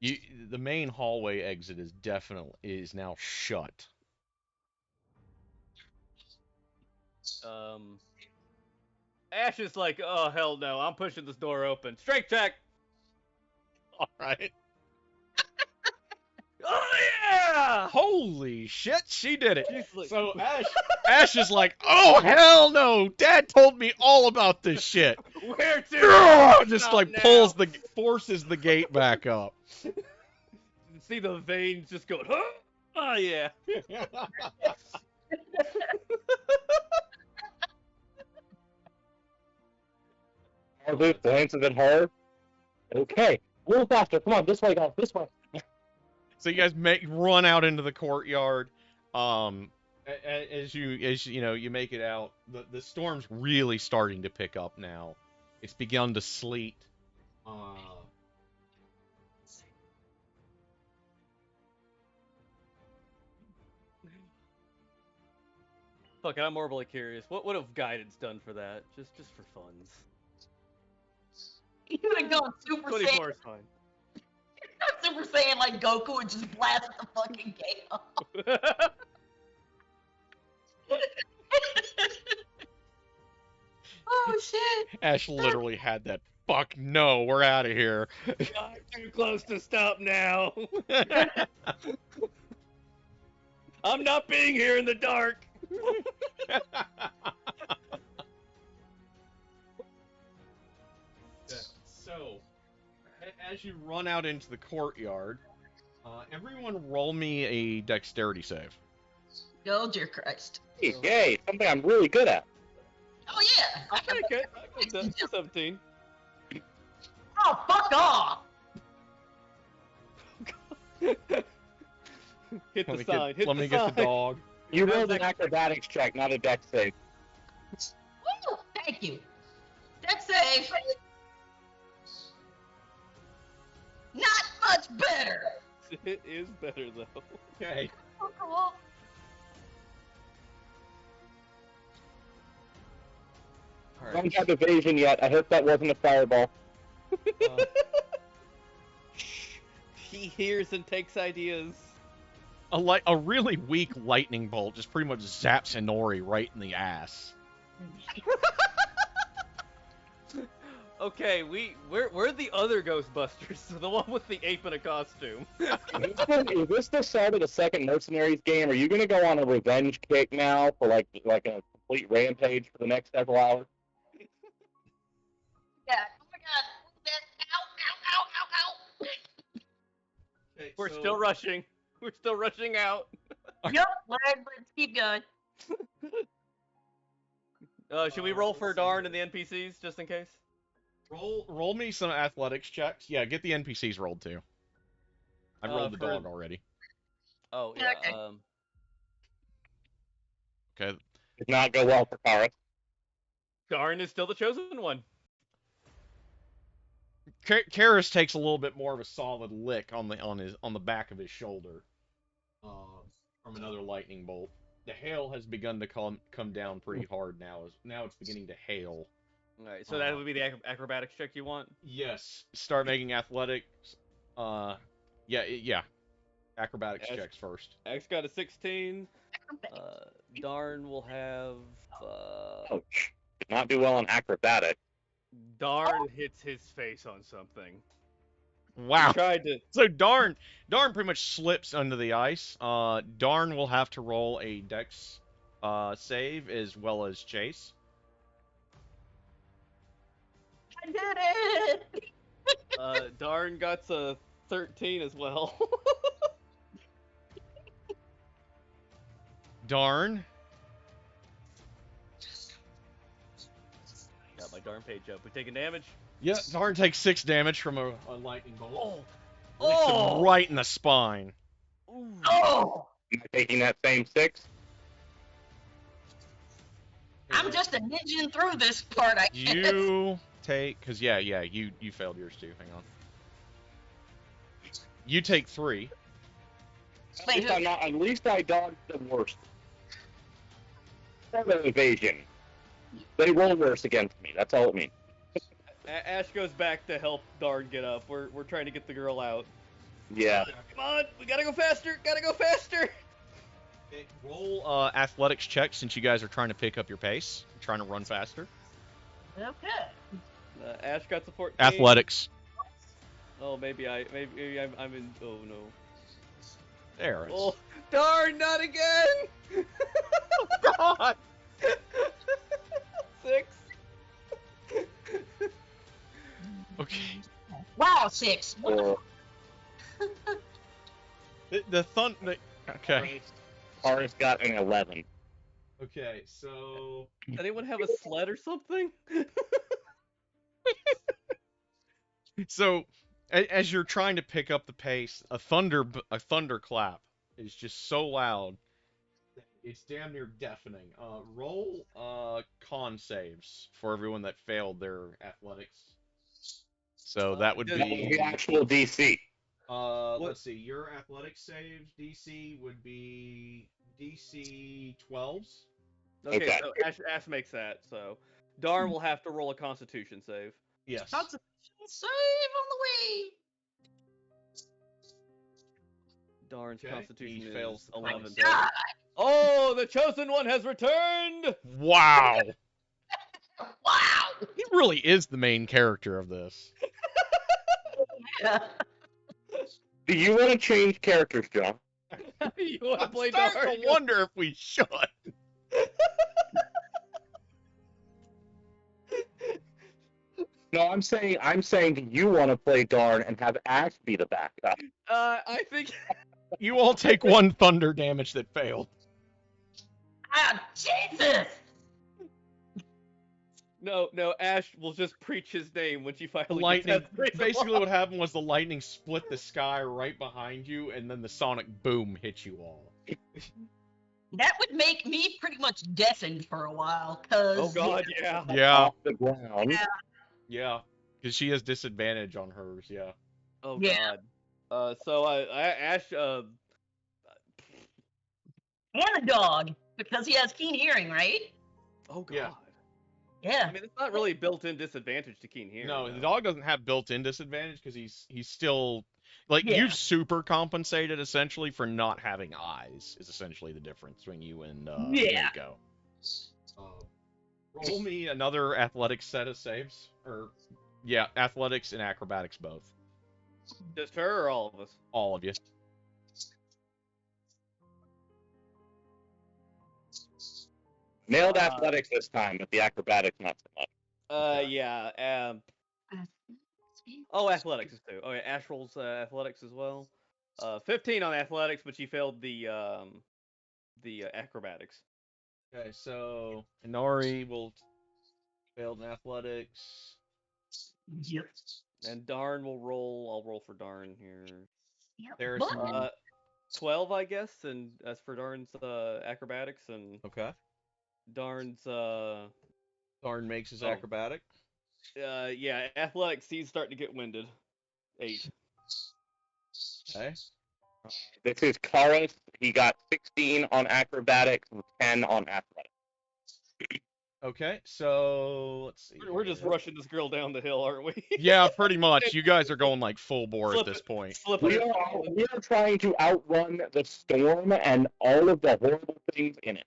The main hallway exit is now shut. Ash is like, oh hell no, I'm pushing this door open. Strength check. All right. Oh yeah! Holy shit, she did it. She's like- So Ash is like, oh hell no, Dad told me all about this shit. Where to? Just Not like now. forces the gate back up. See the veins just going, huh? Oh yeah. Are the points of it hard? Okay, a little faster. Come on, this way, guys. This way. So you guys run out into the courtyard. As you know you make it out, the storm's really starting to pick up now. It's begun to sleet. Fuck, I'm morbidly curious. What would have guidance done for that? Just for funs. You would have gone Super 24 Saiyan, is fine. Super Saiyan like Goku and just blast the fucking gate off. Oh shit! Ash literally had that. Fuck no, we're out of here. I'm too close to stop now. I'm not being here in the dark. So, as you run out into the courtyard, everyone roll me a dexterity save. Oh dear Christ! Hey, yay, something I'm really good at. Oh yeah! I can. Okay, I got that. 17. Oh fuck off! Hit the Let me sign. get, let me get the dog. You rolled an acrobatics check, not a dex save. Woo! Thank you. Dex save. Not much better. It is better though. Okay. Oh, cool. Don't have evasion yet. I hope that wasn't a fireball. He hears and takes ideas. A really weak lightning bolt just pretty much zaps Inori right in the ass. Okay, we're the other Ghostbusters, the one with the ape in a costume. Is this the start of the second Mercenaries game? Are you gonna go on a revenge kick now for like a complete rampage for the next several hours? Yeah. Oh my god. Ow! Ow! Ow! Ow! Ow! Okay, We're still rushing. We're still rushing out. Yep. Let's keep going. Should we roll for Darn and the NPCs just in case? Roll me some athletics checks. Yeah, get the NPCs rolled too. I rolled the for- dog already. Oh Yeah, yeah. okay. Okay. Did not go well for Kara. Darn is still the chosen one. Karis takes a little bit more of a solid lick on the back of his shoulder from another lightning bolt. The hail has begun to come down pretty hard now. Now it's beginning to hail. All right, so that would be the acrobatics check you want. Yes. Start making athletics. Yeah. Acrobatics Yes. checks first. X got a 16. Darn will have. Ouch. Did not do well on acrobatics. Darn hits his face on something. Wow. Tried to. So Darn pretty much slips under the ice. Darn will have to roll a dex save as well as Chase. I did it! Darn got a 13 as well. Darn. Got my darn page up. We taking damage? Yeah, Darn takes 6 damage from a lightning bolt. Oh! Hits him Oh! right in the spine. Ooh. Oh! Am I taking that same 6? I'm just a ninja through this part, I guess. You take, because yeah, you failed yours too. Hang on. You take 3. Wait, At least I dodged the worst. 7 evasion. They roll worse against me. That's all it means. Ash goes back to help Darn get up. We're trying to get the girl out. Yeah. Come on, we gotta go faster. Gotta go faster. Okay, roll athletics check since you guys are trying to pick up your pace, trying to run faster. Okay. Ash got support. Athletics. Oh, maybe I'm in. Oh no. There. Oh, darn! Not again. God. 6. Okay. Wow, 6. Or Okay. Taurus got an 11. Okay, so Anyone have a sled or something? So, as you're trying to pick up the pace, a thunderclap is just so loud that it's damn near deafening. Roll con saves for everyone that failed their athletics. So that would The be actual DC. let's see, your athletics save DC would be DC 12s. Okay, so Ash makes that. So Darn will have to roll a Constitution save. Yes. Constitution save on the way. Darn's Okay, Constitution he is fails the 11. con God. Oh, the chosen one has returned. Wow. Wow. He really is the main character of this. Yeah. Do you want to change characters, John? You want to I'm play starting Darn? to wonder if we should. No, I'm saying do you want to play Darn and have Ash be the backup? I think. You all take 1 thunder damage that failed. Ah, Jesus. No, Ash will just preach his name when she finally Lightning. gets that grace of Basically, law. what happened was the lightning split the sky right behind you, and then the sonic boom hit you all. That would make me pretty much deafened for a while, cause Oh God, yeah. Yeah, Off the ground. yeah, because she has disadvantage on hers. Yeah. Oh Yeah. God. So Ash. and the dog, because he has keen hearing, right? Oh God. Yeah. Yeah. I mean, it's not really built-in disadvantage to keen hearing. No, though. the dog doesn't have built-in disadvantage because he's still like Yeah. you've super compensated essentially for not having eyes. Is essentially the difference between you and Yeah. Rico. Roll me another athletics set of saves, or yeah, athletics and acrobatics both. Just her or all of us? All of you. Nailed athletics this time, but the acrobatics not so much. Yeah. Oh, athletics is too. Oh yeah, Ash rolls athletics as well. 15 on athletics, but she failed the acrobatics. Okay, so Inari will failed in athletics. Yep. And Darn will roll. I'll roll for Darn here. Yep. There's But- 12, I guess, and as for Darn's acrobatics and Okay. Darn's Darn makes his Oh. acrobatic. yeah, athletics. He's starting to get winded. 8. Okay. This is Taurus. He got 16 on acrobatics and 10 on athletics. Okay, so let's see. We're just here. rushing this girl down the hill, aren't we? Yeah, pretty much. You guys are going like full bore at Slip this it. point. Slipping We it. are trying to outrun the storm and all of the horrible things in it.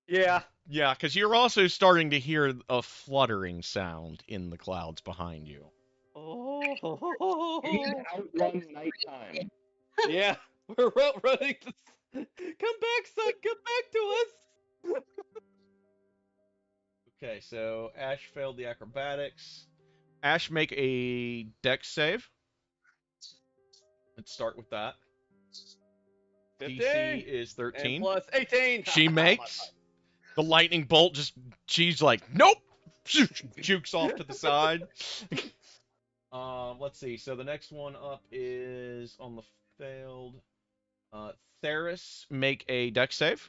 Yeah. Yeah, because you're also starting to hear a fluttering sound in the clouds behind you. Oh. You can outrun nighttime. Yeah, we're outrunning this. Come back, son. Come back to us. Okay, so Ash failed the acrobatics. Ash, make a dex save. Let's start with that. 15 DC is and 13. plus 18. She makes. The lightning bolt just, she's like, nope! Jukes off to the side. Let's see. So the next one up is on the failed. Theris, make a dex save.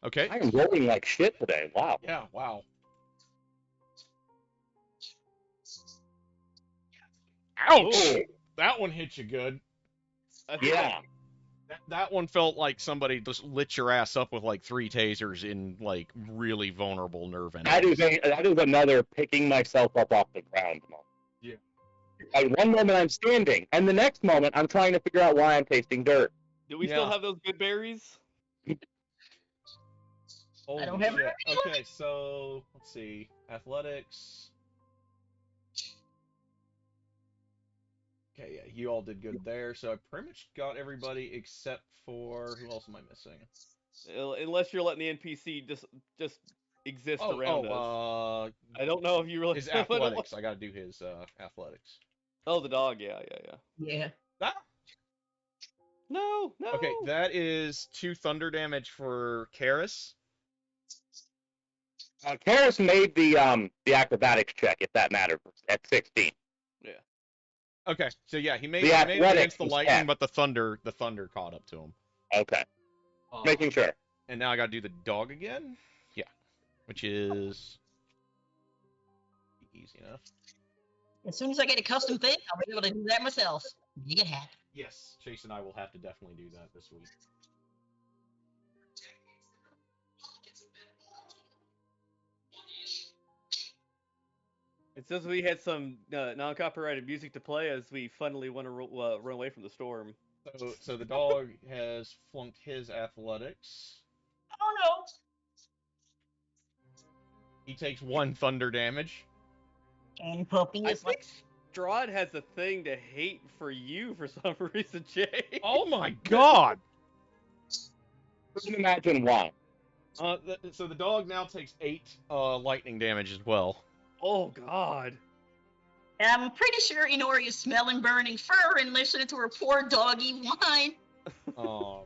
Okay. I am rolling like shit today. Wow. Yeah, wow. Ouch! Oh, That one hit you good. yeah. That one felt like somebody just lit your ass up with like 3 tasers in like really vulnerable nerve endings. That is another picking myself up off the ground moment. Yeah. Like one moment I'm standing, and the next moment I'm trying to figure out why I'm tasting dirt. Do we Yeah. still have those good berries? Holy don't have shit. Okay, so let's see. Athletics. Okay, yeah, you all did good there. So I pretty much got everybody except for who else am I missing? Unless you're letting the NPC just exist around us. I don't know if you really. His athletics. I gotta do his athletics. Oh, the dog. Yeah. Yeah. Ah! No. Okay, that is 2 thunder damage for Karis. Karis made the acrobatics check, if that matters, at 16. Okay, so yeah, he made The it against athletics the is lightning, 10. but the thunder caught up to him. Okay, making sure. And now I gotta do the dog again. Yeah, which is easy enough. As soon as I get a custom thing, I'll be able to do that myself. Make it happen. Yes, Chase and I will have to definitely do that this week. It says we had some non-copyrighted music to play as we funnily want to run away from the storm. So the dog has flunked his athletics. Oh no! He takes 1 thunder damage. And puppy I is like, think Strahd has a thing to hate for you for some reason, Jay. Oh my god! Couldn't imagine why. So the dog now takes 8 lightning damage as well. Oh God. I'm pretty sure Inori is smelling burning fur and listening to her poor doggy whine. Um,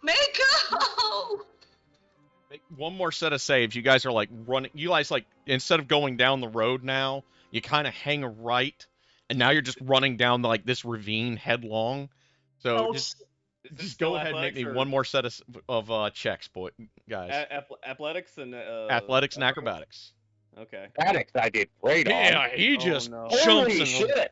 Mako! Make 1 more set of saves. You guys are like running. You guys like instead of going down the road now, you kind of hang a right, and now you're just running down like this ravine headlong. So Oh, just Is go ahead and make me 1 more set of checks, guys. Athletics and Athletics and acrobatics. Okay. Acrobatics I did great on. Yeah, he Oh, just no. jumps Holy and shit!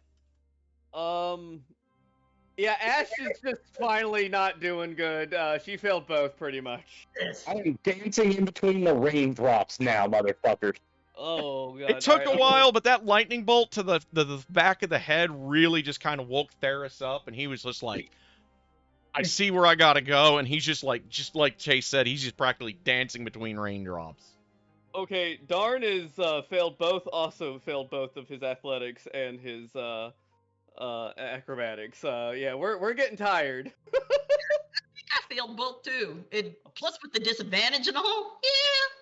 Yeah, Ash is just finally not doing good. She failed both pretty much. I am dancing in between the raindrops now, motherfuckers. Oh God. It took Alright, a while, but that lightning bolt to the back of the head really just kind of woke Theris up, and he was just like, I see where I gotta go, and he's just like Chase said, he's just practically dancing between raindrops. Okay, Darn is also failed both of his athletics and his acrobatics. Yeah, we're getting tired. I failed both too. Plus with the disadvantage and all.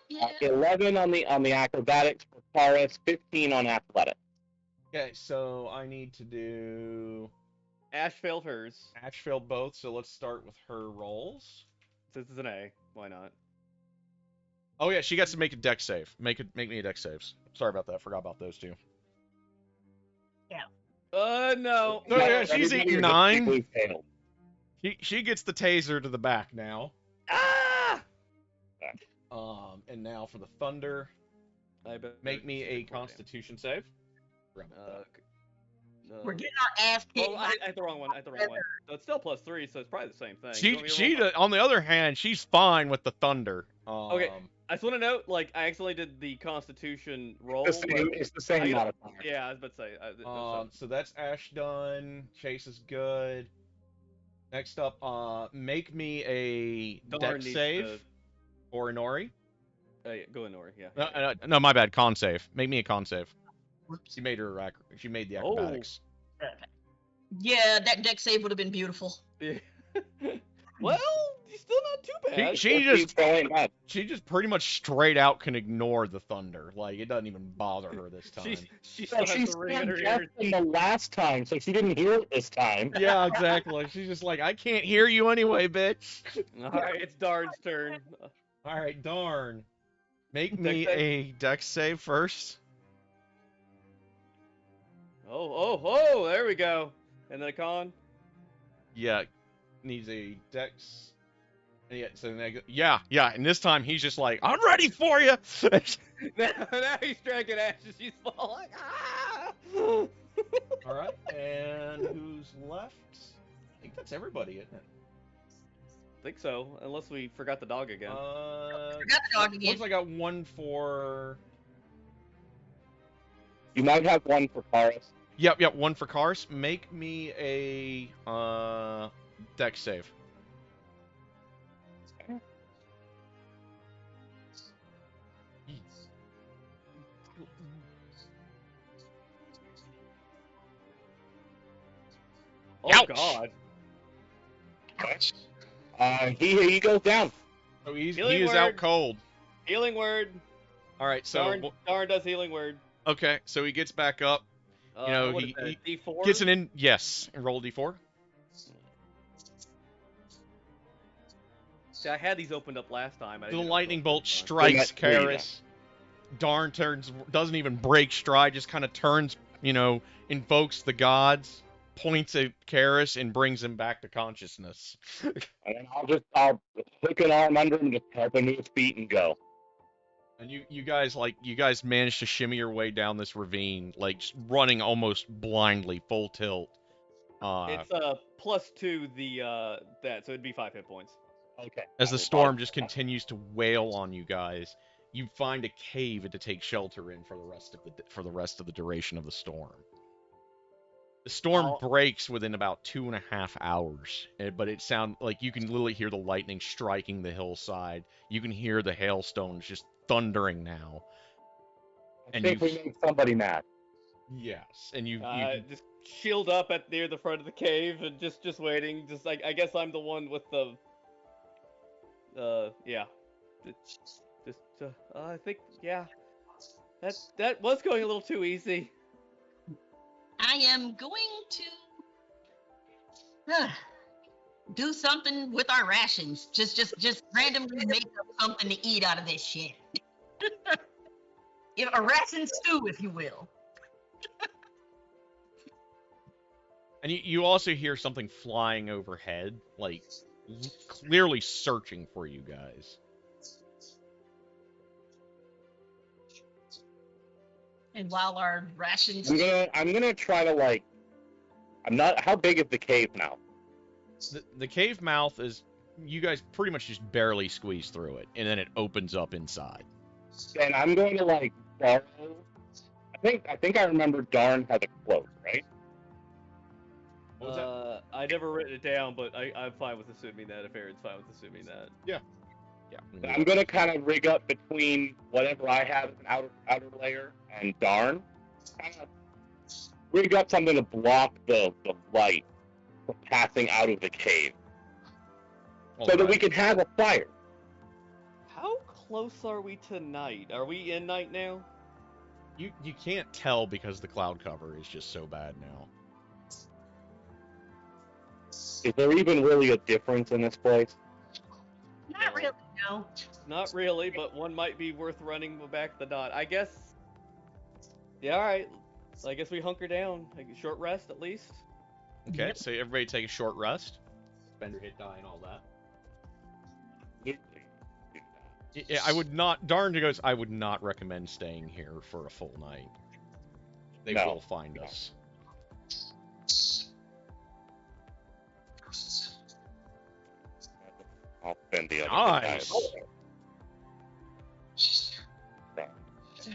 Yeah. 11 on the acrobatics for Karis, 15 on athletics. Okay, so I need to do... Ash failed hers. Ash failed both, so let's start with her rolls. This is an A. Why not? Oh yeah, she gets to make a dex save. Make me a dex saves. Sorry about that. Forgot about those 2. No. So yeah, she's Everybody eating is 9. completely failed. She gets the taser to the back now. Ah! And now for the thunder, I bet make me a Constitution save. Forgot about that. We're getting our ass kicked. Oh, I had the wrong one. So it's still +3, so it's probably the same thing. On the other hand, she's fine with the thunder. Okay. I just want to note, like, I accidentally did the Constitution roll. It's the same modifier. Yeah, I was about to say. So that's Ash done. Chase is good. Next up, make me a Darn dex needs save to- for Inori. Yeah, go ahead, Nori. Yeah. No, my bad. Con save. Make me a con save. Whoops. She made her. She made the Oh. acrobatics. Yeah, that deck save would have been beautiful. Yeah. Well, he's still not too bad. She just pretty much straight out can ignore the thunder. Like it doesn't even bother her this time. She So still has she the ring in her sang ears. just in the last time, so she didn't hear it this time. Yeah, exactly. She's just like, I can't hear you anyway, bitch. All right, it's Darn's turn. All right, darn. Make Dex me save? a dex save first. Oh, there we go. And then a con. Yeah, needs a dex. Yeah, so yeah, and this time he's just like, I'm ready for you. now he's dragging ashes. She's falling. Ah! All right, and who's left? I think that's everybody, isn't it? Think so, unless we forgot the dog again. Forgot the dog again. Looks like I got one for. You might have one for Paris. Yep, one for Cars. Make me a dex save. Oh Ouch. God. He goes down. So he Healing is out word. cold. Healing word. All right, so Darn does healing word. okay, so he gets back up. You know, what he is that, D4? gets an in. Yes, and roll a d4. See, I had these opened up last time. I The didn't lightning open bolt this time. strikes Then that's three, Karis. Darn doesn't even break stride, just kind of turns, invokes the gods, points at Karis, and brings him back to consciousness. And then I'll hook an arm under him, just help him to his feet and go. And you guys managed to shimmy your way down this ravine, like just running almost blindly, full tilt. It's +2 the that, so it'd be 5 hit points. Okay. As the storm just continues to wail on you guys, you find a cave to take shelter in for the rest of the duration of the storm. The storm breaks within about 2.5 hours, but it sounds like you can literally hear the lightning striking the hillside. You can hear the hailstones just thundering now. I think we made somebody mad. Yes, and you just shield up near the front of the cave and just waiting. Just like I guess I'm the one with the. Yeah. I think that was going a little too easy. I am going to do something with our rations. Just randomly make up something to eat out of this shit. A ration stew, if you will. And you also hear something flying overhead, like clearly searching for you guys. And while our rations, I'm gonna try to how big is the cave now? The cave mouth is, you guys pretty much just barely squeeze through it, and then it opens up inside. And I'm going to borrow. I think I remember Darn had a cloak, right? What was that? I never written it down, but I'm fine with assuming that. If Aaron's fine with assuming that. Yeah. I'm gonna kind of rig up between whatever I have as an outer layer and Darn. Kind of rig up something to block the light from passing out of the cave, so that we can have a fire. How close are we to night? Are we in night now? You can't tell because the cloud cover is just so bad now. Is there even really a difference in this place? not really, no. Not really, but one might be worth running back the dot. I guess. Yeah, all right. So I guess we hunker down. Like a short rest at least. Okay, so everybody take a short rest. Spend your hit die and all that. Yeah, I would not. Darn goes. I would not recommend staying here for a full night. They will find us. I'll spend the other Nice. die.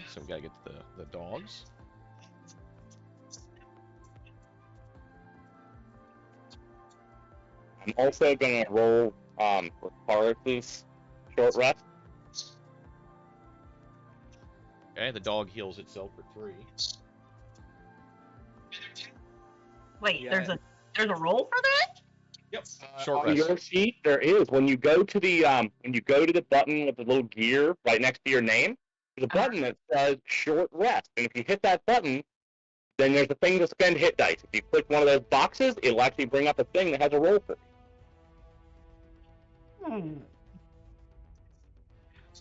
So we gotta get the dogs. I'm also gonna roll for Paris's short rest. Okay, the dog heals itself for 3. Wait, Yeah. there's a roll for that? Yep. Short On rest. your sheet, there is. When you go to the button with the little gear right next to your name, there's a button that says short rest. And if you hit that button, then there's a thing to spend hit dice. If you click one of those boxes, it'll actually bring up a thing that has a roll for you.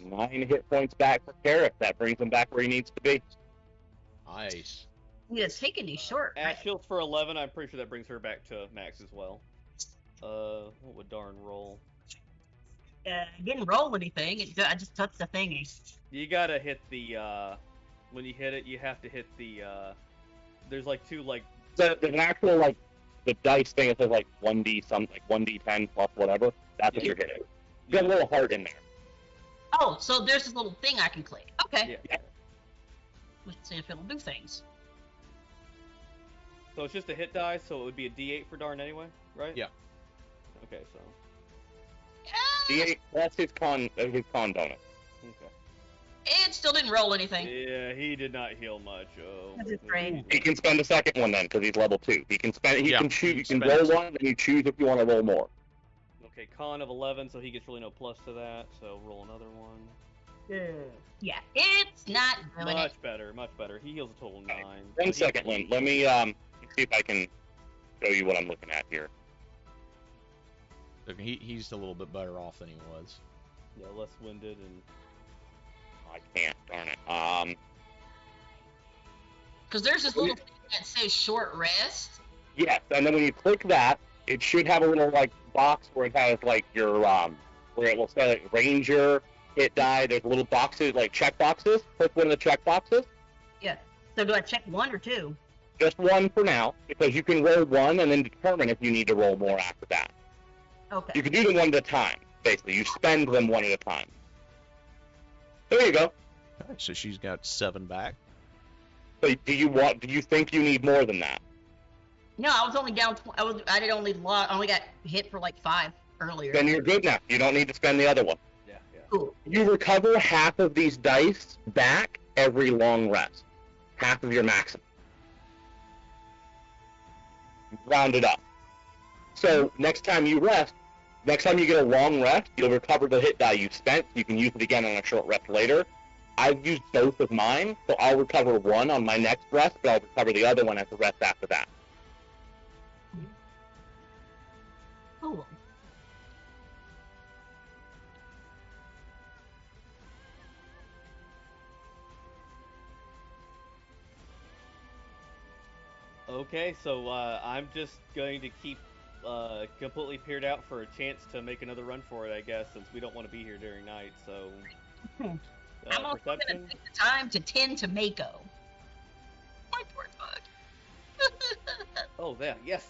9 hit points back for Carrick. That brings him back where he needs to be. Nice. Yeah, it's taking these short. Ash heals for 11. I'm pretty sure that brings her back to max as well. What would Darn roll? Didn't roll anything. I just touched the thingy. You gotta hit the, when you hit it, you have to hit the, there's like 2, like... So there's an actual, like, the dice thing that says, like, 1d something, like 1d10 plus whatever. That's what you're hitting. You got a little heart in there. Oh, so there's this little thing I can click. Okay. Yeah. Let's see if it'll do things. So it's just a hit die, so it would be a D8 for Darn anyway, right? Yeah. Okay, so... D8 plus his con bonus. Okay. It still didn't roll anything. Yeah, he did not heal much. Oh. That's his brain. He can spend a second one then, because he's level 2. He can spend. He Yeah, can choose. he You can spends- roll one, and you choose if you want to roll more. Okay, con of 11, so he gets really no plus to that, so roll another one. Yeah, it's not doing it. Much better, much better. He heals a total 9. 1 second, Lynn. Let me see if I can show you what I'm looking at here. Okay, he's a little bit better off than he was. Yeah, less winded and... I can't. Darn it. Because there's this little thing that says short rest. Yes, and then when you click that, it should have a little like box where it has like your where it will say like Ranger, hit die. There's little boxes like check boxes. Click one of the check boxes. Yeah. So do I check 1 or 2? Just one for now, because you can roll one and then determine if you need to roll more after that. Okay. You can do them one at a time. Basically, you spend them one at a time. There you go. Okay, so she's got 7 back. So do you think you need more than that? No, I was only down. I only got hit for like 5 earlier. Then you're good now. You don't need to spend the other one. Yeah. Cool. You recover half of these dice back every long rest. Half of your maximum. Round it up. So next time you rest, next time you get a long rest, you'll recover the hit die you spent. You can use it again on a short rest later. I've used both of mine, so I'll recover one on my next rest, but I'll recover the other one as a rest after that. Cool. Okay, so I'm just going to keep completely peered out for a chance to make another run for it, I guess, since we don't want to be here during night, so... I'm also going to perception? take the time to tend to Mako. My poor dog. Oh, there. Yes.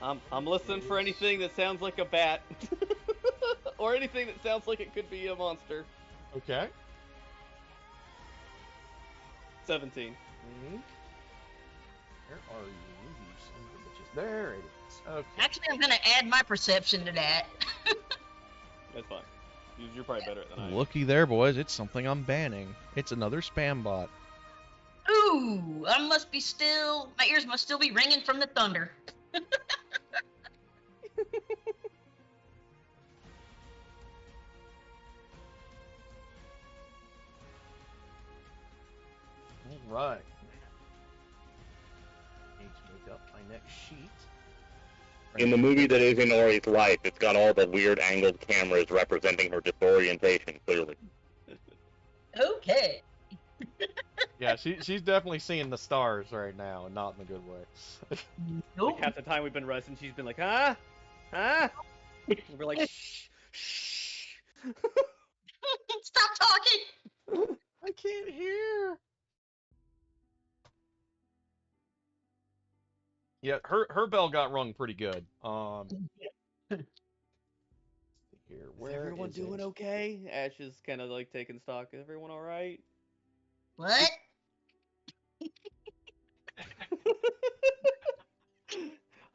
I'm listening for anything that sounds like a bat. Or anything that sounds like it could be a monster. Okay. 17. Where are you, son of a bitches? There it is. Okay. Actually, I'm going to add my perception to that. That's fine. You're probably better than I am. Looky there, boys. It's something I'm banning. It's another spam bot. Ooh, my ears must still be ringing from the thunder. All right. Need to make up my next sheet. In the movie that is Inori's life, it's got all the weird angled cameras representing her disorientation, clearly. Okay. Yeah, she's definitely seeing the stars right now, and not in a good way. Nope. Like half the time we've been resting, she's been like, huh? And we're like, shh. Stop talking. I can't hear. Yeah, her bell got rung pretty good. Here, where is everyone is doing it? okay? Ash is kind of like taking stock. Is everyone all right? What?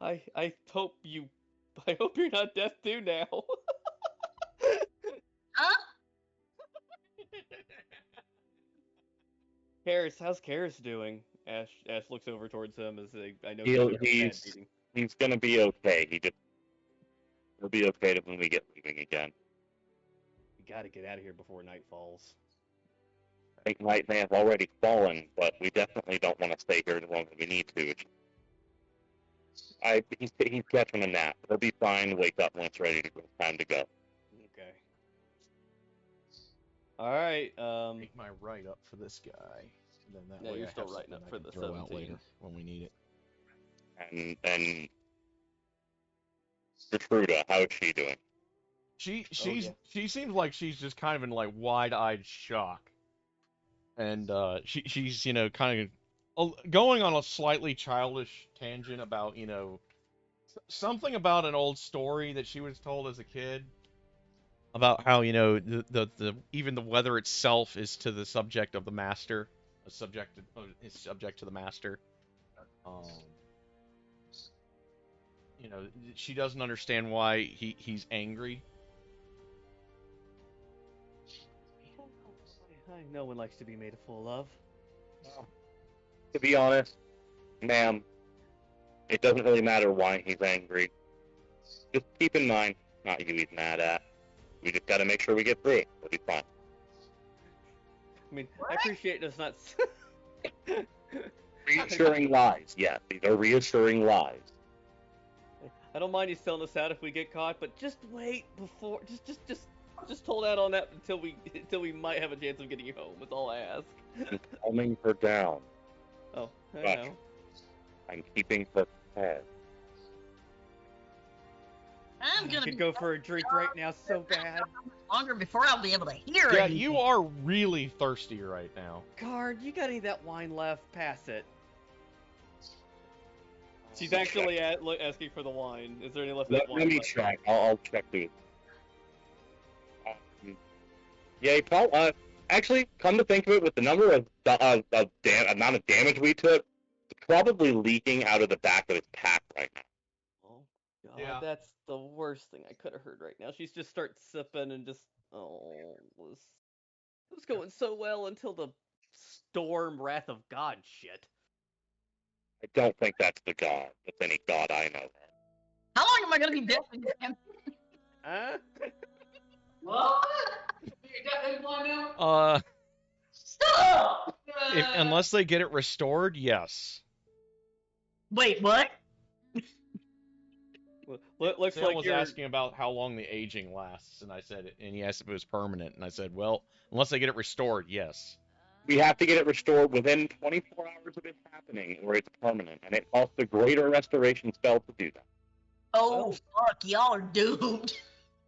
I hope you're not deaf too now. Huh? Karis, how's Karis doing? Ash looks over towards him as I know He'll, he's he's he's gonna be okay. He'll be okay when we get leaving again. We gotta get out of here before night falls. I think night may have already fallen, but we definitely don't want to stay here as long as we need to. He's catching a nap. He'll be fine. Wake up when it's ready to go. Time to go. Okay. All right. Make my write up for this guy. And then that Yeah, way you're I still have writing something up for I can the throw out 17. later when we need it. And Gertruda, how is she doing? She seems like she's just kind of in like wide-eyed shock, and she's kind of going on a slightly childish tangent about something about an old story that she was told as a kid about how the even the weather itself is to the subject of the master, is subject to the master. Um, she doesn't understand why he's angry. No one likes to be made a fool of. To be honest, ma'am, it doesn't really matter why he's angry. Just keep in mind, not you he's mad at. We just gotta make sure we get through it. We'll be fine. I mean, I appreciate us not. Reassuring lies. Yes, these are reassuring lies. I don't mind you selling us out if we get caught, but just wait before. Just hold out on that until we might have a chance of getting you home. That's all I ask. I'm calming her down. Oh, I But know. I'm keeping her fed. I'm I gonna could be go for a drink right now so bad. longer before I'll be able to hear Yeah, anything. you are really thirsty right now. Card, you got any of that wine left? Pass it. She's actually asking for the wine. Is there any left of that wine? Let me left? check. I'll check through. Yeah, Paul. Actually, come to think of it, with the number of amount of damage we took, it's probably leaking out of the back of his pack right now. Oh God, Yeah. that's the worst thing I could have heard right now. She's just starts sipping and just it was going so well until the storm wrath of God shit. I don't think that's the god. That's any god I know. How long am I gonna be dead? Huh? What? You got that blind now? Stop! Unless they get it restored, yes. Wait, what? Looks Sam like was you're asking about how long the aging lasts, and he asked if it was permanent, and I said, well, unless they get it restored, yes. We have to get it restored within 24 hours of it happening, or it's permanent, and it costs a greater restoration spell to do that. Oh, Well- fuck, y'all are doomed.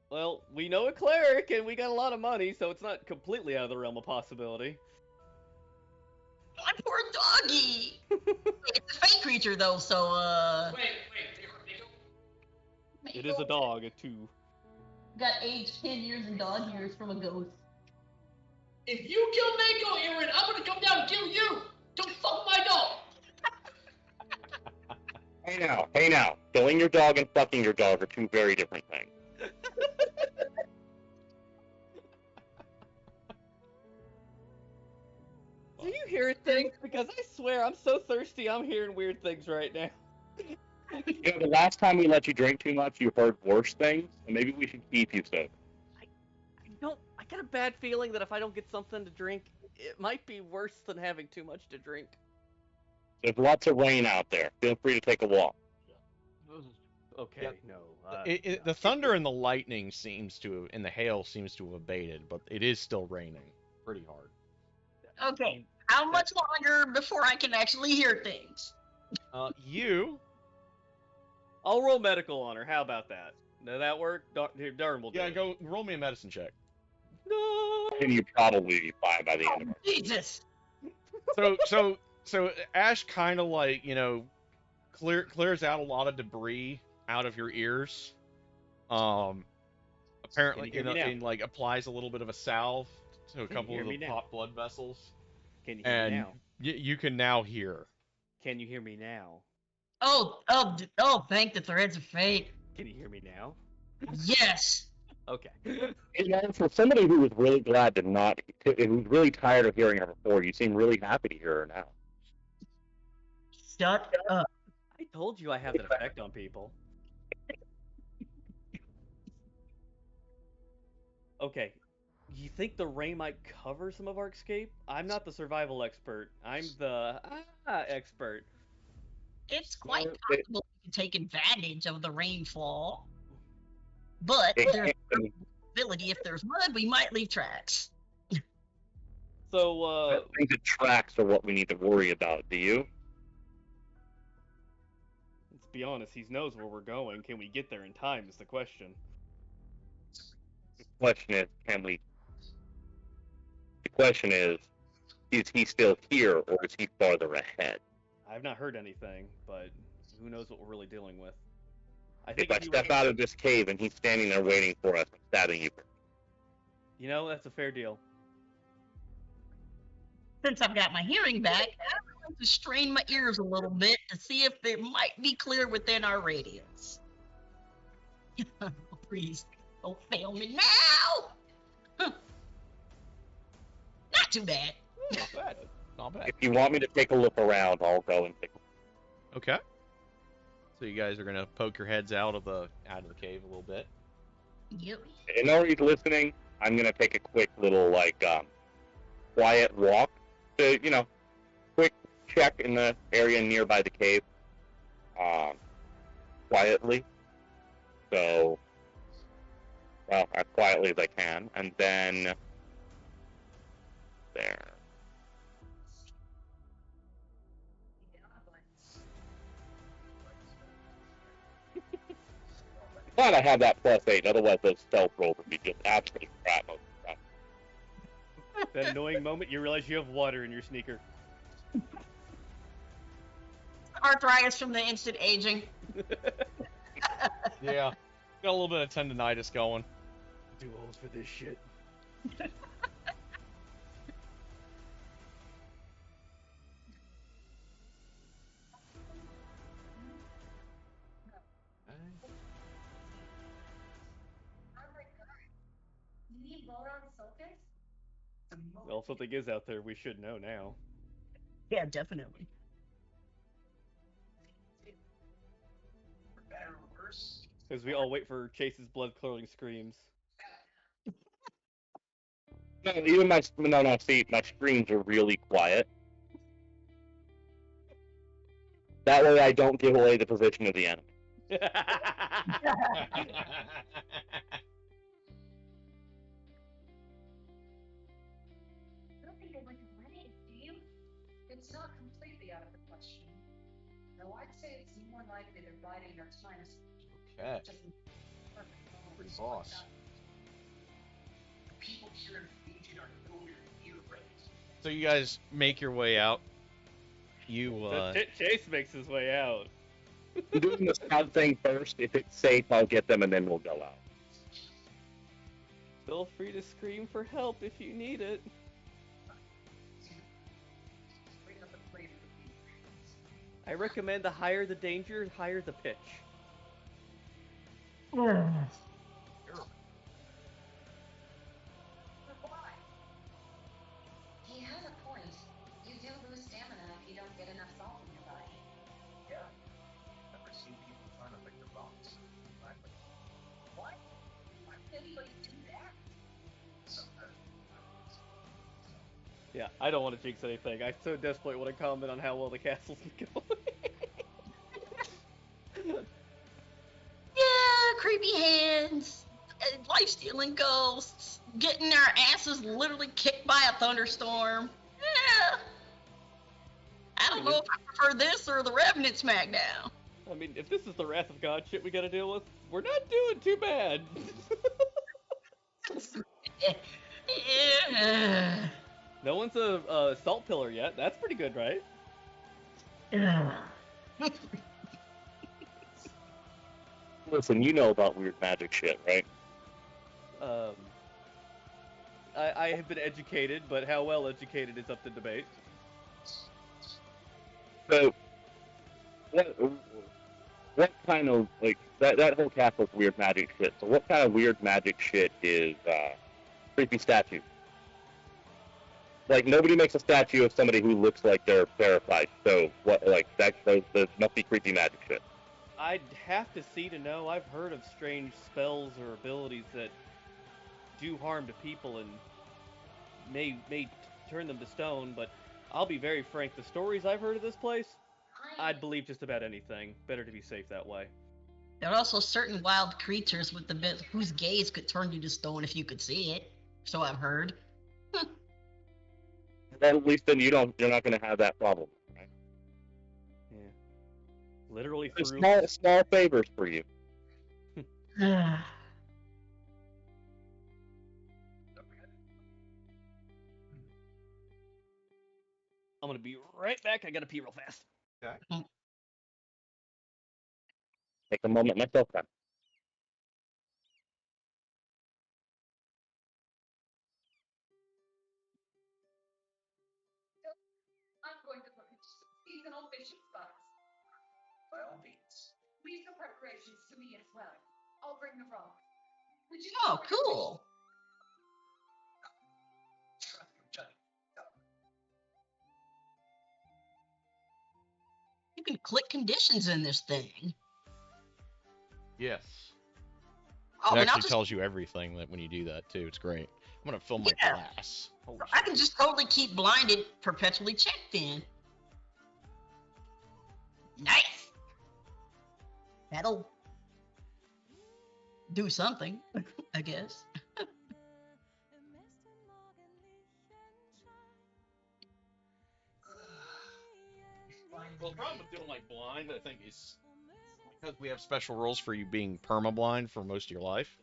Well, we know a cleric and we got a lot of money, so it's not completely out of the realm of possibility. My poor doggy. It's a fake creature, though, so, Wait. It is a dog, a 2. Got aged 10 years in dog years from a ghost. If you kill Mako, Aaron, I'm gonna come down and kill you. Don't fuck my dog. Hey now. Killing your dog and fucking your dog are two very different things. Do you hear things? Because I swear I'm so thirsty I'm hearing weird things right now. You know, the last time we let you drink too much, you heard worse things, and maybe we should keep you sober. I got a bad feeling that if I don't get something to drink, it might be worse than having too much to drink. There's lots of rain out there. Feel free to take a walk. Okay, Yep. no. The thunder and the lightning and the hail seems to have abated, but it is still raining pretty hard. Okay, how much longer before I can actually hear things? I'll roll medical on her. How about that? Does that work? Darn will do it. Go roll me a medicine check. No. And you probably be fine by the end of it. Jesus! So Ash kind of like clears out a lot of debris out of your ears. Apparently, Can you hear me now? and like applies a little bit of a salve to a Can you couple hear of me the now? pop blood vessels, Can you hear me and now? you can now hear. Can you hear me now? Oh, thank the threads of fate. Can you hear me now? Yes! Okay. For somebody who was really glad to not, who was really tired of hearing her before, you seem really happy to hear her now. Shut up. I told you I have that effect on people. Okay. You think the rain might cover some of our escape? I'm not the survival expert. I'm the expert. It's quite Well, possible we can take advantage of the rainfall, but it there's can't- a possibility if there's mud, we might leave tracks. So, I don't think the tracks are what we need to worry about. Do you? let's be honest, he knows where we're going. Can we get there in time is the question. The question is, can we? The question is he still here or is he farther ahead? I've not heard anything, but who knows what we're really dealing with. I If think I if you step out of this cave and he's standing there waiting for us, I'm stabbing you. You know, that's a fair deal. Since I've got my hearing back, I'm going to strain my ears a little bit to see if it might be clear within our radius. Please, don't fail me now! Not too bad. Not bad. Not bad. If you want me to take a look around, I'll go and take a look. Okay. So you guys are gonna poke your heads out of the cave a little bit. Yep. And while he's listening, I'm gonna take a quick little quiet walk to quick check in the area nearby the cave, quietly. So, well, as quietly as I can, and then there. Glad I have that +8. Otherwise, those stealth rolls would be just absolutely crap. That annoying moment you realize you have water in your sneaker. Arthritis from the instant aging. Yeah. Got a little bit of tendonitis going. Too old for this shit. Well, if something is out there, we should know now. Yeah, definitely. As we all wait for Chase's blood-curdling screams. No, even my screams are really quiet. That way, I don't give away the position of the enemy. It's not completely out of the question. Though I'd say it's more likely they're biding their time. Okay. Just perfect. Pretty boss. The people here in Fiji are nowhere near ready. So you guys make your way out. You Chase makes his way out. I'm doing the scout thing first. If it's safe, I'll get them, and then we'll go out. Feel free to scream for help if you need it. I recommend the higher the danger, higher the pitch. He has a point. You do lose stamina if you don't get enough salt in your body. Yeah. Never seen people trying to lick their bones. What? Why would anybody do that? Yeah, I don't want to jinx anything. I so desperately want to comment on how well the castle's going. Yeah, creepy hands, life-stealing ghosts, getting our asses literally kicked by a thunderstorm. Yeah. I don't know if I prefer this or the Revenant Smackdown. I mean, if this is the Wrath of God shit we gotta deal with, we're not doing too bad. Yeah. No one's a salt pillar yet. That's pretty good, right? Listen, you know about weird magic shit, right? I have been educated, but how well educated is up to debate. So, what kind of like that whole castle's weird magic shit. So what kind of weird magic shit is creepy statue? Like nobody makes a statue of somebody who looks like they're terrified. So what like that those must be creepy magic shit. I'd have to see to know. I've heard of strange spells or abilities that do harm to people and may turn them to stone, but I'll be very frank, the stories I've heard of this place, I'd believe just about anything. Better to be safe that way. There are also certain wild creatures with the bit whose gaze could turn you to stone if you could see it. So I've heard. At least then you're not going to have that problem. Right? Yeah. Literally It's through... small favors for you. I'm gonna be right back. I gotta pee real fast. Okay. Take a moment myself then. I'm going to look into some seasonal fishing spots. By all means. Leave some preparations to me as well. I'll bring the rock. Would you Oh, cool. You can click conditions in this thing. Yes. Oh, It and actually tells you everything that when you do that too. It's great. I'm gonna fill my glass. Holy I shit. can just totally keep blinded, perpetually checked in. Nice. That'll do something, I guess. Well, the problem with doing like blind, I think, is because we have special rules for you being perma-blind for most of your life.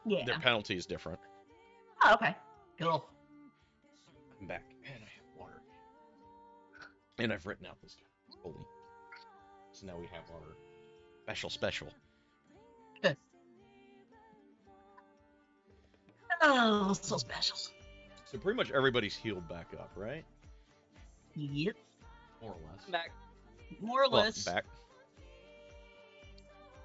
Yeah. Their penalty is different. Oh, okay. Cool. I'm back, and I have water. And I've written out this fully. So now we have our special. Oh, so special. So pretty much everybody's healed back up, right? Yep. More or less. Back. More or Well, less. back.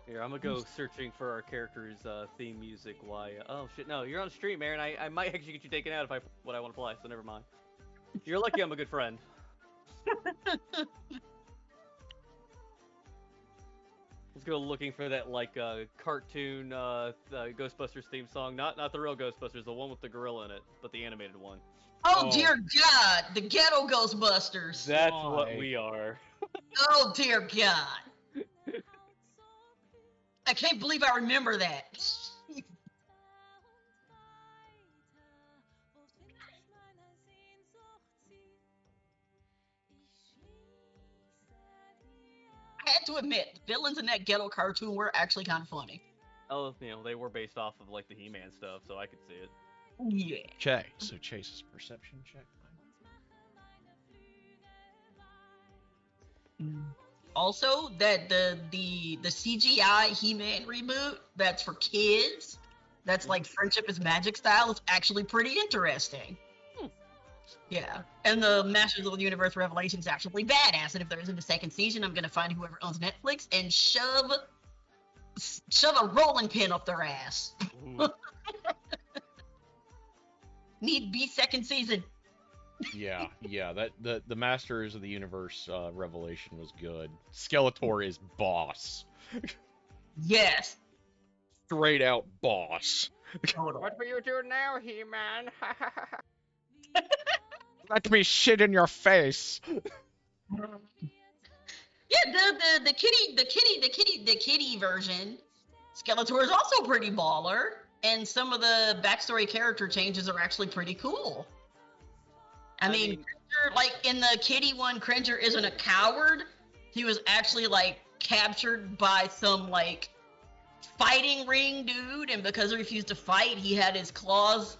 Here, I'm gonna go searching for our character's theme music. Why? Oh shit! No, you're on stream, Aaron. I might actually get you taken out if I what I want to play. So never mind. You're lucky I'm a good friend. Let's go looking for that like cartoon Ghostbusters theme song. Not the real Ghostbusters, the one with the gorilla in it, but the animated one. Oh, dear God, the ghetto Ghostbusters. That's what we are. Oh, dear God. I can't believe I remember that. I had to admit, the villains in that ghetto cartoon were actually kind of funny. Oh, they were based off of like the He-Man stuff, so I could see it. Yeah. Okay, so Chase's perception check. Also, that the CGI He-Man reboot that's for kids, that's like Friendship is Magic style, is actually pretty interesting. Yeah, and the Masters of the Universe Revelation is actually badass. And if there isn't a second season, I'm gonna find whoever owns Netflix and shove a rolling pin up their ass. Need be second season. Yeah, that the Masters of the Universe Revelation was good. Skeletor is boss. Yes. Straight out boss. Totally. What will you do now, He-Man? Let me shit in your face. Yeah, the kitty version, Skeletor is also pretty baller, and some of the backstory character changes are actually pretty cool. I mean, Cringer, like in the kitty one, Cringer isn't a coward. He was actually like captured by some like fighting ring dude, and because he refused to fight, he had his claws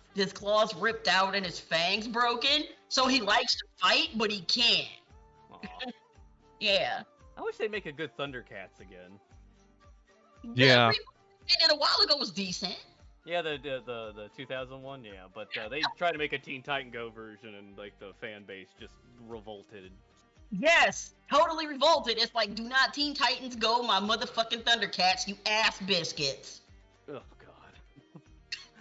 ripped out and his fangs broken. So he likes to fight, but he can't. Yeah. I wish they'd make a good Thundercats again. Yeah. The they did a while ago was decent. Yeah, the 2001, yeah, but they tried to make a Teen Titan Go version, and like the fan base just revolted. Yes, totally revolted. It's like, do not Teen Titans Go, my motherfucking Thundercats, you ass biscuits. Oh god.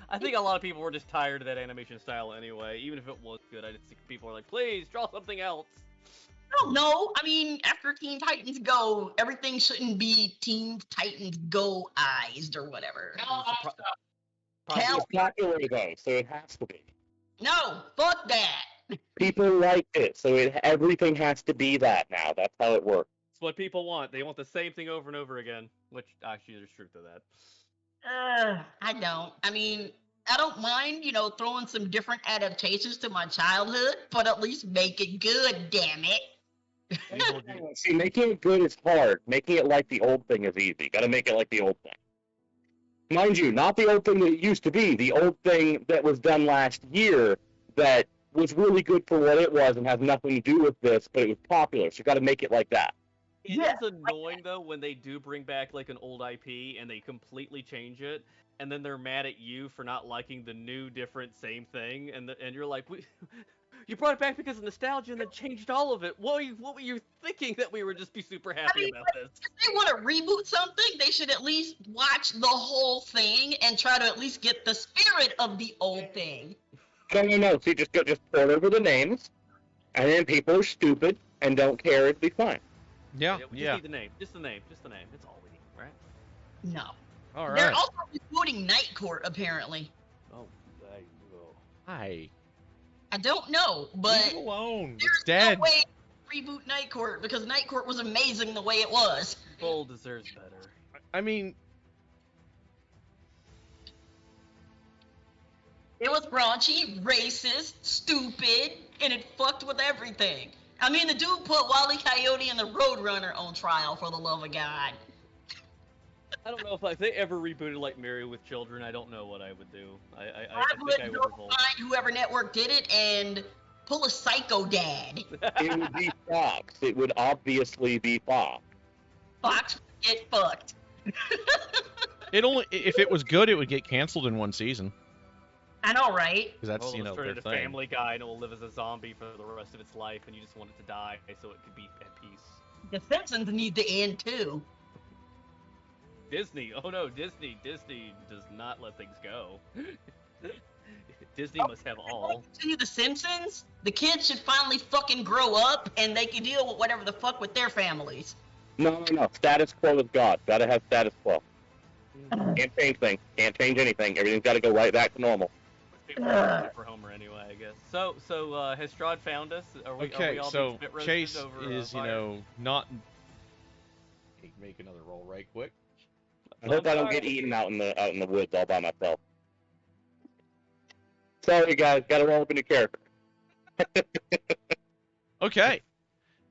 I think a lot of people were just tired of that animation style anyway. Even if it was good, I just think people are like, please draw something else. I don't know. I mean, after Teen Titans Go, everything shouldn't be Teen Titans Go-ized or whatever. No, Hell, It's popular though, so it has to be. no, fuck that. People like it, so everything has to be that now. That's how it works. It's what people want. They want the same thing over and over again. Which actually, there's truth to that. I don't. I mean, I don't mind, throwing some different adaptations to my childhood, but at least make it good, damn it. See, making it good is hard. Making it like the old thing is easy. Got to make it like the old thing. Mind you, not the old thing that it used to be. The old thing that was done last year that was really good for what it was and has nothing to do with this, but it was popular. So you got to make it like that. It is annoying though when they do bring back like an old IP and they completely change it, and then they're mad at you for not liking the new, different, same thing, and you're like, you brought it back because of nostalgia and then changed all of it. What were you thinking that we would just be super happy about this? If they want to reboot something, they should at least watch the whole thing and try to at least get the spirit of the old thing. No. See, just port over the names, and then people are stupid and don't care. It'd be fine. Yeah, We just need the name. Just the name. That's all we need, right? No. All They're right. also rebooting Night Court, apparently. Oh, Hi. I don't know, but Leave it alone. there's It's dead. no way to reboot Night Court because Night Court was amazing the way it was. Bull deserves better. I mean, It was raunchy, racist, stupid, and it fucked with everything. I mean, the dude put Wile E. Coyote and the Roadrunner on trial, for the love of God. I don't know if they ever rebooted like Married with Children. I don't know what I would do. I I think would I would go revolt. find whoever network did it and pull a Psycho Dad. It would be Fox. It would obviously be Fox. Fox would get fucked. if it was good, it would get canceled in one season. I know, right? Because that's, Well, you know, let's turn their it to thing. Family Guy and it will live as a zombie for the rest of its life, and you just want it to die so it could be at peace. The Simpsons need to end too. Disney, oh no, Disney does not let things go. Disney must have all. Continue The Simpsons. The kids should finally fucking grow up and they can deal with whatever the fuck with their families. No. Status quo is God. Gotta have status quo. Can't change things. Can't change anything. Everything's got to go right back to normal. For Homer anyway, I guess. So has Strahd found us? Are we Okay, all so being spit roasted Chase over, is, fire? not. Make another roll right quick. I hope I don't get eaten out in the woods all by myself. Sorry, guys. Got to roll up a new character. Okay.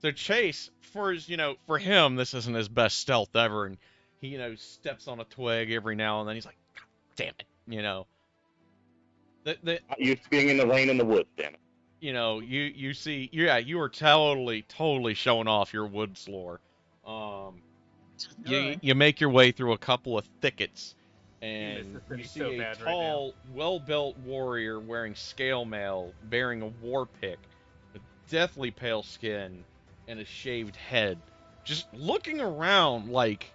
So Chase, for him, this isn't his best stealth ever, and he, steps on a twig every now and then. He's like, God damn it, The Used to being in the rain in the woods, damn it. you see, you are totally showing off your woods lore. You make your way through a couple of thickets, and you see so a bad right tall, well-built warrior wearing scale mail, bearing a war pick, with deathly pale skin, and a shaved head, just looking around like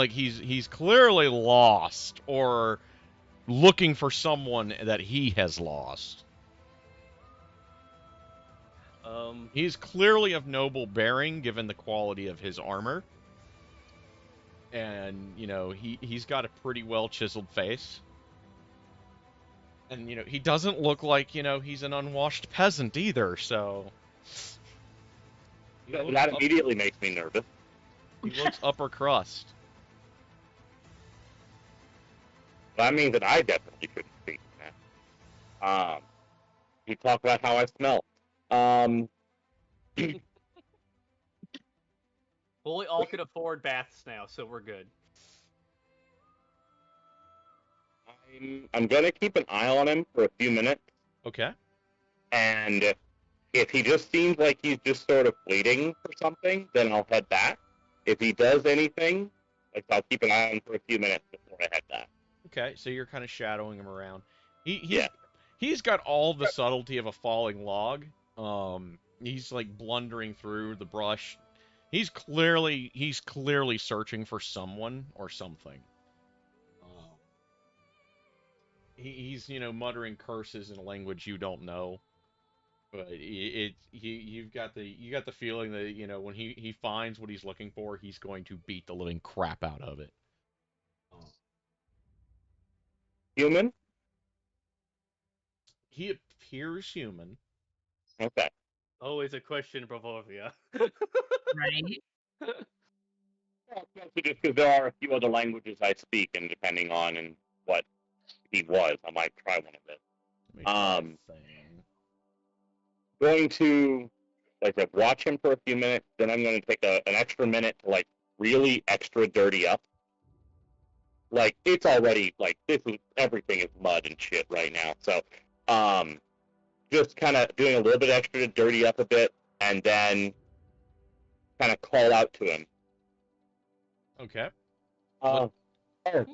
he's clearly lost or looking for someone that he has lost. He's clearly of noble bearing, given the quality of his armor. And, he's got a pretty well-chiseled face. And, he doesn't look like, he's an unwashed peasant either, so... That immediately makes me nervous. He looks upper crust. That means that I definitely shouldn't speak. You talk about how I smell. Well, we all can afford baths now, so we're good. I'm gonna keep an eye on him for a few minutes, Okay. and if he just seems like he's just sort of waiting for something, then I'll head back. If he does anything, I'll keep an eye on him for a few minutes before I head back. Okay, so you're kind of shadowing him around. Yeah. He's got all the subtlety of a falling log. He's like blundering through the brush. He's clearly searching for someone or something. He's muttering curses in a language you don't know, but you've got the feeling that when he finds what he's looking for, he's going to beat the living crap out of it. Human? He appears human. Okay. Always a question, Bravovia. Right? Well, just because there are a few other languages I speak, and depending on and what he was, I might try one of it. Let me try a thing. Going to, like I said, watch him for a few minutes, then I'm going to take an extra minute to, like, really extra dirty up. Like, it's already, like, everything is mud and shit right now. So, just kind of doing a little bit extra to dirty up a bit, and then kind of call out to him. Okay. Oh, thanks,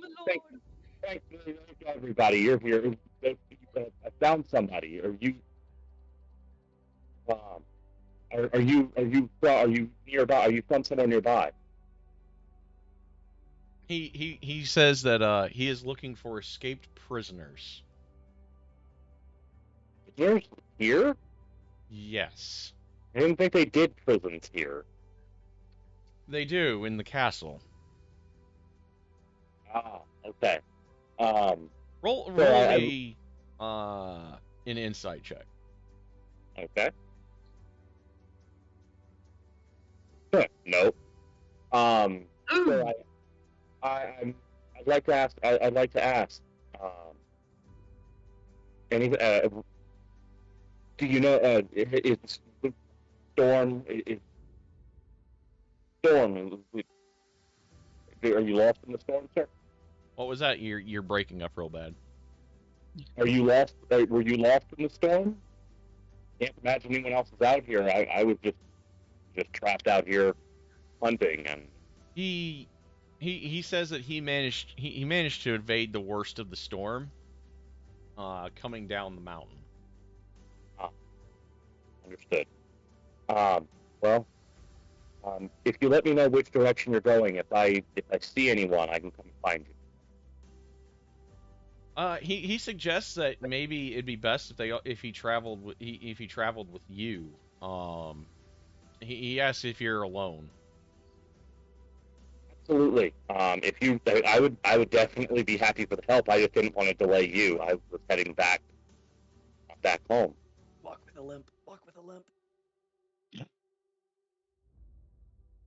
everybody. You're here. I found somebody. Are you nearby? Are you from somewhere nearby? He says that he is looking for escaped prisoners. Prisoners here? Yes. I didn't think they did prisons here. They do in the castle. Ah, okay. Roll So an insight check. Okay. Nope. So I'd like to ask. I'd like to ask. Any? Do you know? It's Storm. Storm. Are you lost in the storm, sir? What was that? You're breaking up real bad. Are you lost? Were you lost in the storm? Can't imagine anyone else is out here. I was just trapped out here hunting, and He says that he managed to evade the worst of the storm, coming down the mountain. Understood. Well, if you let me know which direction you're going, if I see anyone, I can come find you. He suggests that maybe it'd be best if he traveled with you. He asks if you're alone. Absolutely. I would definitely be happy for the help. I just didn't want to delay you. I was heading back home. Walk with a limp. Walk with a limp.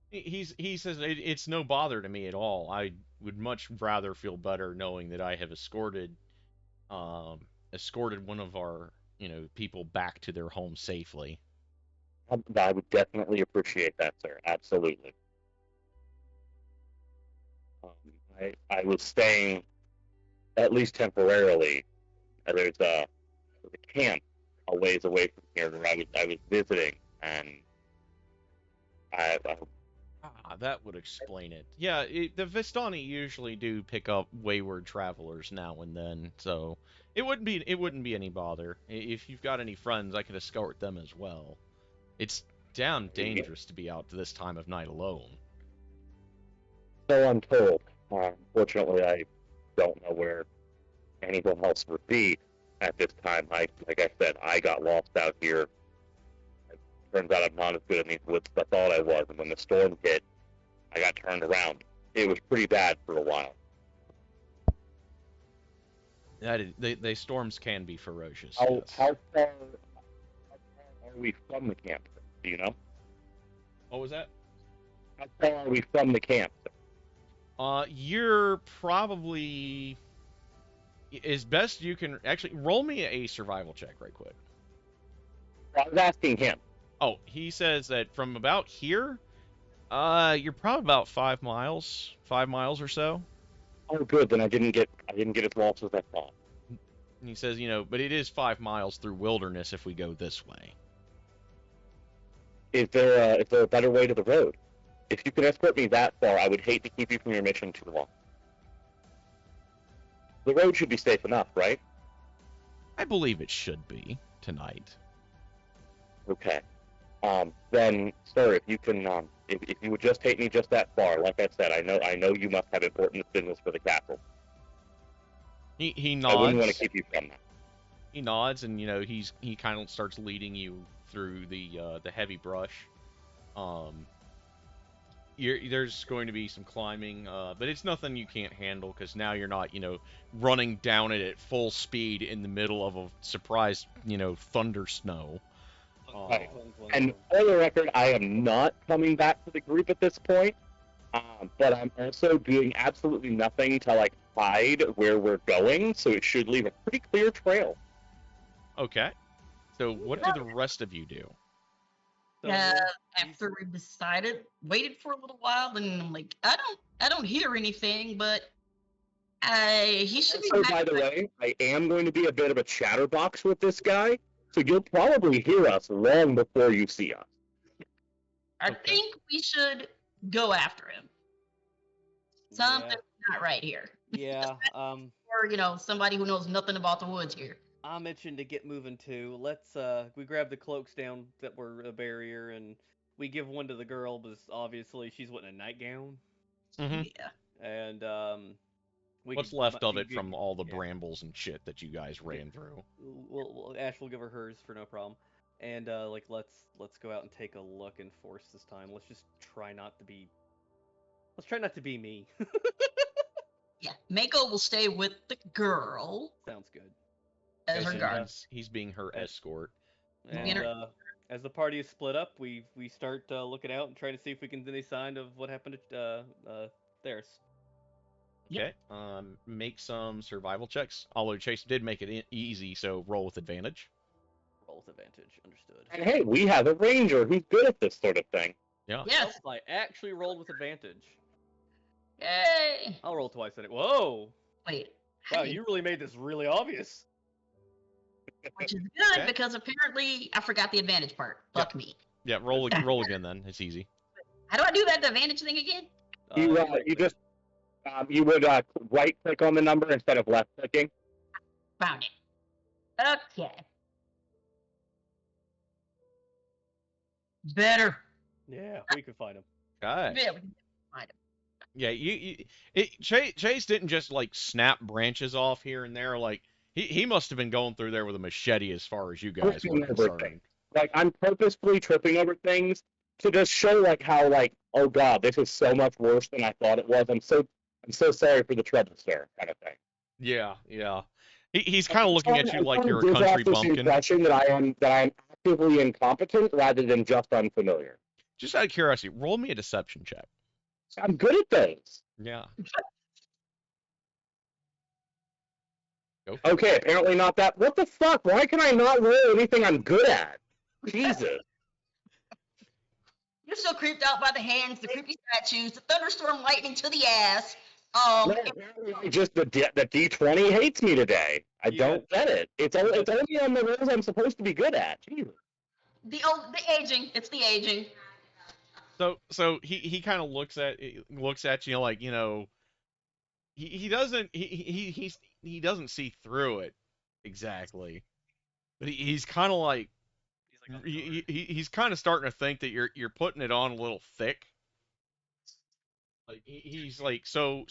He says it's no bother to me at all. I would much rather feel better knowing that I have escorted one of our people back to their home safely. I would definitely appreciate that, sir. Absolutely. I was staying, at least temporarily. There's a camp a ways away from here where I was visiting, and that would explain it. Yeah, the Vistani usually do pick up wayward travelers now and then, so it wouldn't be any bother. If you've got any friends, I could escort them as well. It's damn dangerous to be out this time of night alone. So I'm told. Unfortunately, I don't know where anyone else would be at this time. Like I said, I got lost out here. It turns out I'm not as good in these woods as I thought I was, and when the storm hit, I got turned around. It was pretty bad for a while. They storms can be ferocious. How far are we from the camp? Do you know? What was that? How far are we from the camp? You're probably, as best you can. Actually, roll me a survival check right quick. I was asking him. Oh, he says that from about here, you're probably about 5 miles or so. Oh, good. Then I didn't get as lost as I thought. And he says, but it is 5 miles through wilderness if we go this way. Is there a better way to the road? If you can escort me that far, I would hate to keep you from your mission too long. The road should be safe enough, right? I believe it should be tonight. Okay. then, sir, if you can, if you would just take me just that far, like I said, I know you must have important business for the castle. He I wouldn't want to nods. keep you from that. He nods, and he kind of starts leading you through the heavy brush. There's going to be some climbing, but it's nothing you can't handle because now you're not running down it at full speed in the middle of a surprise thunder snow. Right. And for the record, I am not coming back to the group at this point, but I'm also doing absolutely nothing to like hide where we're going, so it should leave a pretty clear trail. Okay. So what do the rest of you do? So After we decided, waited for a little while, and I'm like, I don't hear anything, but he should be So, back. by the way, I am going to be a bit of a chatterbox with this guy, so you'll probably hear us long before you see us. I think we should go after him. Something's not right here. Yeah. Or somebody who knows nothing about the woods here. I mentioned to get moving too. Let's we grab the cloaks down that were a barrier, and we give one to the girl, because obviously she's in a nightgown. Mm-hmm. Yeah. And what's left of it from all the brambles and shit that you guys ran through? Ash will give her hers for no problem. And let's go out and take a look and force this time. Let's try not to be me. Yeah, Mako will stay with the girl. Sounds good. As her guard. He's being her escort. And as the party is split up, we start looking out and trying to see if we can see any sign of what happened to theirs. Okay. Make some survival checks. Although Chase did make it easy, so roll with advantage. Roll with advantage, understood. And hey, we have a ranger who's good at this sort of thing. Yeah. Yes. I actually rolled with advantage. Yay! I'll roll twice. Whoa! Wait. Wow, you really made this really obvious. Which is good because apparently I forgot the advantage part. Fuck me. Yeah, roll again then. It's easy. How do I do that advantage thing again? You would right click on the number instead of left clicking. Found it. Okay. Better. Yeah, we could find him. Okay. Yeah, we can find him. Yeah, Chase didn't just like snap branches off here and there. Like he must have been going through there with a machete as far as you guys were concerned. Like I'm purposefully tripping over things to just show like how like, oh god, this is so much worse than I thought it was. I'm so sorry for the trouble, sir, kind of thing. Yeah. He's kind of looking at you like you're a country bumpkin. Impression that I am actively incompetent rather than just unfamiliar. Just out of curiosity, roll me a deception check. I'm good at those. Yeah. Okay, apparently not that. What the fuck? Why can I not roll anything I'm good at? Jesus. You're so creeped out by the hands, the creepy statues, the thunderstorm lightning to the ass. Just the D20 hates me today. I don't get it. It's only on the rolls I'm supposed to be good at. Jesus. The aging. It's the aging. So he kind of looks at you like he doesn't see through it exactly, but he's kind of like he's kind of starting to think that you're putting it on a little thick. Like he's like, so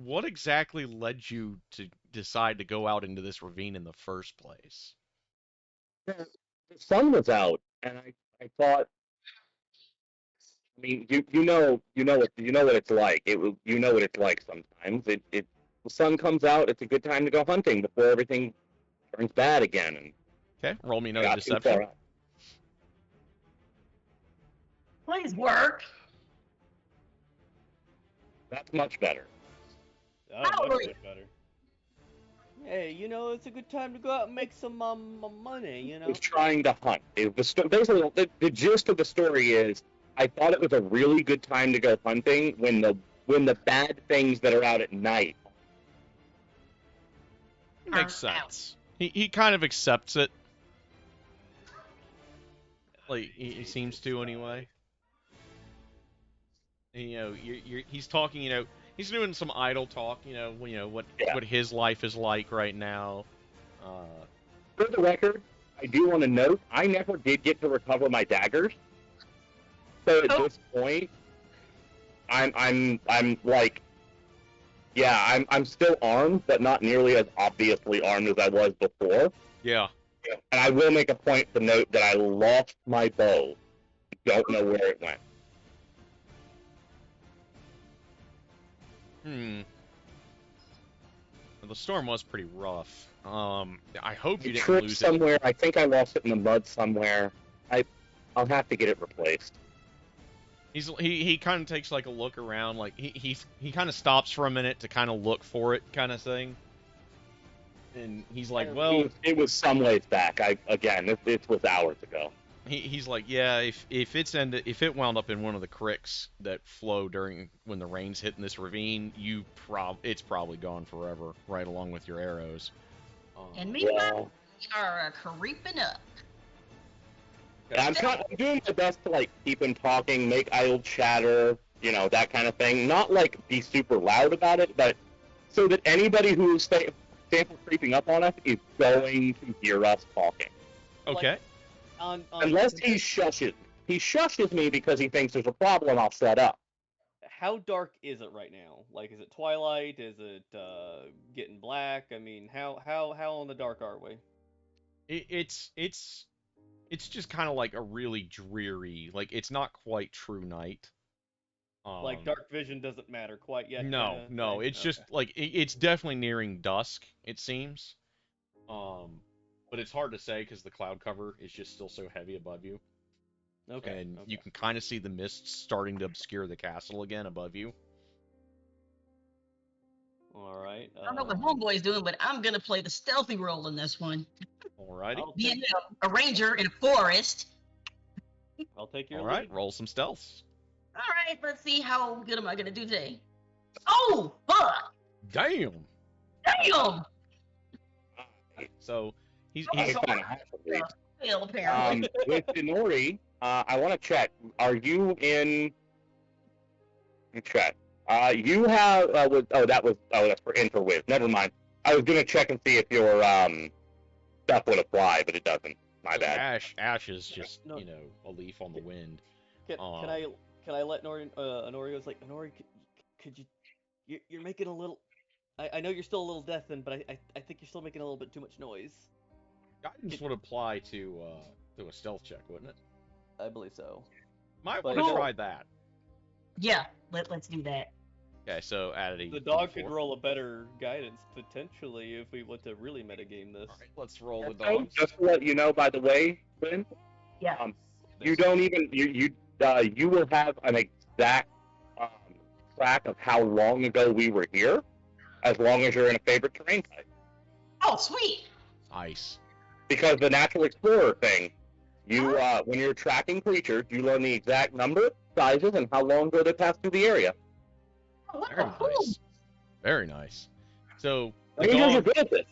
what exactly led you to decide to go out into this ravine in the first place? The sun was out, and I thought. I mean, you know what it's like. You know what it's like sometimes. The sun comes out. It's a good time to go hunting before everything turns bad again. And okay, roll me another deception. Please work. That's much better. Oh, much better. Hey, it's a good time to go out and make some money. I was trying to hunt. The gist of the story is, I thought it was a really good time to go hunting when the bad things that are out at night. Makes sense. He kind of accepts it. Like he seems to anyway. And, he's talking. He's doing some idle talk. What his life is like right now. For the record, I do want to note I never did get to recover my daggers. So at this point, I'm like, yeah, I'm still armed, but not nearly as obviously armed as I was before. Yeah. And I will make a point to note that I lost my bow. Don't know where it went. The storm was pretty rough. I hope you It didn't tripped lose it. somewhere. I think I lost it in the mud somewhere. I'll have to get it replaced. He kind of takes like a look around, like he kind of stops for a minute to kind of look for it, kind of thing. And he's like, well, it was some ways back. It was hours ago. He's like, yeah, if it wound up in one of the cricks that flow during when the rain's hitting this ravine, it's probably gone forever, right along with your arrows. And meanwhile, we are creeping up. I'm doing my best to like keep him talking, make idle chatter, that kind of thing. Not like be super loud about it, but so that anybody who's sample creeping up on us is going to hear us talking. Okay. Unless he shushes me because he thinks there's a problem, I'll shut up. How dark is it right now? Like, is it twilight? Is it getting black? I mean, how in the dark are we? It's just kind of like a really dreary, like it's not quite true night. Like dark vision doesn't matter quite yet. No, it's just like it's definitely nearing dusk. It seems. But it's hard to say because the cloud cover is just still so heavy above you. Okay. And you can kind of see the mists starting to obscure the castle again above you. All right. I don't know what Homeboy's doing, but I'm gonna play the stealthy role in this one. Alrighty. Being a ranger in a forest. I'll take your All right, lead. roll some stealths. All right, let's see how good am I gonna do today. Oh, fuck! Damn. Damn! So he's Fail, apparently. With Denori, I want to check. Are you in? Check. You have that's for Interwiz. Never mind. I was gonna check and see if your stuff would apply, but it doesn't. My bad. Ash is just a leaf on the wind. Can I let Nori Honori was like, Honori, could you you're making a little. I know you're still a little deafened, but I think you're still making a little bit too much noise. Guidance would apply to a stealth check, wouldn't it? I believe so. Might want to try that. Yeah, let's do that. Okay, so add a. The dog could roll a better guidance potentially if we want to really metagame this. All right, let's roll the dog. Just to let you know, by the way, Quinn. Yeah. You don't even you will have an exact track of how long ago we were here, as long as you're in a favorite terrain type. Oh, sweet. Nice. Because the natural explorer thing, you when you're tracking creatures, you learn the exact number, sizes, and how long ago they passed through the area. Oh, what Very the cool. nice. Very nice. So Rangers are good at this.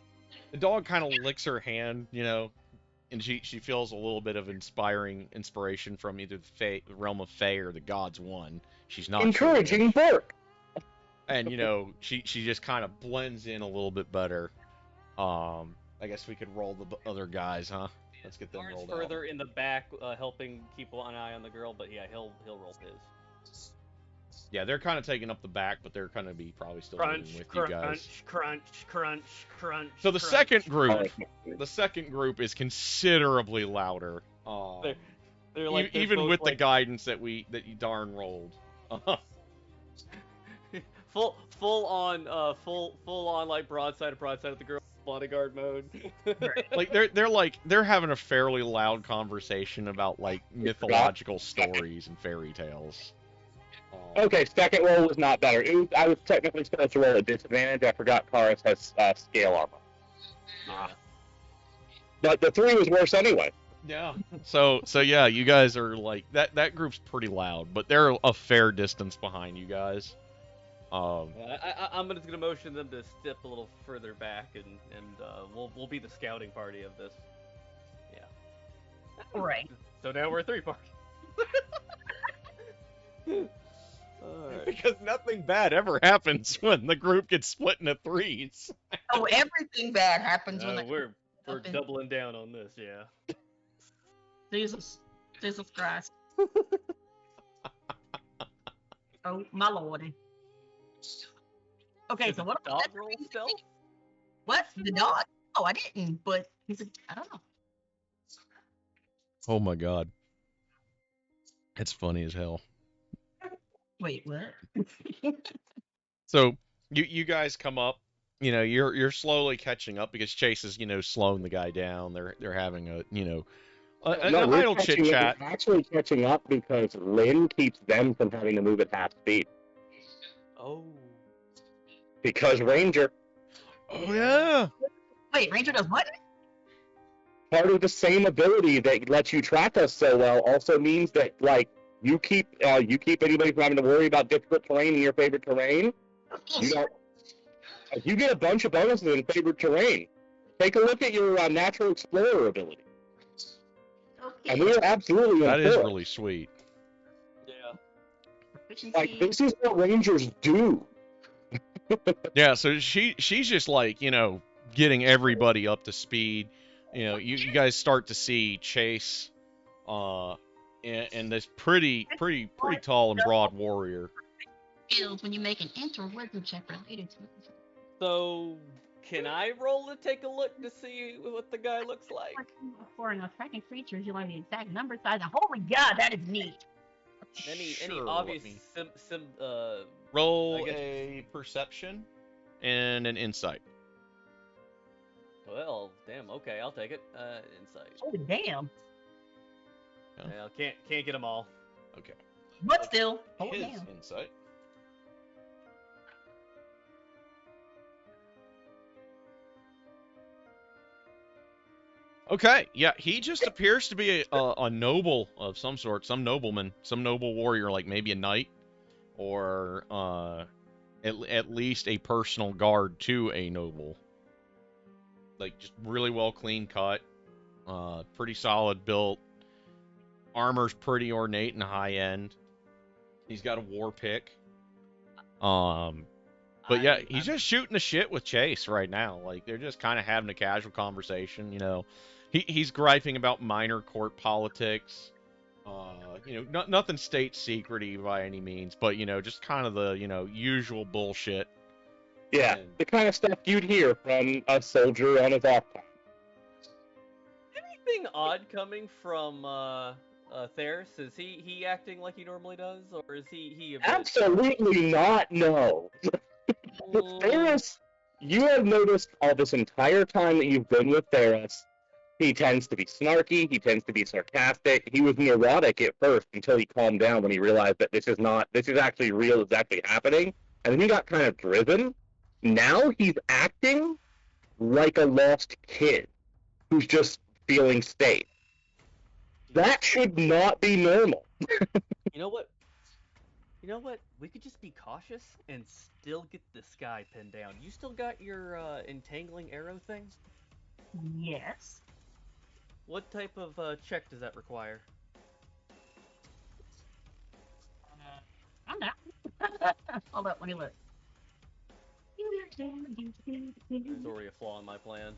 the dog kind of licks her hand, and she feels a little bit of inspiration from either the realm of Fae or the gods one. She's not Encouraging bark. And she just kind of blends in a little bit better. I guess we could roll the other guys, huh? Let's get them Barnes rolled further out. in the back, helping keep an eye on the girl, but yeah, he'll roll his. Yeah, they're kind of taking up the back, but they're going to be probably still moving with you guys. Crunch. So the second group is considerably louder. They're like even with the guidance that you darn rolled. full on like broadside at the girl, bodyguard mode. Like they're having a fairly loud conversation about like mythological stories and fairy tales. Okay, second roll was not better. I was technically supposed to roll a disadvantage. I forgot Karis has scale armor. But the 3 was worse anyway. Yeah. So yeah, you guys are like that group's pretty loud, but they're a fair distance behind you guys. I'm just gonna motion them to step a little further back, and we'll be the scouting party of this. Yeah. Right. So now we're a 3 party. Alright. Because nothing bad ever happens when the group gets split into 3s. Oh, everything bad happens when We're doubling down on this, yeah. Jesus Christ. Oh my lordy. Okay, Did so the what about dog that? roll stealth? What? The dog? Oh, I didn't, but he's a, I don't know. Oh my god. It's funny as hell. Wait, what? So you guys come up, you're slowly catching up because Chase is, slowing the guy down. They're having No, an we're idle chit catching. We're chat. actually catching up because Lynn keeps them from having to move at half speed. Oh. Because Ranger, Oh yeah. Wait, Ranger does what? part of the same ability that lets you track us so well, also means that like you keep anybody from having to worry about difficult terrain in your favorite terrain. You don't. You get a bunch of bonuses in favorite terrain. Take a look at your natural explorer ability, and Okay. we are absolutely That in is for it. really sweet. Yeah. Proficiency. Like this is what Rangers do. Yeah, so she's just like, getting everybody up to speed. You guys start to see Chase and this pretty tall and broad warrior. Skills when you make an enter wisdom check related to it. So, can I roll to take a look to see what the guy looks like? For an attracting creatures, you learn the exact number, size, and holy god, that is neat. Any Sure, obvious let me sim roll I guess- a perception and an insight. well, damn, okay, I'll take it. Insight. Oh damn. Yeah. Well, can't get them all. Okay. But still, oh His damn. insight. Okay, yeah, he just appears to be a noble of some sort, some nobleman, some noble warrior, like maybe a knight, or at least a personal guard to a noble. Like, just really well clean cut, pretty solid built, armor's pretty ornate and high end. He's got a war pick. But yeah, he's just shooting the shit with Chase right now. Like, they're just kind of having a casual conversation, He's griping about minor court politics. Nothing state secrety by any means, but, just kind of the, usual bullshit. Yeah, And- the kind of stuff you'd hear from a soldier on his off time. Anything odd coming from Theris? Is he acting like he normally does, or is he a bit... Absolutely not. No. Theris, you have noticed all this entire time that you've been with Theris, he tends to be snarky, he tends to be sarcastic. He was neurotic at first until he calmed down when he realized that this is actually real, it's actually happening. And then he got kind of driven. Now he's acting like a lost kid who's just feeling safe. That should not be normal. You know what? We could just be cautious and still get this guy pinned down. You still got your entangling arrow thing? Yes. What type of check does that require? I'm not. Hold up, let me look. There's already a flaw in my plan.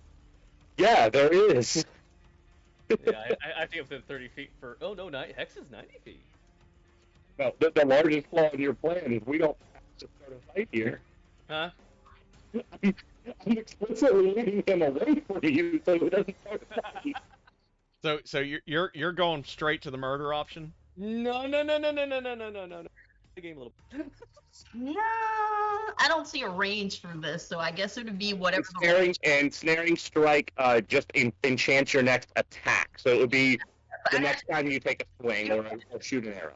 Yeah, there is. Yeah, I think within 30 feet for... Oh, no, Hex is 90 feet. No, the largest flaw in your plan is we don't have to start a fight here. Huh? I'm explicitly leading him away from you so he doesn't start a fight. So you're going straight to the murder option? No. The game a little. No, I don't see a range for this, so I guess it would be whatever. Snaring strike just enchants your next attack. So it would be the next time you take a swing or shoot an arrow.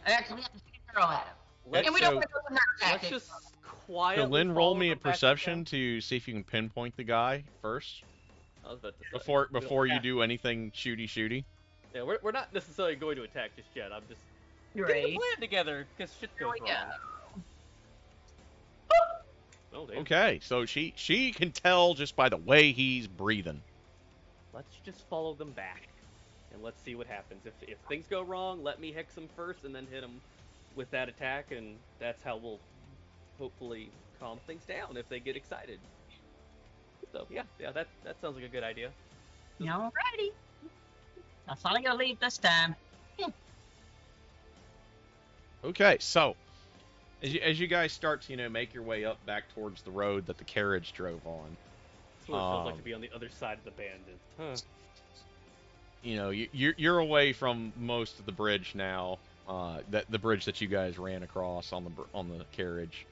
I actually have to shoot an arrow at him. Let's, And we don't want to go with that let's tactic. just quietly. So Lynn, roll follow me a them back perception down. to see if you can pinpoint the guy first I was about to say, before we don't before you have- do anything shooty. Yeah, we're not necessarily going to attack just yet. I'm just You're getting right. the plan together because shit goes wrong. Yeah. Oh, damn. Okay, so she can tell just by the way he's breathing. Let's just follow them back, and let's see what happens. If things go wrong, let me hex them first, and then hit them with that attack, and that's how we'll hopefully calm things down if they get excited. So yeah, that sounds like a good idea. Alrighty. That's not gonna leave this time. Okay, so As you guys start to make your way up back towards the road that the carriage drove on, That's what it feels like to be on the other side of the bandit. Huh. you're away from most of the bridge now. That the bridge that you guys ran across on the carriage.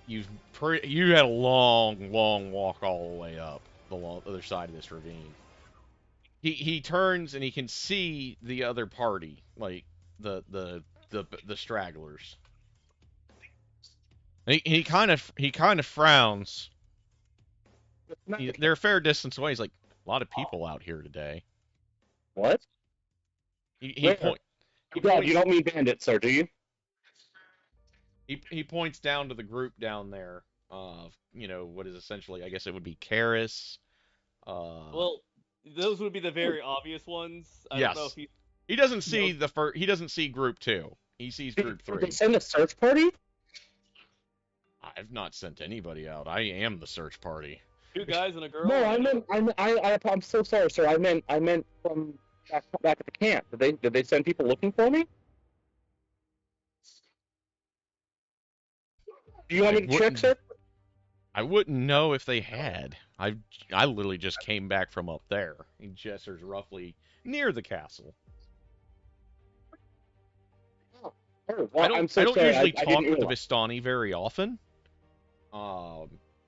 You had a long walk all the way up the other side of this ravine. He turns and he can see the other party, like the stragglers. He kind of frowns. They're a fair distance away. He's like, a lot of people out here today. What? He Where? point. He God, points, you don't mean bandits, sir, do you? he points down to the group down there of what is essentially, I guess it would be Karis. Well, those would be the very obvious ones. I don't know Yes. if he. He doesn't see He doesn't see group 2. He sees group Did 3. they send a search party? I've not sent anybody out. I am the search party. 2 guys and a girl. No, I'm so sorry, sir. I meant from back at the camp. Did they send people looking for me? Do you want me to check, sir? I wouldn't know if they had. I literally just came back from up there. He gestures roughly near the castle. Oh, well, I'm so I don't sorry. usually I talk didn't with the realize. Vistani very often.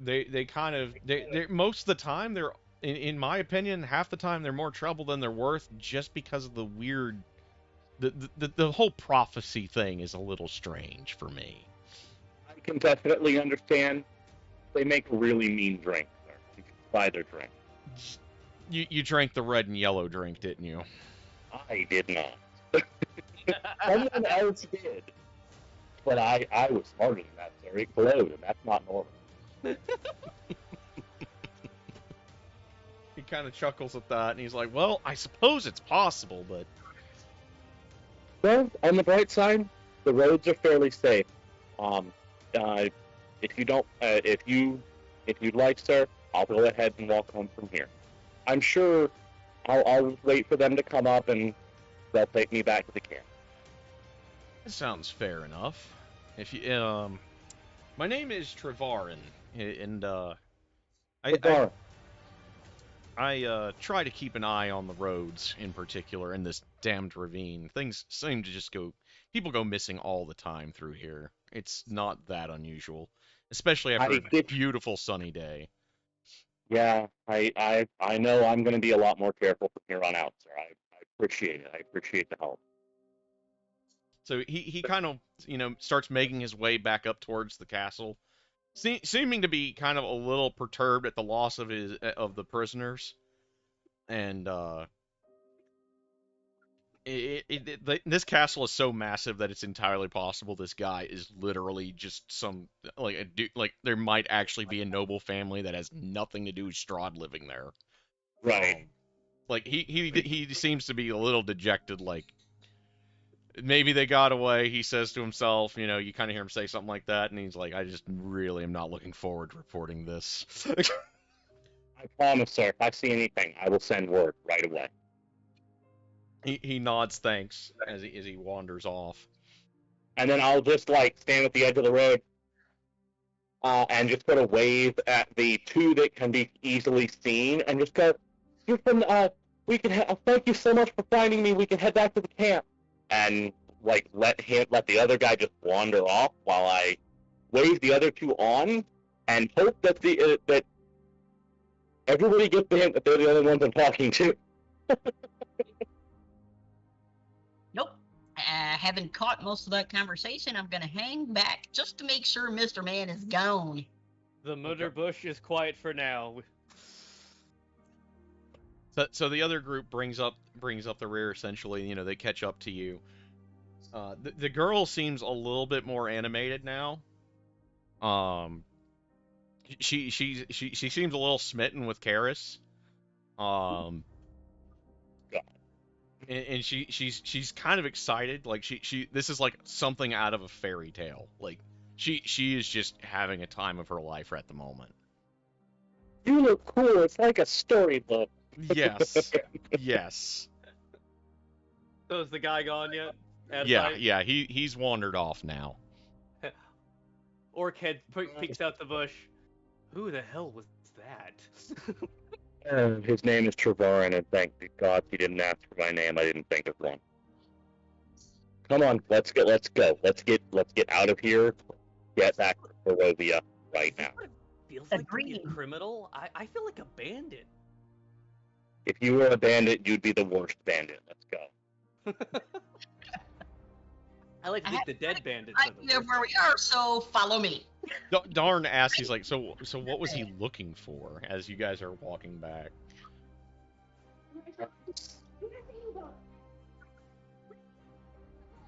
They kind of they most of the time they're in my opinion half the time they're more trouble than they're worth just because of the weird the whole prophecy thing is a little strange for me. I can definitely understand. They make a really mean drink, sir. You should buy their drink. You drank the red and yellow drink, didn't you? I did not. Someone else did. But I was smarter than that, sir. It glowed, and that's not normal. He kind of chuckles at that, and he's like, "Well, I suppose it's possible, but." Well, on the bright side, the roads are fairly safe. If you don't, if you'd like, sir, I'll go ahead and walk home from here. I'm sure I'll wait for them to come up, and they'll take me back to the camp. That sounds fair enough. If you, my name is Trevarin, and I try to keep an eye on the roads in particular in this damned ravine. Things seem to just people go missing all the time through here. It's not that unusual, especially after a beautiful sunny day. Yeah, I know I'm going to be a lot more careful from here on out, sir. I appreciate it. I appreciate the help. So he kind of, starts making his way back up towards the castle, seeming to be kind of a little perturbed at the loss of the prisoners, and this castle is so massive that it's entirely possible this guy is literally just some there might actually be a noble family that has nothing to do with Strahd living there. Right. He seems to be a little dejected, like maybe they got away, he says to himself, you kind of hear him say something like that, and he's like, I just really am not looking forward to reporting this. I promise, sir, if I see anything, I will send word right away. He nods thanks as he wanders off. And then I'll just, stand at the edge of the road and just sort of wave at the 2 that can be easily seen and just go, you can, thank you so much for finding me, we can head back to the camp. And let the other guy just wander off while I wave the other 2 on and hope that that everybody gets the hint that they're the only ones I'm talking to. Nope. Having caught most of that conversation, I'm going to hang back just to make sure Mr. Man is gone. The murder bush is quiet for now. So the other group brings up the rear. Essentially, they catch up to you. The girl seems a little bit more animated now. She seems a little smitten with Karis. And she's kind of excited. Like this is like something out of a fairy tale. Like she is just having a time of her life at the moment. You look cool. It's like a storybook. Yes. Yes. So is the guy gone yet? Yeah. He's wandered off now. Orc head peeks out the bush. Who the hell was that? His name is Trevarin, and thank God he didn't ask for my name. I didn't think of one. Come on, let's go. Let's get out of here. Get back to Barovia right now. Feels like to be a Agreed. criminal. I feel like a bandit. If you were a bandit, you'd be the worst bandit. Let's go. I like to I think have the dead bandits I are the know worst. where we are, so follow me. Darn asks, he's like, so what was he looking for as you guys are walking back?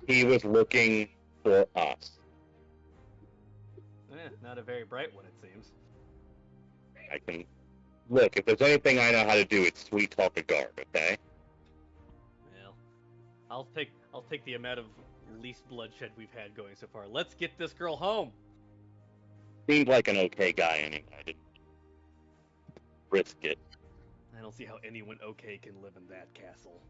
He was looking for us. Not a very bright one, it seems. I can look. If there's anything I know how to do, it's sweet talk a guard. Okay. Well, I'll take the amount of least bloodshed we've had going so far. Let's get this girl home. Seemed like an okay guy anyway. I didn't risk it. I don't see how anyone okay can live in that castle.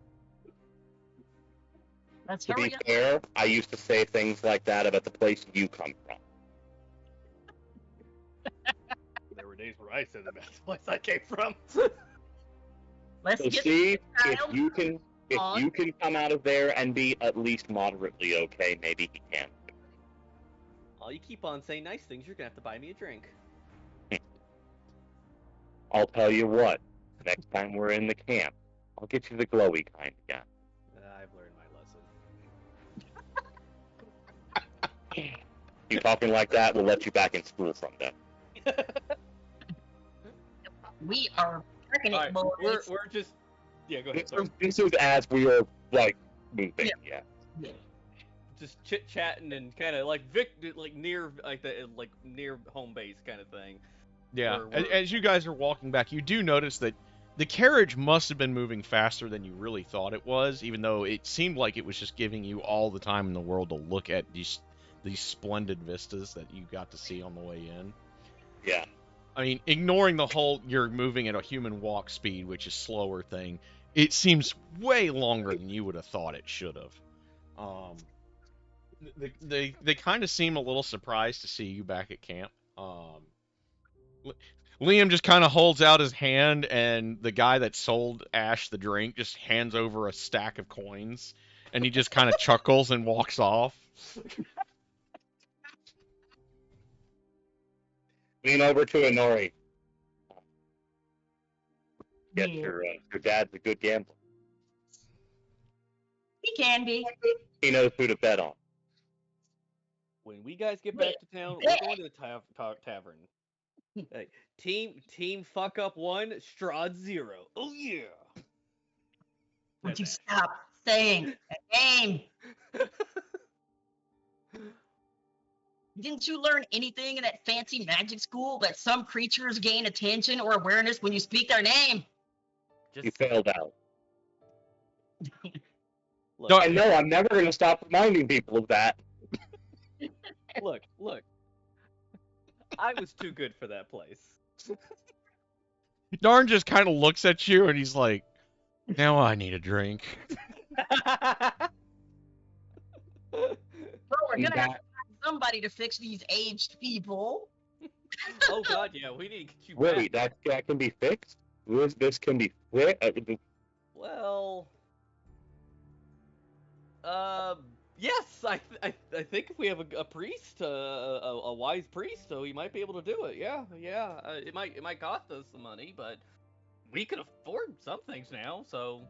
Let's To hurry be up. fair, I used to say things like that about the place you come from. There were days where I said about the place I came from. Let's So get see, if child you can on. come out of there and be at least moderately okay, maybe he can. Oh, you keep on saying nice things, you're gonna have to buy me a drink. I'll tell you what. Next time we're in the camp, I'll get you the glowy kind again. I've learned my lesson. You talking like that, we'll let you back in school someday. We are working All it, right, boys. we're just go ahead. Sorry. This is as we are like moving. Yeah. Yeah. Just chit chatting and kind of like near near home base kind of thing. Yeah, Or we're- as you guys are walking back, you do notice that the carriage must have been moving faster than you really thought it was, even though it seemed like it was just giving you all the time in the world to look at these splendid vistas that you got to see on the way in. Yeah. I mean, ignoring the whole you're moving at a human walk speed, which is slower thing, it seems way longer than you would have thought it should have. They kind of seem a little surprised to see you back at camp. Liam just kind of holds out his hand, and the guy that sold Ash the drink just hands over a stack of coins, and he just kind of chuckles and walks off. Lean over to Inori. Yes, Yeah. your dad's a good gambler. He can be. He knows who to bet on. When we guys get back to town, we're going to the tavern. Hey, team fuck up 1, Strahd 0. Oh yeah. Would you stop saying that name? Didn't you learn anything in that fancy magic school that some creatures gain attention or awareness when you speak their name? You failed out. Look, No, And no, I'm never going to stop reminding people of that. look. I was too good for that place. Darn just kind of looks at you, and he's like, now I need a drink. Well, we're gonna have That- to find somebody to fix these aged people. Oh god, yeah, we need to get you Wait, back. that can be fixed? This can be fixed? Well, yes, I think if we have a priest, a wise priest, so he might be able to do it. Yeah. It might cost us some money, but we can afford some things now. So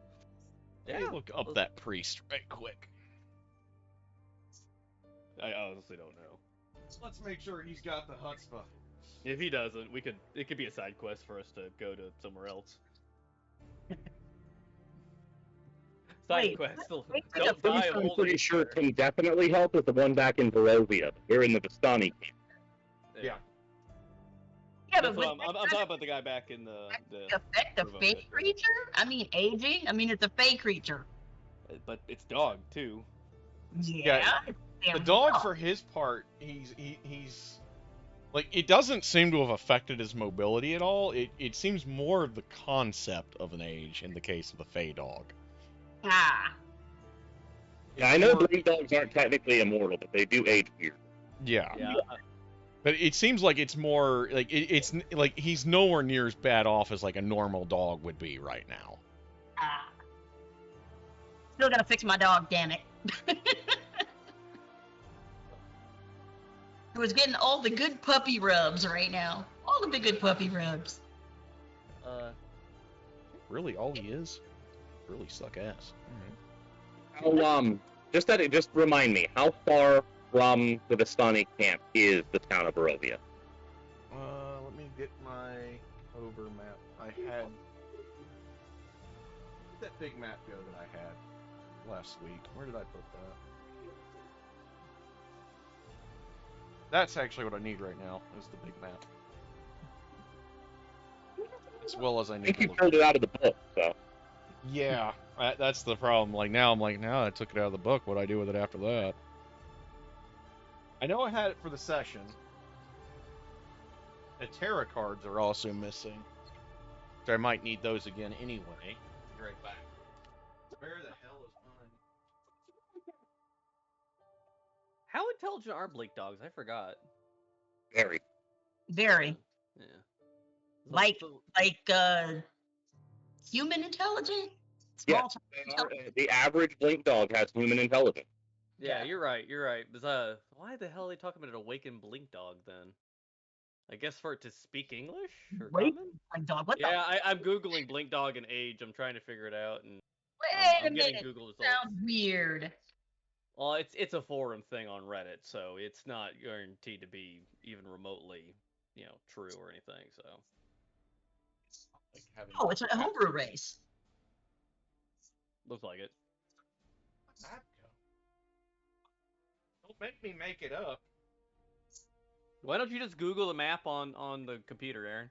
Let me look up that priest right quick. I honestly don't know. Let's make sure he's got the chutzpah. If he doesn't, it could be a side quest for us to go to somewhere else. Side Wait, quest. wait, Don't die of I'm old pretty age sure there. can definitely help with the one back in Barovia. We're in the Vistani camp. Yeah. Yeah, That's but what would I'm talking about the guy back in the affect a Revoke fake it. creature? I mean, aging? I mean, it's a fake creature. but it's dog too. Yeah. The dog, for his part, he's like, it doesn't seem to have affected his mobility at all. It seems more of the concept of an age in the case of the Fey dog. Ah. Yeah, I know breed dogs aren't technically immortal, but they do age weird. Yeah. Yeah. But it seems like it's more like it's like he's nowhere near as bad off as like a normal dog would be right now. Ah. Still gotta fix my dog, damn it. Who is getting all the good puppy rubs right now. All of the good puppy rubs. Really, all he is? Really suck ass. Just remind me, how far from the Vistani camp is the town of Barovia? Let me get my over map. I had that big map go that I had last week. Where did I put that? That's actually what I need right now, is the big map. As well as I I need think to you look. pulled it out of the book, so. Yeah, that's the problem. Like now I took it out of the book. What do I do with it after that? I know I had it for the session. The tarot cards are also missing. So I might need those again anyway. Be right back. Where the hell is mine? How intelligent are blink dogs? I forgot. Very. Very. Yeah. Like human intelligent? Yes, Small they are, the average blink dog has human intelligence. Yeah, Yeah. you're right. Why the hell are they talking about an awakened blink dog then? I guess for it to speak English or Wait, common? my dog. What Yeah, I'm googling blink dog and age. I'm trying to figure it out, and Wait I'm a getting minute. Google results. Sounds weird. Well, it's a forum thing on Reddit, so it's not guaranteed to be even remotely, true or anything. So Like having Oh, it's a homebrew race. looks like it. map go? Don't make me make it up. Why don't you just Google the map on the computer, Aaron?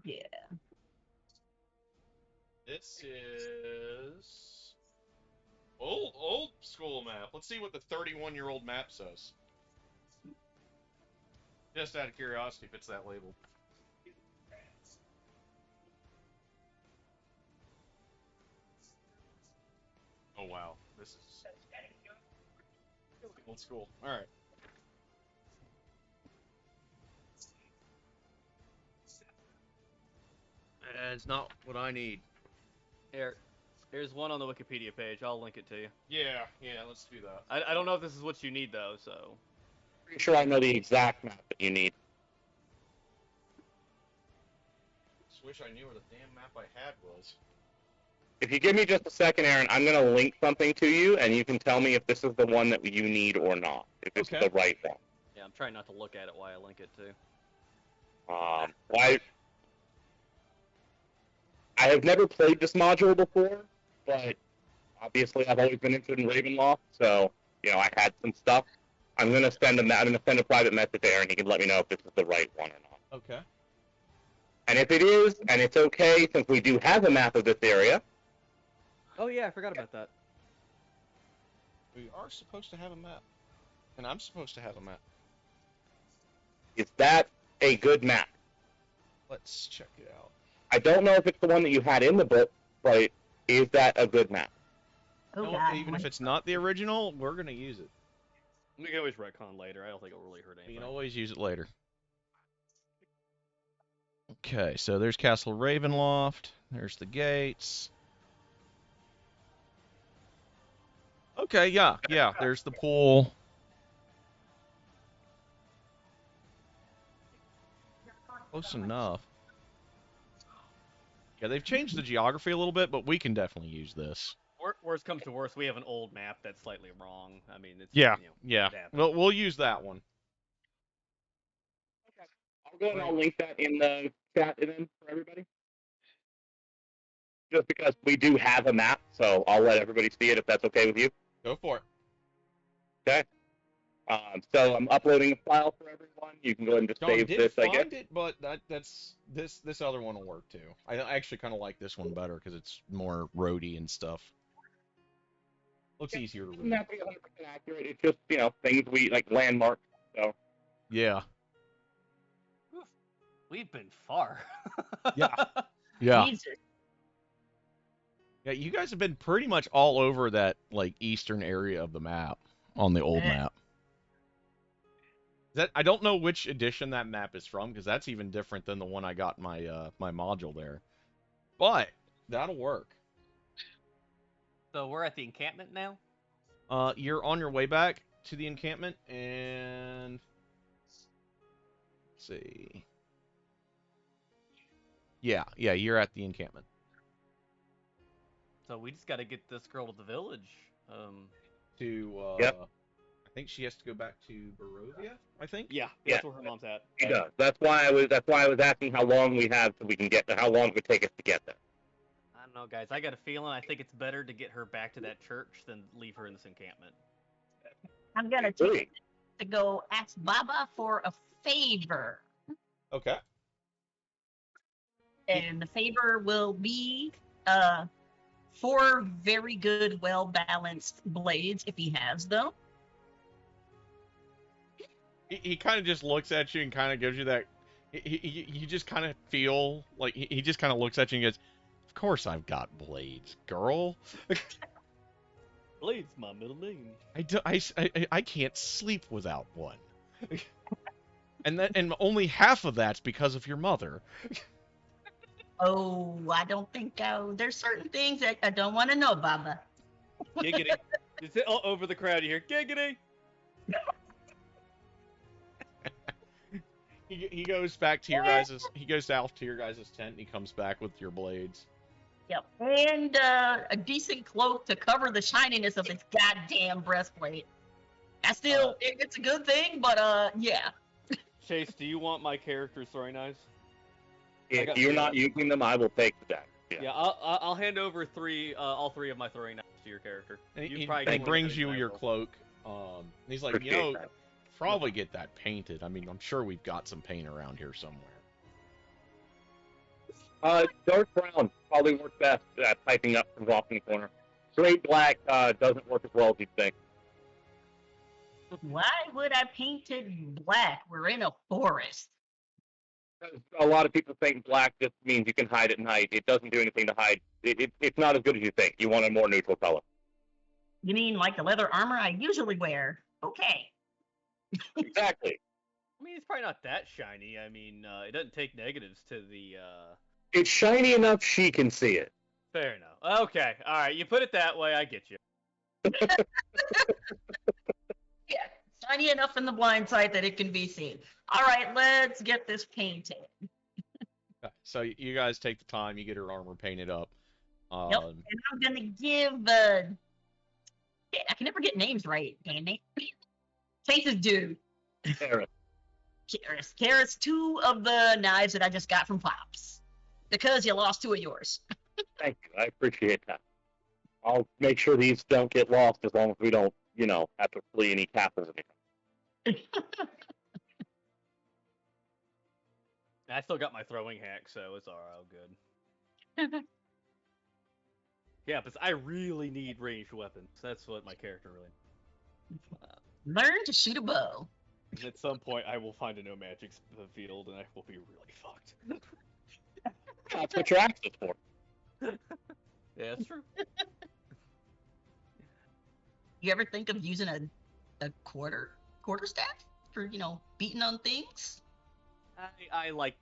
Yeah. This is old school map. Let's see what the 31-year-old map says. Just out of curiosity, if it's that label. Oh wow, this is old school. All right. It's not what I need. There's one on the Wikipedia page. I'll link it to you. Yeah, let's do that. I don't know if this is what you need though. So Pretty sure I know the exact map that you need. Just wish I knew where the damn map I had was. If you give me just a second, Aaron, I'm going to link something to you, and you can tell me if this is the one that you need or not, if it's Okay. the right one. yeah, I'm trying not to look at it while I link it too. I have never played this module before, but obviously I've always been interested in Ravenloft, so I had some stuff. I'm gonna send a private message to Aaron. He can let me know if this is the right one or not. Okay. And if it is, and it's okay, since we do have a map of this area, Oh yeah, I forgot about that. We are supposed to have a map, and I'm supposed to have a map. is that a good map? Let's check it out. I don't know if it's the one that you had in the book, but is that a good map? Oh, No, God. even if it's not the original, we're gonna use it. We can always retcon later. I don't think it'll really hurt We anything. can always use it later. Okay, so there's Castle Ravenloft. There's the gates. Okay, yeah, there's the pool. Close enough. Yeah, they've changed the geography a little bit, but we can definitely use this. Worst comes to worst, we have an old map that's slightly wrong. I mean, it's Yeah, it yeah. happens. Well, we'll use that one. I'll go and I'll link that in the chat then for everybody. Just because we do have a map, so I'll let everybody see it if that's okay with you. Go for it. Okay. So I'm uploading a file for everyone. You can go ahead and just John save did this, I guess. find it, but that's this other one will work too. I actually kind of like this one better because it's more roady and stuff. Looks easier to It doesn't read. have to be 100% accurate. It's just, things we, like, landmarks. So, Yeah. We've been far. Yeah. Yeah. Jesus. Yeah, you guys have been pretty much all over that like eastern area of the map on the old map. That I don't know which edition that map is from because that's even different than the one I got in my my module there. But that'll work. So we're at the encampment now. You're on your way back to the encampment, and let's see. Yeah, you're at the encampment. So we just got to get this girl to the village. Yep. I think she has to go back to Barovia. I think. Yeah, Yeah. that's where her mom's at. He does. That's why I was asking how long we have so we can get there. How long it would take us to get there. I don't know, guys. I got a feeling. I think it's better to get her back to that church than leave her in this encampment. I'm gonna take to go ask Baba for a favor, Okay. and the favor will be 4 very good, well-balanced blades if he has them. He kind of just looks at you and kind of gives you that. You just kind of feel like he just kind of looks at you and goes, "Of course I've got blades, girl." Blade's my middle name. I can't sleep without one. And only half of that's because of your mother. Oh, I don't think there's certain things that I don't want to know, Baba. Giggity. Just all over the crowd here. Giggity. He goes back to your guys's. He goes out to your guys' tent. And he comes back with your blades. Yep, and a decent cloak to cover the shininess of its goddamn breastplate. It's a good thing, but yeah. Chase, do you want my character's throwing knives? If you're not using them, I will take the dagger. Yeah, I'll hand over all three of my throwing knives to your character. And You he probably don't wanna brings get you a your knife cloak. He's like, Appreciate that. probably get that painted. I mean, I'm sure we've got some paint around here somewhere. Dark brown probably works best at piping up from off in the corner. Straight black doesn't work as well as you'd think. Why would I paint it black? We're in a forest. A lot of people think black just means you can hide at night. It doesn't do anything to hide. It's not as good as you think. You want a more neutral color. You mean like the leather armor I usually wear? Okay. Exactly. I mean, it's probably not that shiny. I mean, it doesn't take negatives to the. It's shiny enough she can see it. Fair enough. Okay. All right. You put it that way. I get you. Yeah, shiny enough in the blind sight that it can be seen. All right, let's get this painted. So you guys take the time. You get her armor painted up. Yep. And I'm gonna give I can never get names right, damn it. Chase's dude. Karis 2 of the knives that I just got from Pops. Because you lost 2 of yours. Thank you. I appreciate that. I'll make sure these don't get lost as long as we don't, have to flee any castles or anything. I still got my throwing hack, so it's all good. Yeah, but I really need ranged weapons. That's what my character really. Learn to shoot a bow. And at some point, I will find a no magic field, and I will be really fucked. That's what your axe is for. Yeah, that's true. You ever think of using a quarter staff for beating on things? I like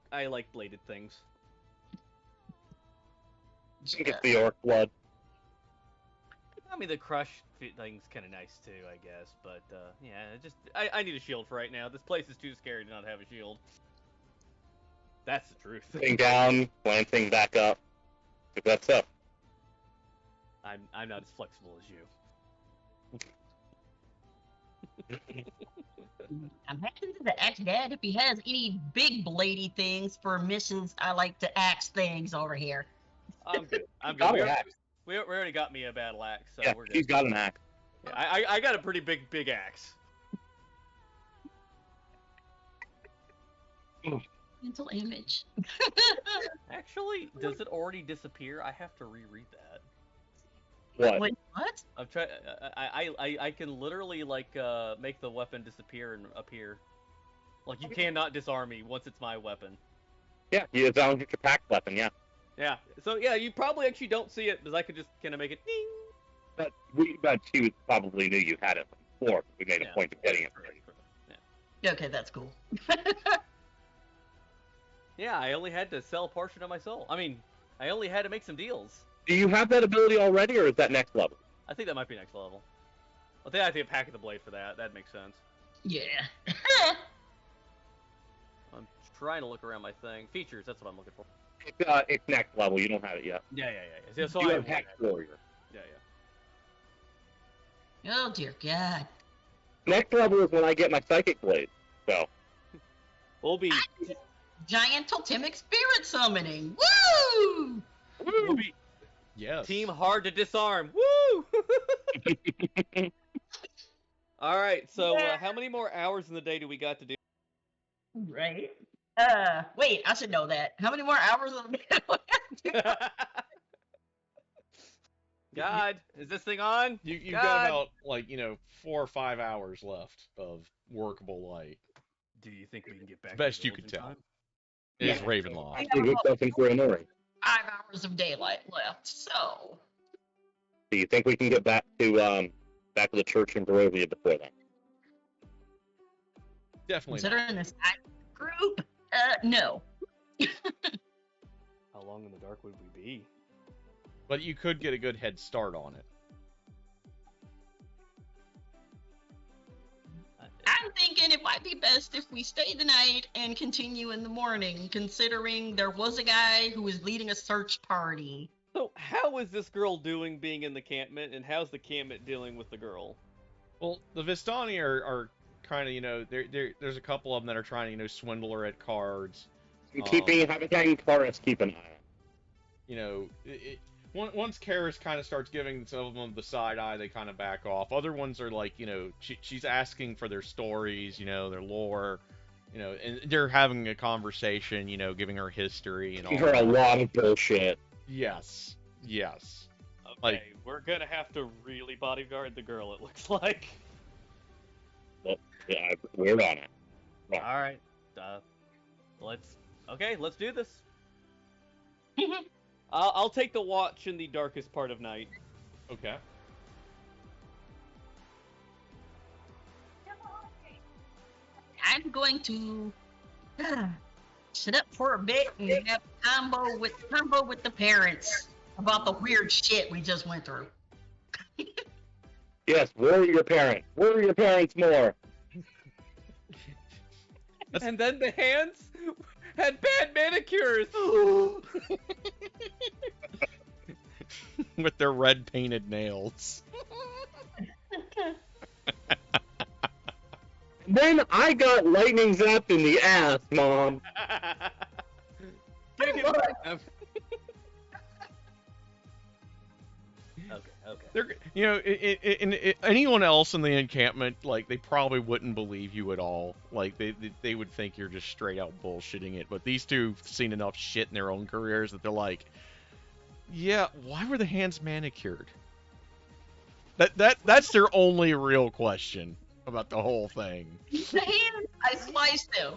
bladed things. I think it's the orc blood. I mean, the crush thing's kind of nice too, I guess. But yeah, I need a shield for right now. This place is too scary to not have a shield. That's the truth. Sitting down, glancing back up. If that's up. I'm not as flexible as you. I'm happy to ask Dad if he has any big bladey things for missions. I like to axe things over here. I'm good. Got an axe. We already got me a battle axe, so Yeah, we're good. he's got an axe. Yeah, I got a pretty big axe. Mental image. Actually, does it already disappear? I have to reread that. What? Wait, what? I'm trying. I can literally make the weapon disappear and appear. Like you cannot disarm me once it's my weapon. Yeah, as long as it's your packed weapon, yeah. Yeah. So yeah, you probably actually don't see it because I could just kind of make it ding. But she probably knew you had it before. We made a point of getting it. Yeah. Okay, that's cool. Yeah, I only had to sell a portion of my soul. I mean, I only had to make some deals. Do you have that ability already, or is that next level? I think that might be next level. I think I have to get Pack of the Blade for that. That makes sense. Yeah. I'm trying to look around my thing. Features, that's what I'm looking for. It's next level. You don't have it yet. Yeah. So You I have Hex Warrior. Yeah. Oh dear God. Next level is when I get my Psychic Blade. So. We'll be Giant totemic spirit summoning. Woo! we'll be Yes. team hard to disarm. Woo! All right. So how many more hours in the day do we got to do? Right. Wait, I should know that. How many more hours of the day? God, is this thing on? You've God. got about, like, 4 or 5 hours left of workable light. Do you think we can get back? Best to you village could in tell. time? It is Yeah. Ravenloft. That's a good question for Inori. 5 hours of daylight left. So Do you think we can get back to the church in Barovia before then? Definitely not. considering this group, no. How long in the dark would we be? But you could get a good head start on it. I'm thinking it might be best if we stay the night and continue in the morning, considering there was a guy who was leading a search party. So how is this girl doing being in the campment, and how's the campment dealing with the girl? Well, the Vistani are kind of, there's a couple of them that are trying to, swindle her at cards. Having Taurus keep an eye on. Once Karis kind of starts giving some of them the side eye, they kind of back off. Other ones are like, she's asking for their stories, their lore, and they're having a conversation, giving her history and all Give her a that. lot of bullshit. Yes. Okay, Like- we're gonna have to really bodyguard the girl, it looks like. Yeah, we're on it. Yeah. All right, let's do this. I'll take the watch in the darkest part of night. Okay. I'm going to sit up for a bit and have combo with the parents about the weird shit we just went through. Yes, worry your parents. Worry your parents more. And then the hands had bad manicures. With their red painted nails. Then I got lightning zapped in the ass, Mom. Okay. They're, anyone else in the encampment, like, they probably wouldn't believe you at all. Like, they would think you're just straight out bullshitting it. But these two have seen enough shit in their own careers that they're like, yeah, why were the hands manicured? That's their only real question about the whole thing. The hands, I sliced them.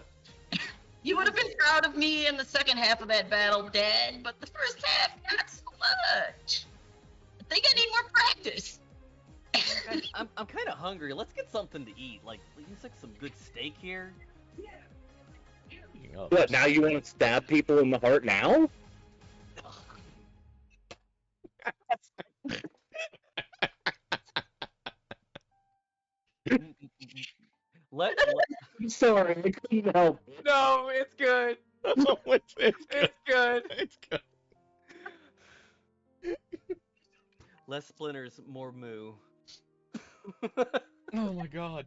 You would have been proud of me in the second half of that battle, Dad, but the first half, not so much. I think I need more practice. Guys, I'm kind of hungry. Let's get something to eat. Like some good steak here. What, now you want to stab people in the heart now? I'm sorry, I couldn't help it. No, it's good. it's good. It's good. Less splinters, more moo. Oh my god.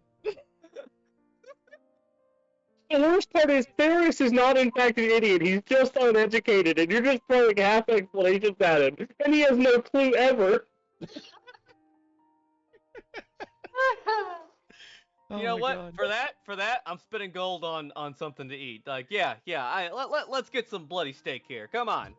The worst part is, Ferris is not in fact an idiot, he's just uneducated, and you're just throwing half explanations at him, and he has no clue ever. Oh You know my what? God. For that, I'm spending gold on something to eat. Like, let's get some bloody steak here. Come on.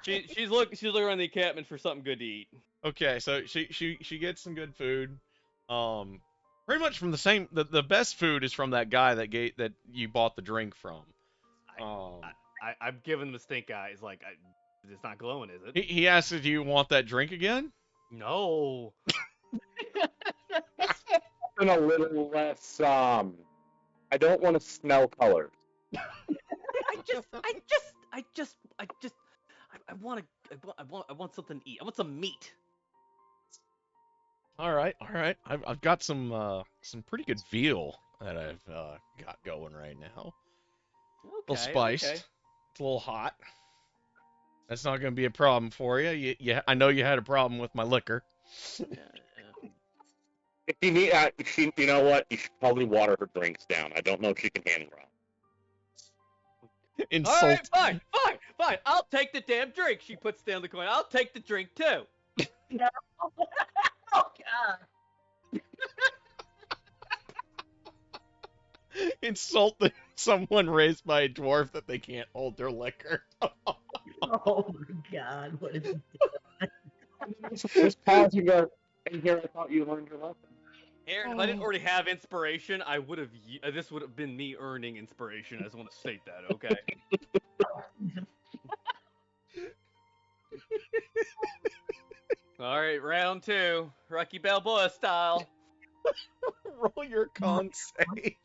She's looking around the encampment for something good to eat. Okay, so she gets some good food. Pretty much from the best food is from that guy that you bought the drink from. I'm giving him the stink eye. It's like, it's not glowing, is it? He asks if you want that drink again. No. something a little less. I don't want to smell colors. I want something to eat. I want some meat. All right. I've got some pretty good veal that I've got going right now. A little spiced. Okay. It's a little hot. That's not going to be a problem for you. I know you had a problem with my liquor. If you need, you know what? You should probably water her drinks down. I don't know if she can handle it. Insult. All right, fine. I'll take the damn drink. She puts down the coin. I'll take the drink too. No. Oh God. Insult someone raised by a dwarf that they can't hold their liquor. Oh my God. What is Just pause and go, and here I thought you learned your lesson. Aaron, if I didn't already have inspiration, I would have. This would have been me earning inspiration. I just want to state that, okay? All right, round 2, Rocky Balboa style. Roll your con save.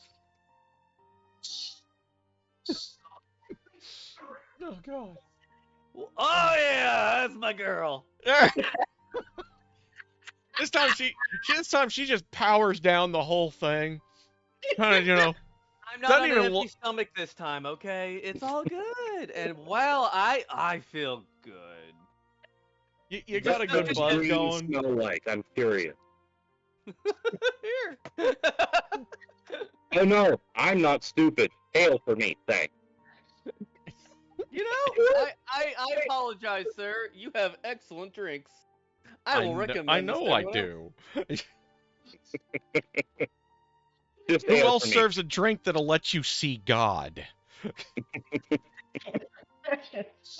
Oh God. Oh yeah, that's my girl. This time she just powers down the whole thing. Kind of, I'm not on an empty stomach this time, okay? It's all good. And wow, I feel good. You got a good buzz What do going. smell like? I'm curious. Here. Oh no, I'm not stupid. Hail for me, thanks. You know, I apologize, sir. You have excellent drinks. I will recommend. I know I do. Just Who hail else for me. serves a drink that'll let you see God?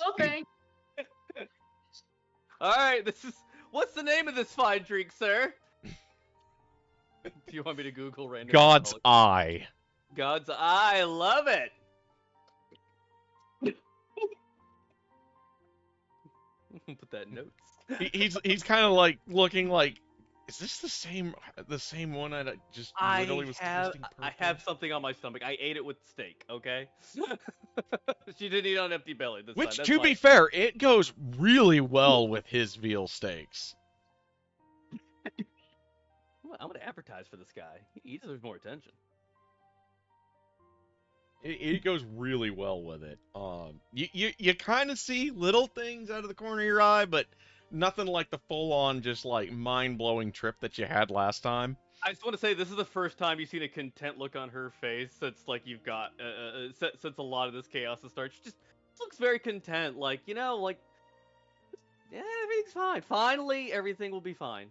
Okay. All right, what's the name of this fine drink, sir? Do you want me to Google random? God's eye. God's eye. Love it. Put that in notes. He's kind of like looking like, is this the same one I just literally was tasting purple? I have something on my stomach. I ate it with steak. Okay. She didn't eat on an empty belly this Which, time. to be fair, it goes really well with his veal steaks. I'm gonna advertise for this guy. He deserves more attention. It goes really well with it. You kind of see little things out of the corner of your eye, but nothing like the full-on, just like mind-blowing trip that you had last time. I just want to say this is the first time you've seen a content look on her face since like you've got since a lot of this chaos has started. She just looks very content, like yeah, everything's fine. Finally, everything will be fine.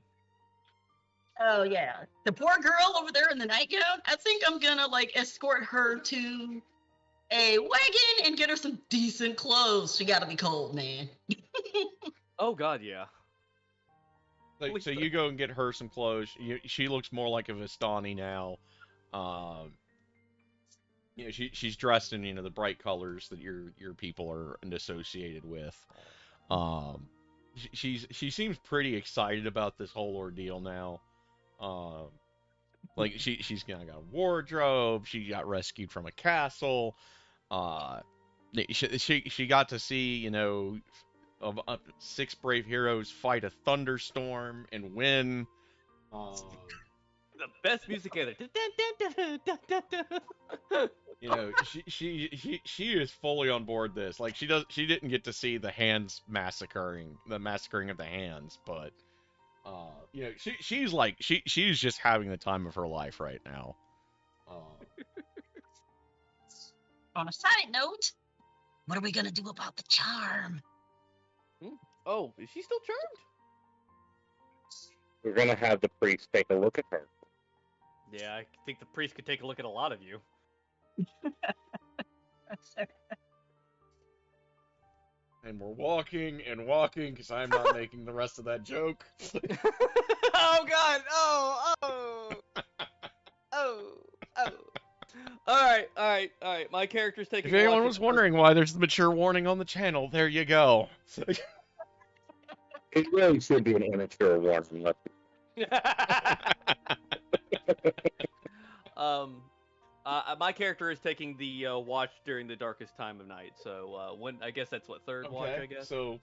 Oh yeah, the poor girl over there in the nightgown. I think I'm gonna escort her to a wagon and get her some decent clothes. She gotta be cold, man. Oh God, yeah. So you go and get her some clothes. She looks more like a Vistani now. She's dressed in the bright colors that your people are associated with. She seems pretty excited about this whole ordeal now. She's got a wardrobe. She got rescued from a castle. She got to see 6 brave heroes fight a thunderstorm and win. The best music ever. She is fully on board this. Like she didn't get to see the massacring of the hands, but she's just having the time of her life right now. On a side note, what are we gonna do about the charm? Oh, is she still charmed? We're gonna have the priest take a look at her. Yeah, I think the priest could take a look at a lot of you. And we're walking and walking because I'm not making the rest of that joke. Oh God! Oh! All right. My character's taking. If anyone was wondering why there's the mature warning on the channel, there you go. It really should be an amateur warning. My character is taking the watch during the darkest time of night. So when I guess that's what third watch. I guess. So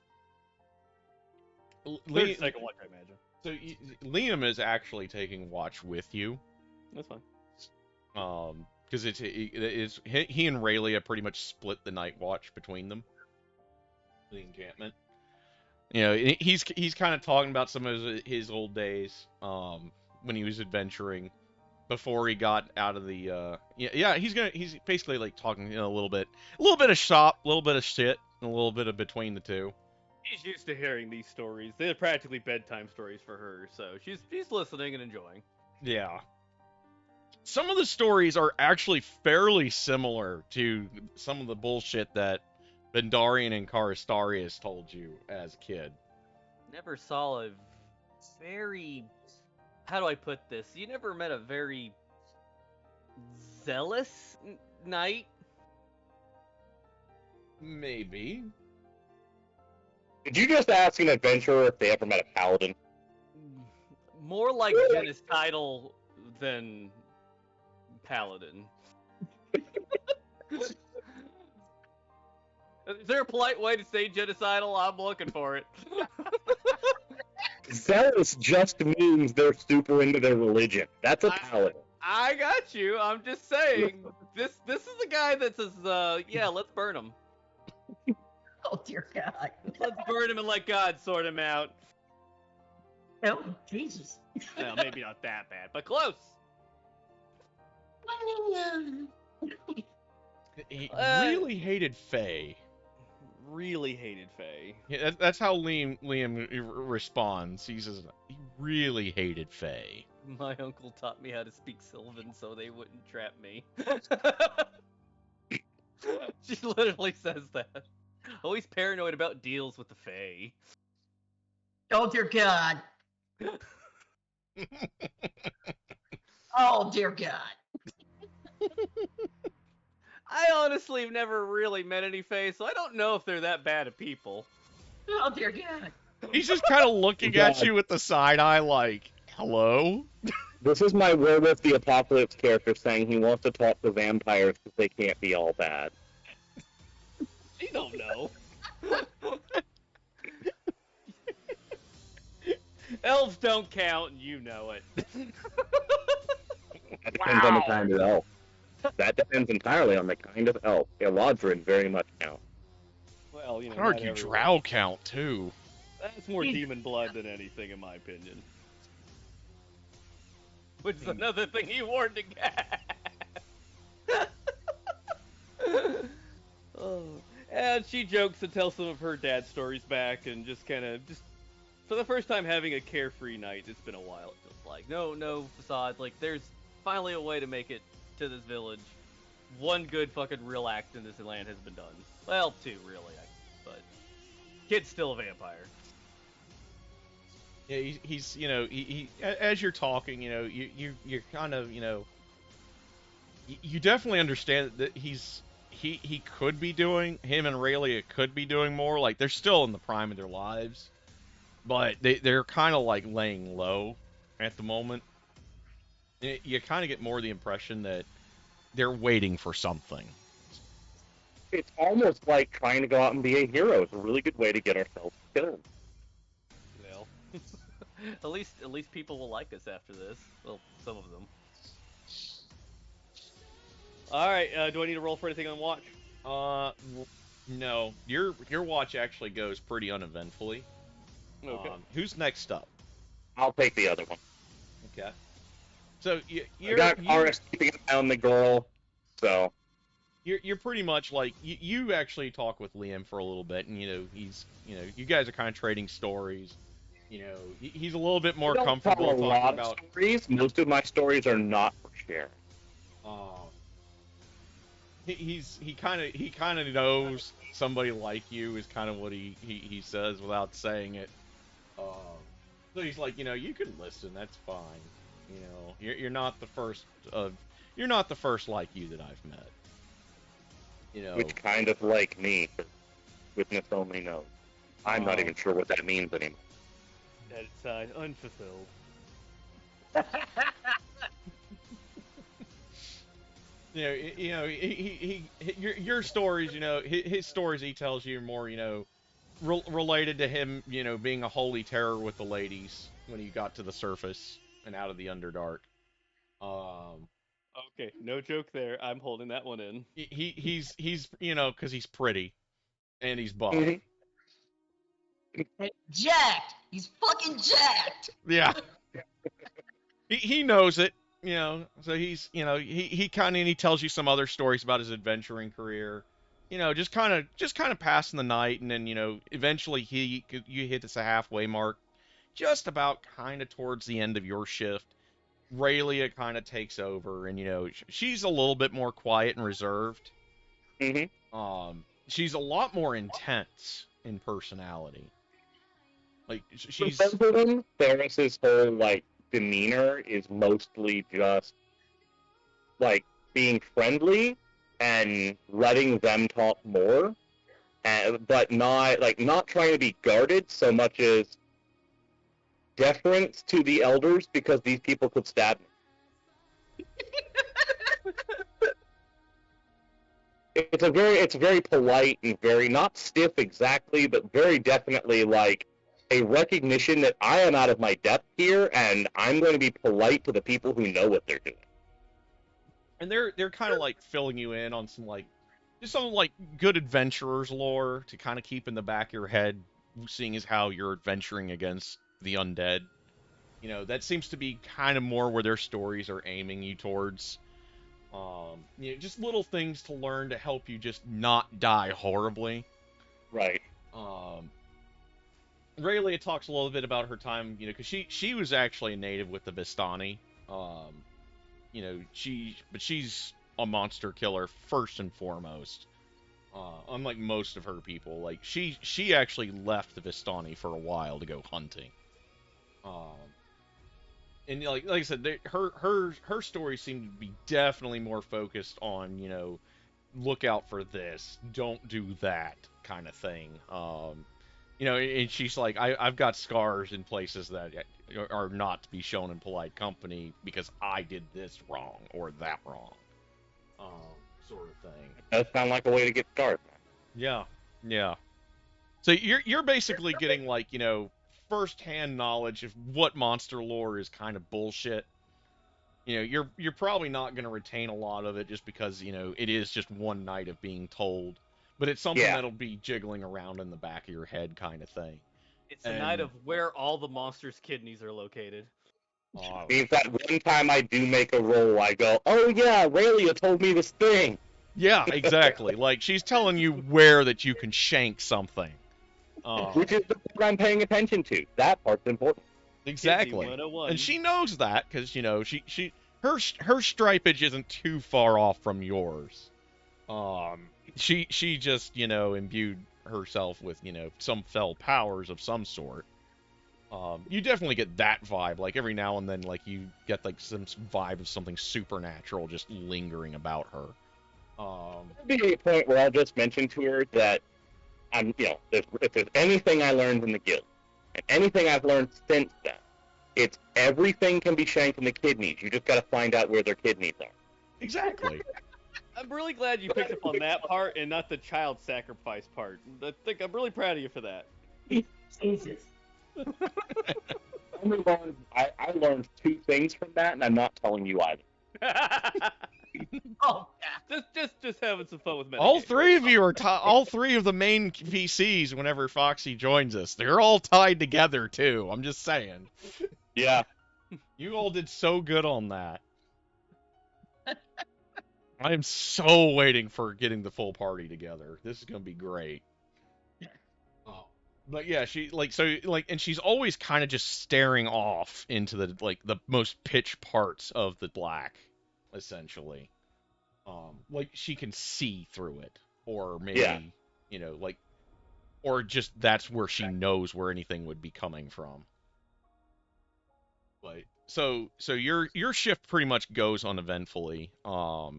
Third, second watch, I imagine. So Liam is actually taking watch with you. That's fine. Because it's he and Raylia pretty much split the night watch between them. The encampment. You know, he's kind of talking about some of his old days, when he was adventuring, before he got out of the he's basically like talking, you know, a little bit of shop, a little bit of shit, and a little bit of between the two. She's used to hearing these stories. They're practically bedtime stories for her, so she's listening and enjoying. Yeah. Some of the stories are actually fairly similar to some of the bullshit that Bendarian and Karastarius told you as a kid. Never saw a very... How do I put this? You never met a very zealous knight? Maybe. Did you just ask an adventurer if they ever met a paladin? More like genocidal than paladin. Is there a polite way to say genocidal? I'm looking for it. Zealous just means they're super into their religion. That's a paladin. I got you. I'm just saying. This is a guy that says, yeah, let's burn him. Oh dear God. Let's burn him and let God sort him out. Oh Jesus. Well, maybe not that bad, but close. He really hated Faye. Really hated Faye. Yeah, that's how Liam responds. He says he really hated Faye. My uncle taught me how to speak Sylvan so they wouldn't trap me. She literally says that. Always paranoid about deals with the Fae. Oh dear God. Oh dear God. I honestly have never really met any Fae, so I don't know if they're that bad of people. Oh dear God. He's just kind of looking at you with the side eye like, hello? This is my Werewolf the Apocalypse character saying he wants to talk to vampires because they can't be all bad. You don't know. Elves don't count, and you know it. That depends on the kind of elf. That depends entirely on the kind of elf. Eladrin very much counts. Well, you know, I'd argue drow count too. That's more demon blood than anything, in my opinion. Which is another thing he warned against. Oh. And she jokes and tells some of her dad stories back, and just kind of for the first time having a carefree night. It's been a while. It feels like no facade. Like there's finally a way to make it to this village. One good fucking real act in this land has been done. Well, two really, but kid's still a vampire. Yeah, he's you know, he as you're talking, you know, you're kind of, you know, you definitely understand that he could be doing, him and Raylia could be doing more. Like they're still in the prime of their lives, but they're kind of like laying low at the moment. You kind of get more the impression that they're waiting for something. It's almost like trying to go out and be a hero. It's a really good way to get ourselves killed. Well, at least people will like us after this. Well, some of them. All right. Do I need to roll for anything on watch? No. Your watch actually goes pretty uneventfully. Okay. Who's next up? I'll take the other one. Okay. So I got Karis keeping an eye on the girl, so you're pretty much like you actually talk with Liam for a little bit, and you guys are kind of trading stories. You know, he's a little bit more I don't comfortable tell a lot talking of about stories. Most of my stories are not for sharing. He kind of knows somebody like you is kind of what he says without saying it. So he's like, you know, you can listen. That's fine. You know, you're not the first like you that I've met. You know, Which kind of like me, witness only knows. I'm not even sure what that means anymore. That side unfulfilled. Your stories, his stories he tells you are more, related to him, being a holy terror with the ladies when he got to the surface and out of the Underdark. Um, Okay, no joke there. I'm holding that one in. he's because he's pretty and he's buff. Mhm. Jacked. He's fucking jacked. Yeah, he knows it. So he's he kind of he tells you some other stories about his adventuring career. Just kind of passing the night, and then eventually you hit this a halfway mark, just about kind of towards the end of your shift. Raylia kind of takes over, and she's a little bit more quiet and reserved. Mhm. She's a lot more intense in personality. Like For she's both of them, Ferris's whole demeanor is mostly just being friendly and letting them talk more, but not trying to be guarded so much as deference to the elders because these people could stab me. It's very polite and very not stiff exactly, but very definitely a recognition that I am out of my depth here, and I'm going to be polite to the people who know what they're doing. and they're kind of filling you in on just some good adventurers lore to kind of keep in the back of your head, seeing as how you're adventuring against the undead. That seems to be kind of more where their stories are aiming you towards. Just little things to learn to help you just not die horribly. Right. Um, Rayleigh talks a little bit about her time, because she was actually a native with the Vistani. But she's a monster killer first and foremost. Unlike most of her people, she actually left the Vistani for a while to go hunting. Um, and like I said, her stories seem to be definitely more focused on look out for this, don't do that kind of thing. And she's like, I've got scars in places that are not to be shown in polite company because I did this wrong or that wrong, sort of thing. That sounds like a way to get started. Yeah, yeah. So you're basically getting first-hand knowledge of what monster lore is kind of bullshit. You're probably not going to retain a lot of it just because it is just one night of being told, but it's something Yeah. that'll be jiggling around in the back of your head kind of thing. It's a night of where all the monsters' kidneys are located. Means that one time I do make a roll, I go, oh yeah, Raylia told me this thing. Yeah, exactly. She's telling you where that you can shank something. Which is the part I'm paying attention to. That part's important. Exactly. Kidney 101. And she knows that because her stripage isn't too far off from yours. She just imbued herself with some fell powers of some sort. You definitely get that vibe. Every now and then, you get some vibe of something supernatural just lingering about her. There'll be a point where I'll just mention to her that if there's anything I learned in the guild, and anything I've learned since then, it's everything can be shanked in the kidneys. You just got to find out where their kidneys are. Exactly. I'm really glad you picked up on that part and not the child sacrifice part. I'm really proud of you for that. Jesus. I learned two things from that, and I'm not telling you either. Oh, just having some fun with medication. All three of you are all three of the main VCs. Whenever Foxy joins us, they're all tied together too. I'm just saying. Yeah. You all did so good on that. I am so waiting for getting the full party together. This is gonna be great. Oh. But yeah, and she's always kind of just staring off into the most pitch parts of the black, essentially. She can see through it, or maybe or just that's where she knows where anything would be coming from. So your shift pretty much goes uneventfully. I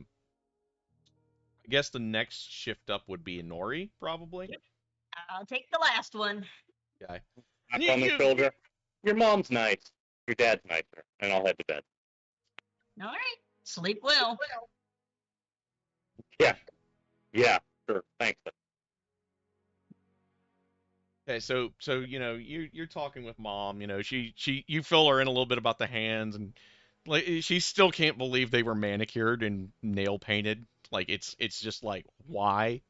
guess the next shift up would be Nori, probably. I'll take the last one. Yeah. Tap on the shoulder. Your mom's nice. Your dad's nicer. And I'll head to bed. All right. Sleep well. Yeah. Yeah. Sure. Thanks. Okay, so you're talking with mom. You fill her in a little bit about the hands, and like she still can't believe they were manicured and nail painted. Like it's just like why?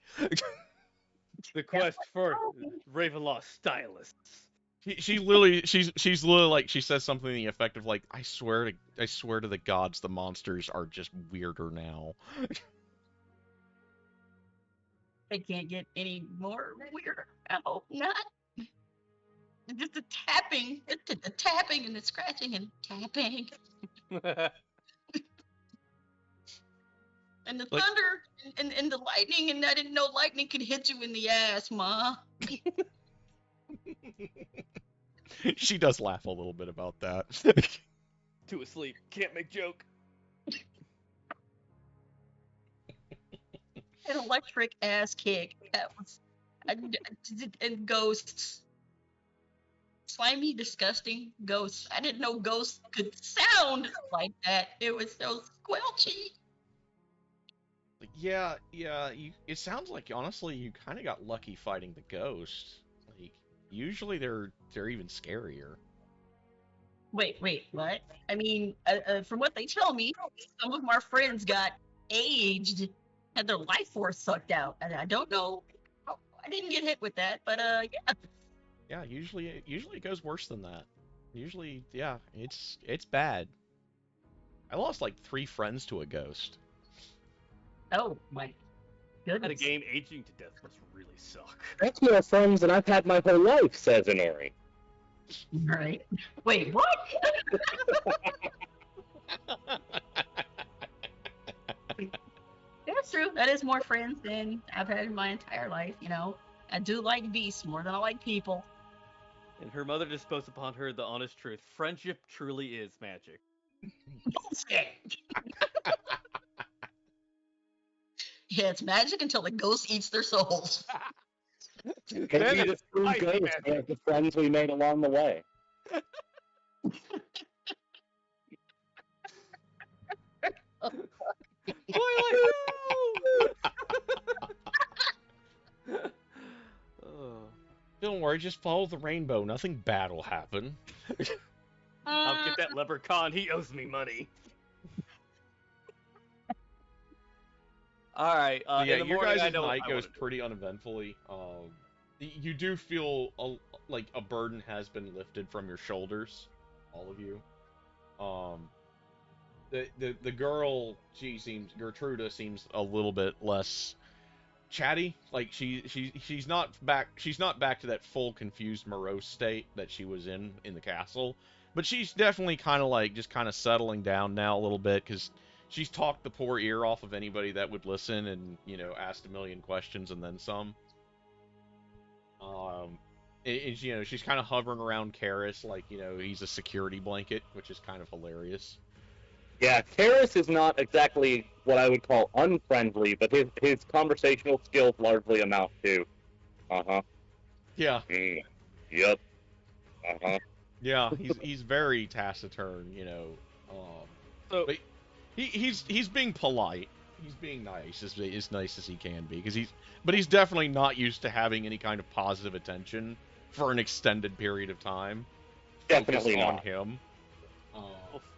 The quest for Ravenloft stylists. She's literally like she says something to the effect of like I swear to the gods the monsters are just weirder now. They can't get any more weirder. I hope not. Just the tapping and the scratching and tapping and the Like thunder and the lightning. And I didn't know lightning could hit you in the ass, Ma. she does laugh a little bit about that. Too asleep. Can't make joke. An electric ass kick. That was and ghosts. Slimy, disgusting ghosts. I didn't know ghosts could sound like that. It was so squelchy. Yeah. It sounds like honestly you kind of got lucky fighting the ghost. Like usually they're even scarier. Wait, what? I mean, from what they tell me, some of our friends got aged, had their life force sucked out, and I don't know. I didn't get hit with that, but yeah. Yeah, usually it goes worse than that. Usually, yeah, it's bad. I lost like 3 friends to a ghost. Oh my At a goodness. game, aging to death must really suck. That's more friends than I've had my whole life, says Inori. Right. Wait, what? That's true. That is more friends than I've had in my entire life. I do like beasts more than I like people. And her mother disposed upon her the honest truth. Friendship truly is magic. Bullshit. Yeah, it's magic until the ghost eats their souls. Maybe Then the it's true spicy ghost magic. are the friends we made along the way. Twilight, no! Oh. Don't worry, just follow the rainbow. Nothing bad will happen. I'll get that leprechaun. He owes me money. All right. Yeah, in the your morning, I guys' know what night I goes wanna do. pretty uneventfully. You do feel like a burden has been lifted from your shoulders, all of you. Um, the girl, Gertruda seems a little bit less chatty. Like she's not back to that full confused morose state that she was in the castle, but she's definitely kind of like just kind of settling down now a little bit because she's talked the poor ear off of anybody that would listen and asked a million questions and then some. She's kind of hovering around Karis like he's a security blanket, which is kind of hilarious. Yeah, Karis is not exactly what I would call unfriendly, but his conversational skills largely amount to, uh-huh, Yeah, yep, uh-huh. yeah, he's very taciturn, So but he's being polite. He's being nice, as nice as he can be, but he's definitely not used to having any kind of positive attention for an extended period of time. Definitely Focused on not. him.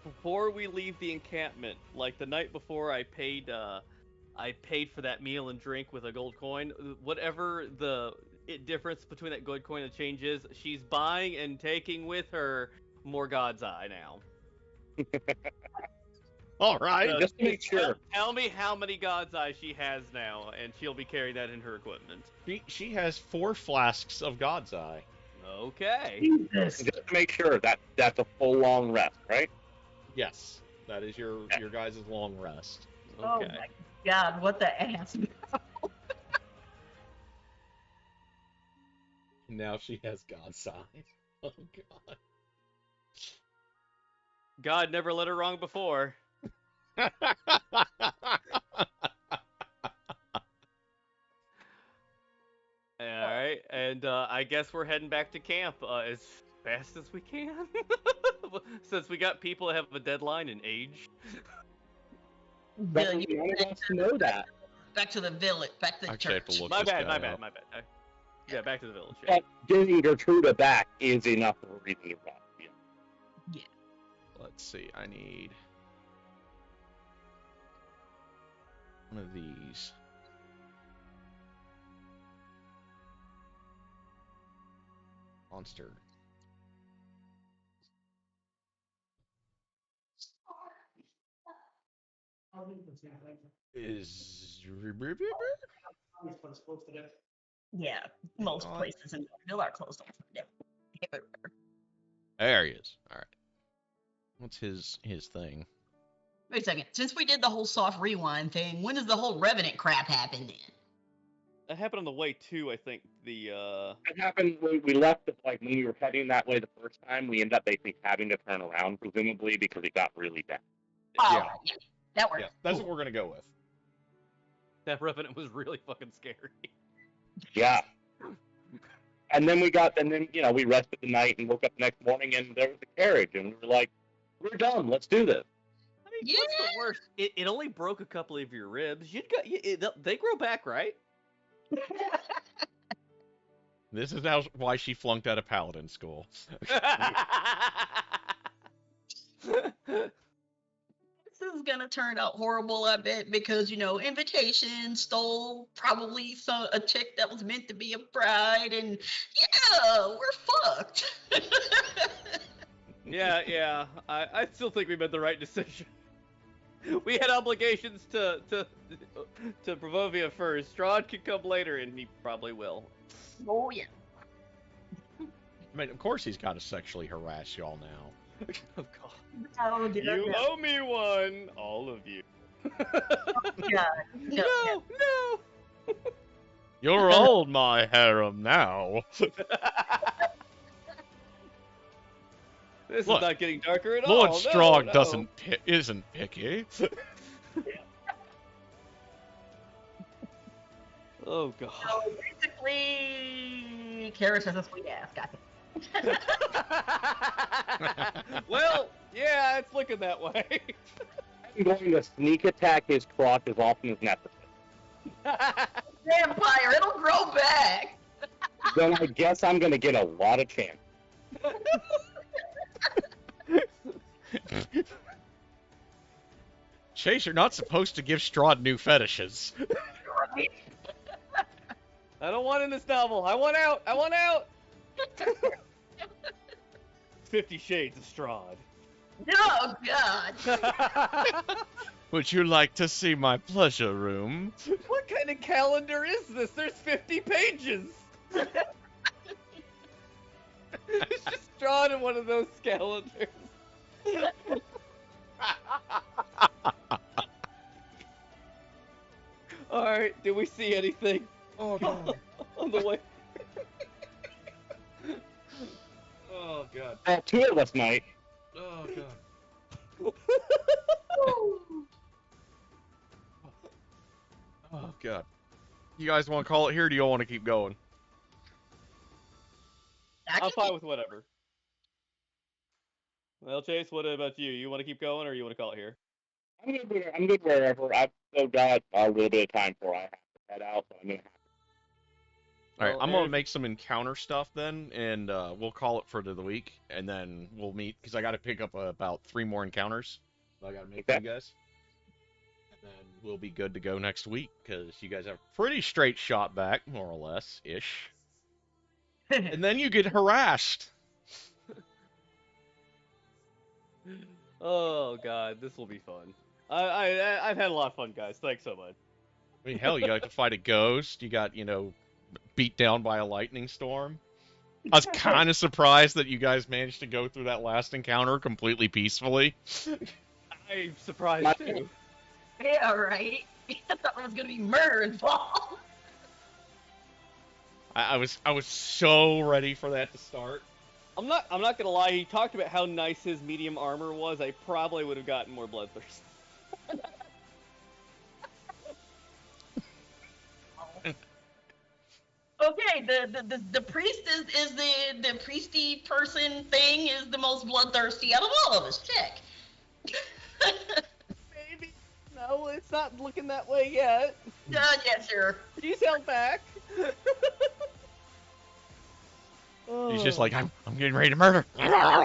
before we leave the encampment, like the night before, I paid for that meal and drink with a gold coin. Whatever the difference between that gold coin and change is, she's buying and taking with her more God's Eye now. All right. So Just to make sure. Tell me how many God's Eye she has now, and she'll be carrying that in her equipment. She has 4 flasks of God's Eye. Okay. Jesus. Just to make sure that's a full long rest, right? Yes, that is your guys' long rest. Oh Okay. my God, what the ass. Now she has God's Eye. Oh God. God never let her wrong before. All right, and I guess we're heading back to camp as fast as we can, since we got people that have a deadline in age. Bill, None of us know that. back to the village, back to the Actually, I have church. to look My this bad, guy my bad, up. my bad. Yeah, back to the village. Yeah. But getting Gertruda back is enough of a reason to run. Yeah. Let's see. I need one of these. Monster. Is Yeah, most on. places in Millville are closed on Sunday. There he is. All right. What's his thing? Wait a second. Since we did the whole soft rewind thing, when does the whole Revenant crap happen then? That happened on the way too, I think. The It happened when we left, like, when we were heading that way the first time, we ended up basically having to turn around, presumably, because it got really bad. Oh, Yeah. yeah. That works. Yeah, that's what we're gonna go with. that revenant was really fucking scary. Yeah. And then we rested the night and woke up the next morning, and there was a carriage, and we were like, we're done, let's do this. I mean, what's the worst? It only broke a couple of your ribs. They grow back, right? This is why she flunked out of Paladin school. This is gonna turn out horrible, I bet, because invitation stole probably a chick that was meant to be a bride, and yeah, we're fucked. yeah. I still think we made the right decision. We had obligations to Bravovia first. Strahd could come later, and he probably will. Oh yeah. I mean, of course he's got to sexually harass y'all now. Oh God. Oh, dear, You no. owe me one, all of you. Yeah. No. No. You're old, my harem now. This Look, is not getting darker at Lord all. Strong No. isn't picky. Oh God. So basically, Karis has a sweet ass. Got it. Well, yeah, it's looking that way. I'm going to sneak attack his crotch as often as necessary. Vampire, it'll grow back. Then I guess I'm going to get a lot of chance. Chase, you're not supposed to give Strahd new fetishes. I don't want in this novel. I want out. I want out. 50 Shades of Strahd. Oh God. Would you like to see my pleasure room? What kind of calendar is this? There's 50 pages. It's just drawn in one of those calendars. Alright, do we see anything? Oh, God. On the way. Oh, God. Two of us might. Oh, God. Oh, God. You guys want to call it here, or do you all want to keep going? I'm fine with whatever. Well, Chase, what about you? You want to keep going, or you want to call it here? I'm good wherever. I've still got a little bit of time before I have to head out, so I'm going to have All right, Well, I'm going to if- make some encounter stuff then, and we'll call it for the week, and then we'll meet, because I got to pick up about 3 more encounters that I got to make for you guys. And then we'll be good to go next week, because you guys have a pretty straight shot back, more or less-ish. And then you get harassed. Oh, God, this will be fun. I've had a lot of fun, guys. Thanks so much. I mean, hell, you got to fight a ghost, you got, beat down by a lightning storm. I was kind of surprised that you guys managed to go through that last encounter completely peacefully. I'm surprised, too. Yeah, right. I thought there was gonna be murder involved. I was so ready for that to start. I'm not gonna lie. He talked about how nice his medium armor was. I probably would have gotten more bloodthirst. Okay, the priest is the priesty person thing is the most bloodthirsty out of all of us. Check. Maybe. No, it's not looking that way yet. Yeah, sure. He's held back. He's just like, I'm getting ready to murder. Murder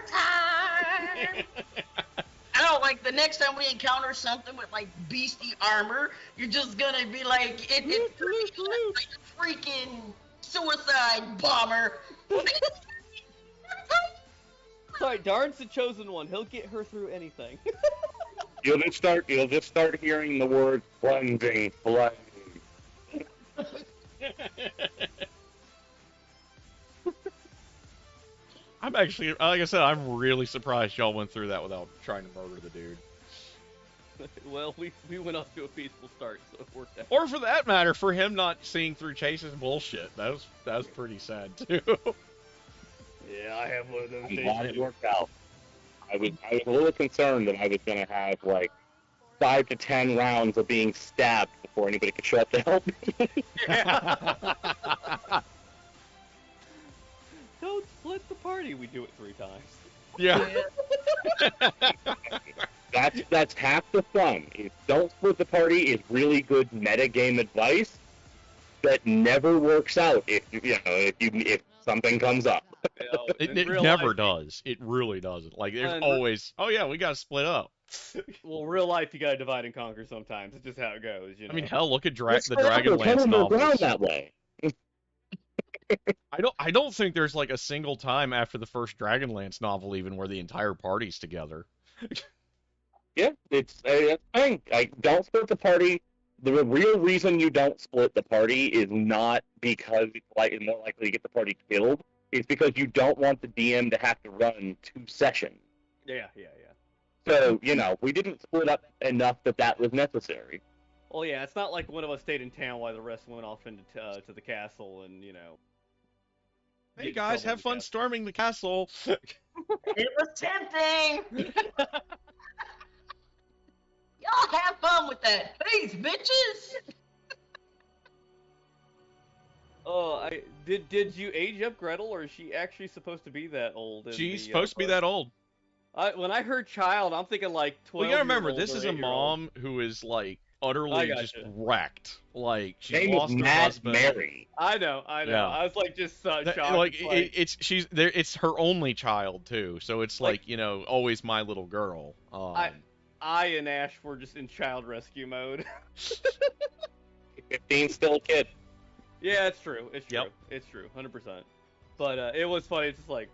time! I don't like the next time we encounter something with like beastie armor, you're just gonna be like, it's like a freaking suicide bomber. Sorry, Darn's the chosen one. He'll get her through anything. You'll just start hearing the word plunging. I'm actually, like I said, I'm really surprised y'all went through that without trying to murder the dude. Well, we went off to a peaceful start, so it worked out. Or for that matter, for him not seeing through Chase's bullshit. That was pretty sad too. Yeah, I have one of those I'm days. glad it worked out. I was a little concerned that I was gonna have like 5 to 10 rounds of being stabbed before anybody could show up to help me. Don't split the party. We do it 3 times. Yeah. That's half the fun. Don't split the party is really good metagame advice that never works out if something comes up. You know, It in real never life, does. It really doesn't. Like, there's And- always, oh yeah, we gotta split up. Well, real life, you gotta divide and conquer sometimes. It's just how it goes, you know. I mean, hell, look at the Let's split up, we're Dragonlance coming to the ground novels. that way. I don't think there's like a single time after the first Dragonlance novel even where the entire party's together. Yeah, it's a thing. Don't split the party. The real reason you don't split the party is not because it's more likely to get the party killed. It's because you don't want the DM to have to run 2 sessions. Yeah. So, we didn't split up enough that was necessary. Well, yeah, it's not like one of us stayed in town while the rest went off into to the castle and, Hey get in guys, trouble have with fun the storming the castle. It was tempting. Y'all have fun with that. Please, bitches. Oh, did you age up Gretel, or is she actually supposed to be that old? She's supposed to be that old. When I heard child, I'm thinking like 12. Well, you gotta remember, year old this or is a 8-year-old. mom who is like utterly I just gotcha. wrecked. Like, she's Name lost is her Mad husband. Mary. I know. Yeah. I was like just That- shocked. like, It's she's there. It's her only child too, so it's like, always my little girl. I and Ash were just in child rescue mode. 15 still a kid. Yeah, it's true. It's true. Yep. It's true. 100%. But it was funny. It's just like,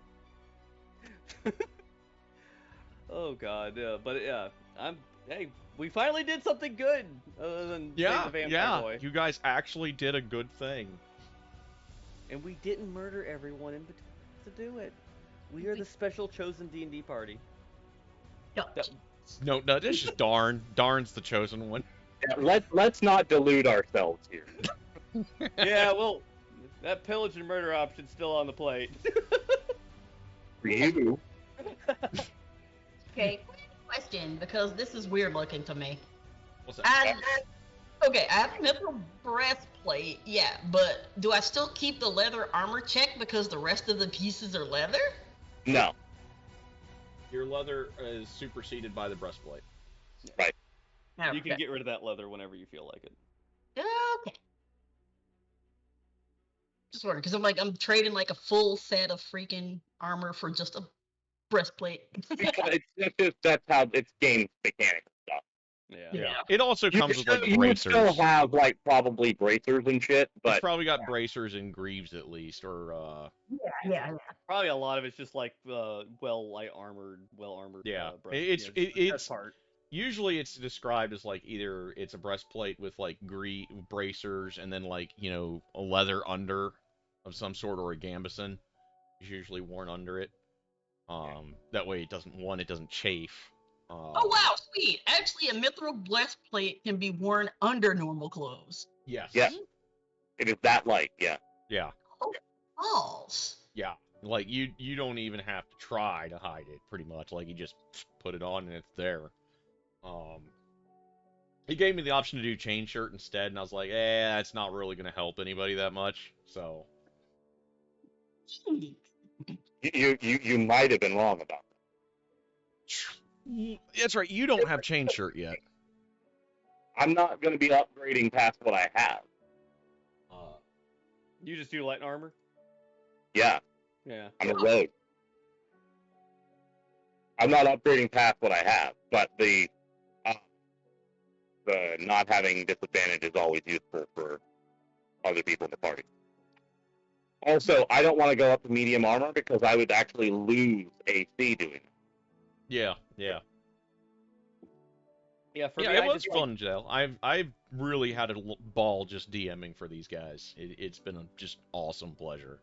oh god. But yeah, Hey, we finally did something good other than save the vampire boy. You guys actually did a good thing. And we didn't murder everyone in between to do it. We are the special chosen D&D party. No, No, this is Darn. Darn's the chosen one. Yeah, let's not delude ourselves here. Yeah, well, that pillage and murder option's still on the plate. For you. okay, question, because this is weird looking to me. What's that? Okay, I have a mithril breastplate, yeah, but do I still keep the leather armor check because the rest of the pieces are leather? No. Your leather is superseded by the breastplate. Right. You can get rid of that leather whenever you feel like it. Okay. Just wondering, because I'm trading like a full set of freaking armor for just a breastplate. That's how it's game mechanics stuff. Yeah. It also comes with like You would bracers. still have like probably bracers and shit, It's but probably got bracers and greaves at least, or Yeah. Probably a lot of it's just like well armored. Yeah. breast- It's that part. usually it's described as like either it's a breastplate with like bracers and then like a leather under of some sort, or a gambeson is usually worn under it. That way it doesn't chafe. Oh wow, sweet! Actually, a mithril breastplate can be worn under normal clothes. Yes. Yeah. it is that light. Yeah. Yeah. Balls. Yeah. Like you don't even have to try to hide it. Pretty much, like you just put it on and it's there. He gave me the option to do chain shirt instead, and I was like, that's not really gonna help anybody that much. So. You might have been wrong about that. That's right. You don't have chain shirt yet. I'm not going to be upgrading past what I have. You just do light armor? Yeah, Yeah. I'm a rogue. I'm not upgrading past what I have, but the not having disadvantage is always useful for other people in the party. Also, I don't want to go up to medium armor because I would actually lose AC doing it. Yeah. Yeah, for Yeah, me, it I was just fun, Joe. I've really had a ball just DMing for these guys. It's been a just awesome pleasure.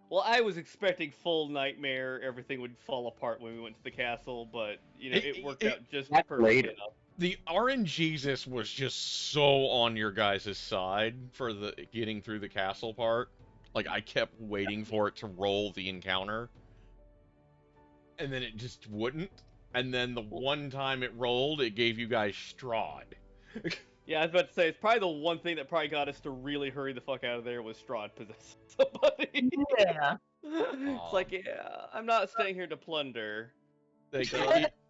Well, I was expecting full nightmare, everything would fall apart when we went to the castle, but, you know, it worked out just That's perfectly later. enough. The RNGesus was just so on your guys' side for the getting through the castle part. Like, I kept waiting for it to roll the encounter, and then it just wouldn't. And then the one time it rolled, it gave you guys Strahd. Yeah, I was about to say, it's probably the one thing that probably got us to really hurry the fuck out of there was Strahd possessing somebody. Yeah. It's like, yeah, I'm not staying here to plunder. Like,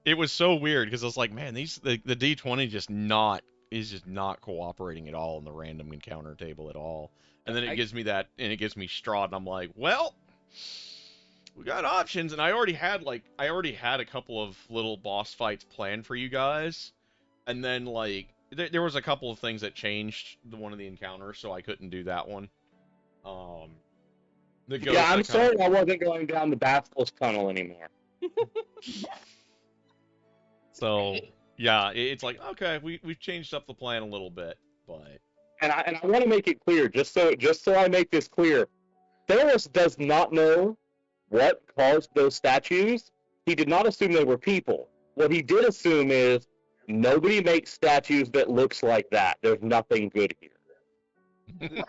it was so weird because I was like, man, the D20 is just not cooperating at all in the random encounter table at all. And then it gives me that, and it gives me Strahd, and I'm like, well, we got options, and I already had a couple of little boss fights planned for you guys, and then like there was a couple of things that changed one of the encounters, so I couldn't do that one. Yeah, I'm sorry I wasn't going down the Basilisk tunnel anymore. So yeah, it's like, okay, we've changed up the plan a little bit, but And I want to make it clear, just so I make this clear, Theros does not know what caused those statues. He did not assume they were people. What he did assume is nobody makes statues that looks like that. There's nothing good here.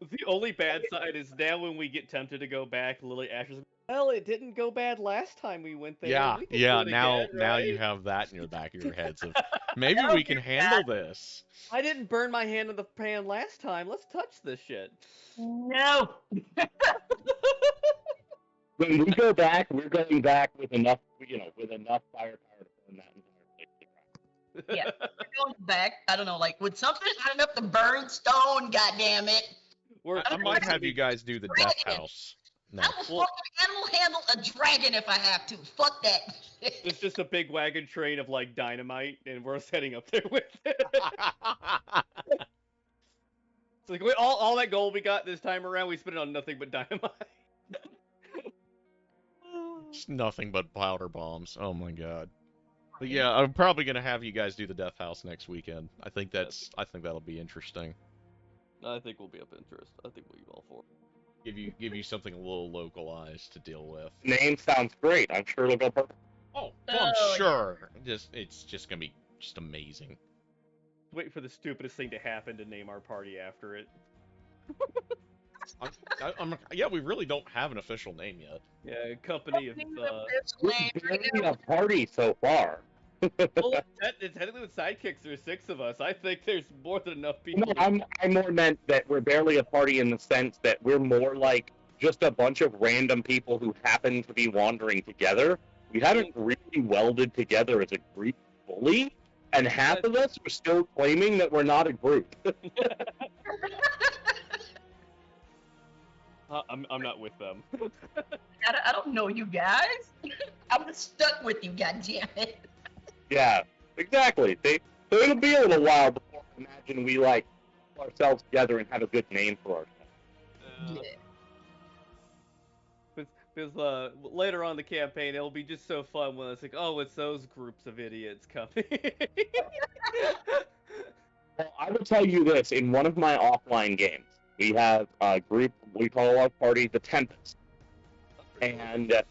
The only bad side is now when we get tempted to go back, Lily Asher's like, well, it didn't go bad last time we went there. yeah, We can yeah. do it Now again, now right? you have that in your back of your heads of maybe we can handle this. I didn't burn my hand in the pan last time. Let's touch this shit. No. When we go back, we're going back with enough firepower to burn that entire place to ground. Yeah. We're going back. I don't know, like with something hot enough to burn stone. God damn it! I might have you guys do the Death House. No. I will fucking animal handle a dragon if I have to. Fuck that. It's just a big wagon train of like dynamite, and we're heading up there with it. It's like all that gold we got this time around, we spent it on nothing but dynamite. It's nothing but powder bombs. Oh my god. But yeah, I'm probably gonna have you guys do the Death House next weekend. I think that'll be interesting. I think we'll be up interest. I think we'll be all for it. Give you something a little localized to deal with. Name sounds great. I'm sure it'll go perfect. Oh, I'm Oh, sure. It's just gonna be just amazing. Wait for the stupidest thing to happen to name our party after it. Yeah, we really don't have an official name yet. Yeah, company of. We're barely a party so far. Well, technically with sidekicks, there's 6 of us. I think there's more than enough people. No, I more meant that we're barely a party in the sense that we're more like just a bunch of random people who happen to be wandering together. We haven't really welded together as a group fully, and half of us are still claiming that we're not a group. I'm not with them. I don't know you guys. I'm stuck with you, goddammit. Yeah, exactly. So it'll be a little while before I imagine we like pull ourselves together and have a good name for ourselves. Because later on in the campaign, it'll be just so fun when it's like, oh, it's those groups of idiots coming. Well, I will tell you this: in one of my offline games, we have a group. We call our party the Tempest, and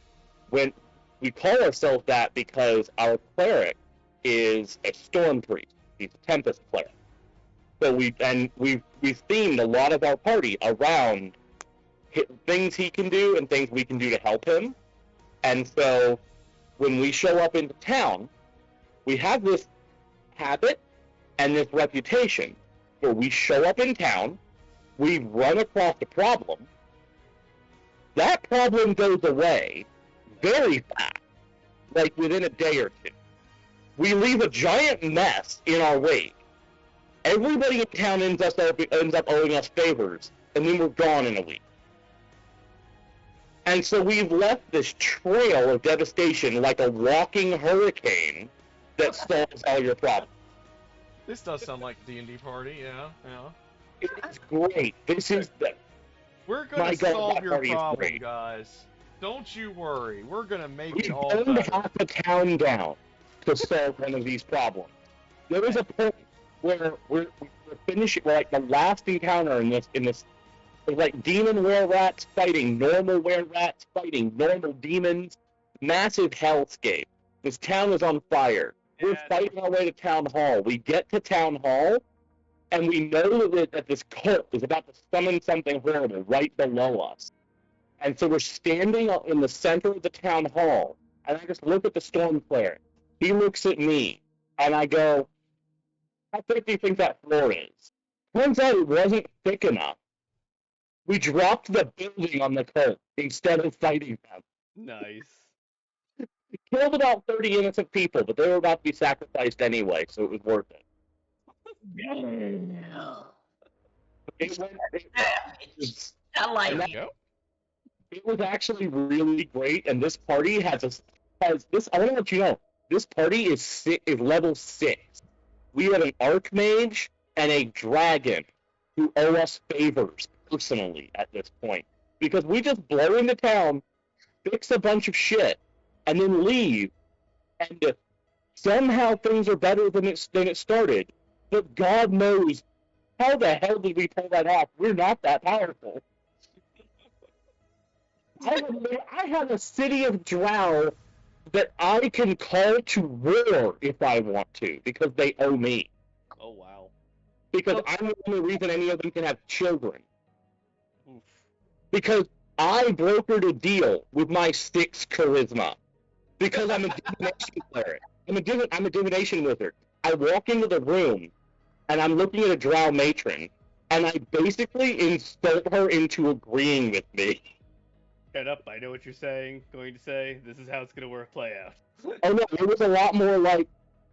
when we call ourselves that because our cleric is a storm priest. He's a Tempest cleric. So we've themed a lot of our party around things he can do and things we can do to help him. And so when we show up into town, we have this habit and this reputation where we show up in town, we run across a problem, that problem goes away very fast, like within a day or two. We leave a giant mess in our wake. Everybody in town ends up owing us favors, and then we're gone in a week. And so we've left this trail of devastation like a walking hurricane that solves all your problems. This does sound like a D&D party, yeah. It's great. This is the... We're gonna My God, solve that your party is problem, great. guys. Don't you worry. We're gonna make We it all burned better. half the town down to solve one of these problems. There is a point where we're finishing, like the last encounter in this, it's like demon were-rats fighting normal were-rats fighting normal demons, massive hellscape. This town is on fire. We're fighting our way to town hall. We get to town hall, and we know that this cult is about to summon something horrible right below us. And so we're standing in the center of the town hall, and I just look at the storm flare. He looks at me, and I go, how thick do you think that floor is? Turns out it wasn't thick enough. We dropped the building on the cult instead of fighting them. Nice. We killed about 30 innocent people, but they were about to be sacrificed anyway, so it was worth it. I like There it. we go. It was actually really great, and this party has this. I want to let you know, this party is level 6. We have an archmage and a dragon who owe us favors personally at this point, because we just blow into town, fix a bunch of shit, and then leave, and somehow things are better than it started. But God knows how the hell did we pull that off? We're not that powerful. I have a city of drow that I can call to war if I want to, because they owe me. Oh wow. Because I'm the only reason any of them can have children. Oof. Because I brokered a deal with my 6 charisma. Because I'm a divination cleric. I'm a divination wizard. I walk into the room, and I'm looking at a drow matron, and I basically insult her into agreeing with me. Shut up, I know what you're going to say. This is how it's going to play out. Oh no, it was a lot more like,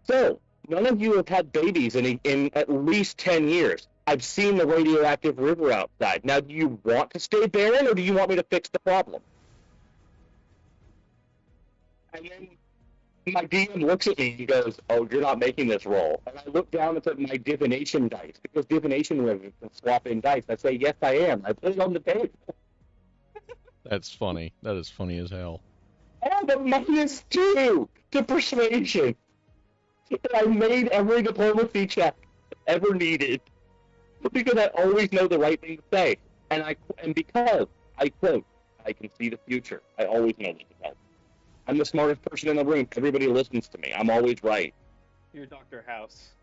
so, none of you have had babies in at least 10 years. I've seen the radioactive river outside. Now, do you want to stay barren, or do you want me to fix the problem? And then my DM looks at me and goes, oh, you're not making this roll. And I look down at my divination dice, because divination wizards can swap in dice. I say, yes, I am. I put it on the table. That's funny. That is funny as hell. I have a -2 to persuasion. I made every diplomacy check ever needed because I always know the right thing to say, and because I quote, I can see the future. I always know what to tell. I'm the smartest person in the room. Everybody listens to me. I'm always right. You're Dr. House.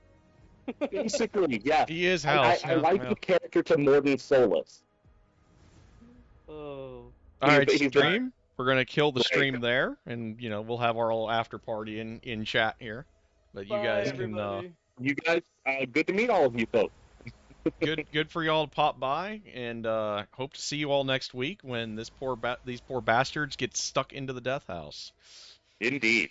Basically, yeah. He is House. I like the character to Morden Solus. Oh. All right, he's stream. We're gonna kill the Right. stream there, and we'll have our little after party in chat here. But you Bye, guys everybody. You guys, good to meet all of you folks. can good for y'all to pop by, and hope to see you all next week when these poor bastards get stuck into the death house. Indeed.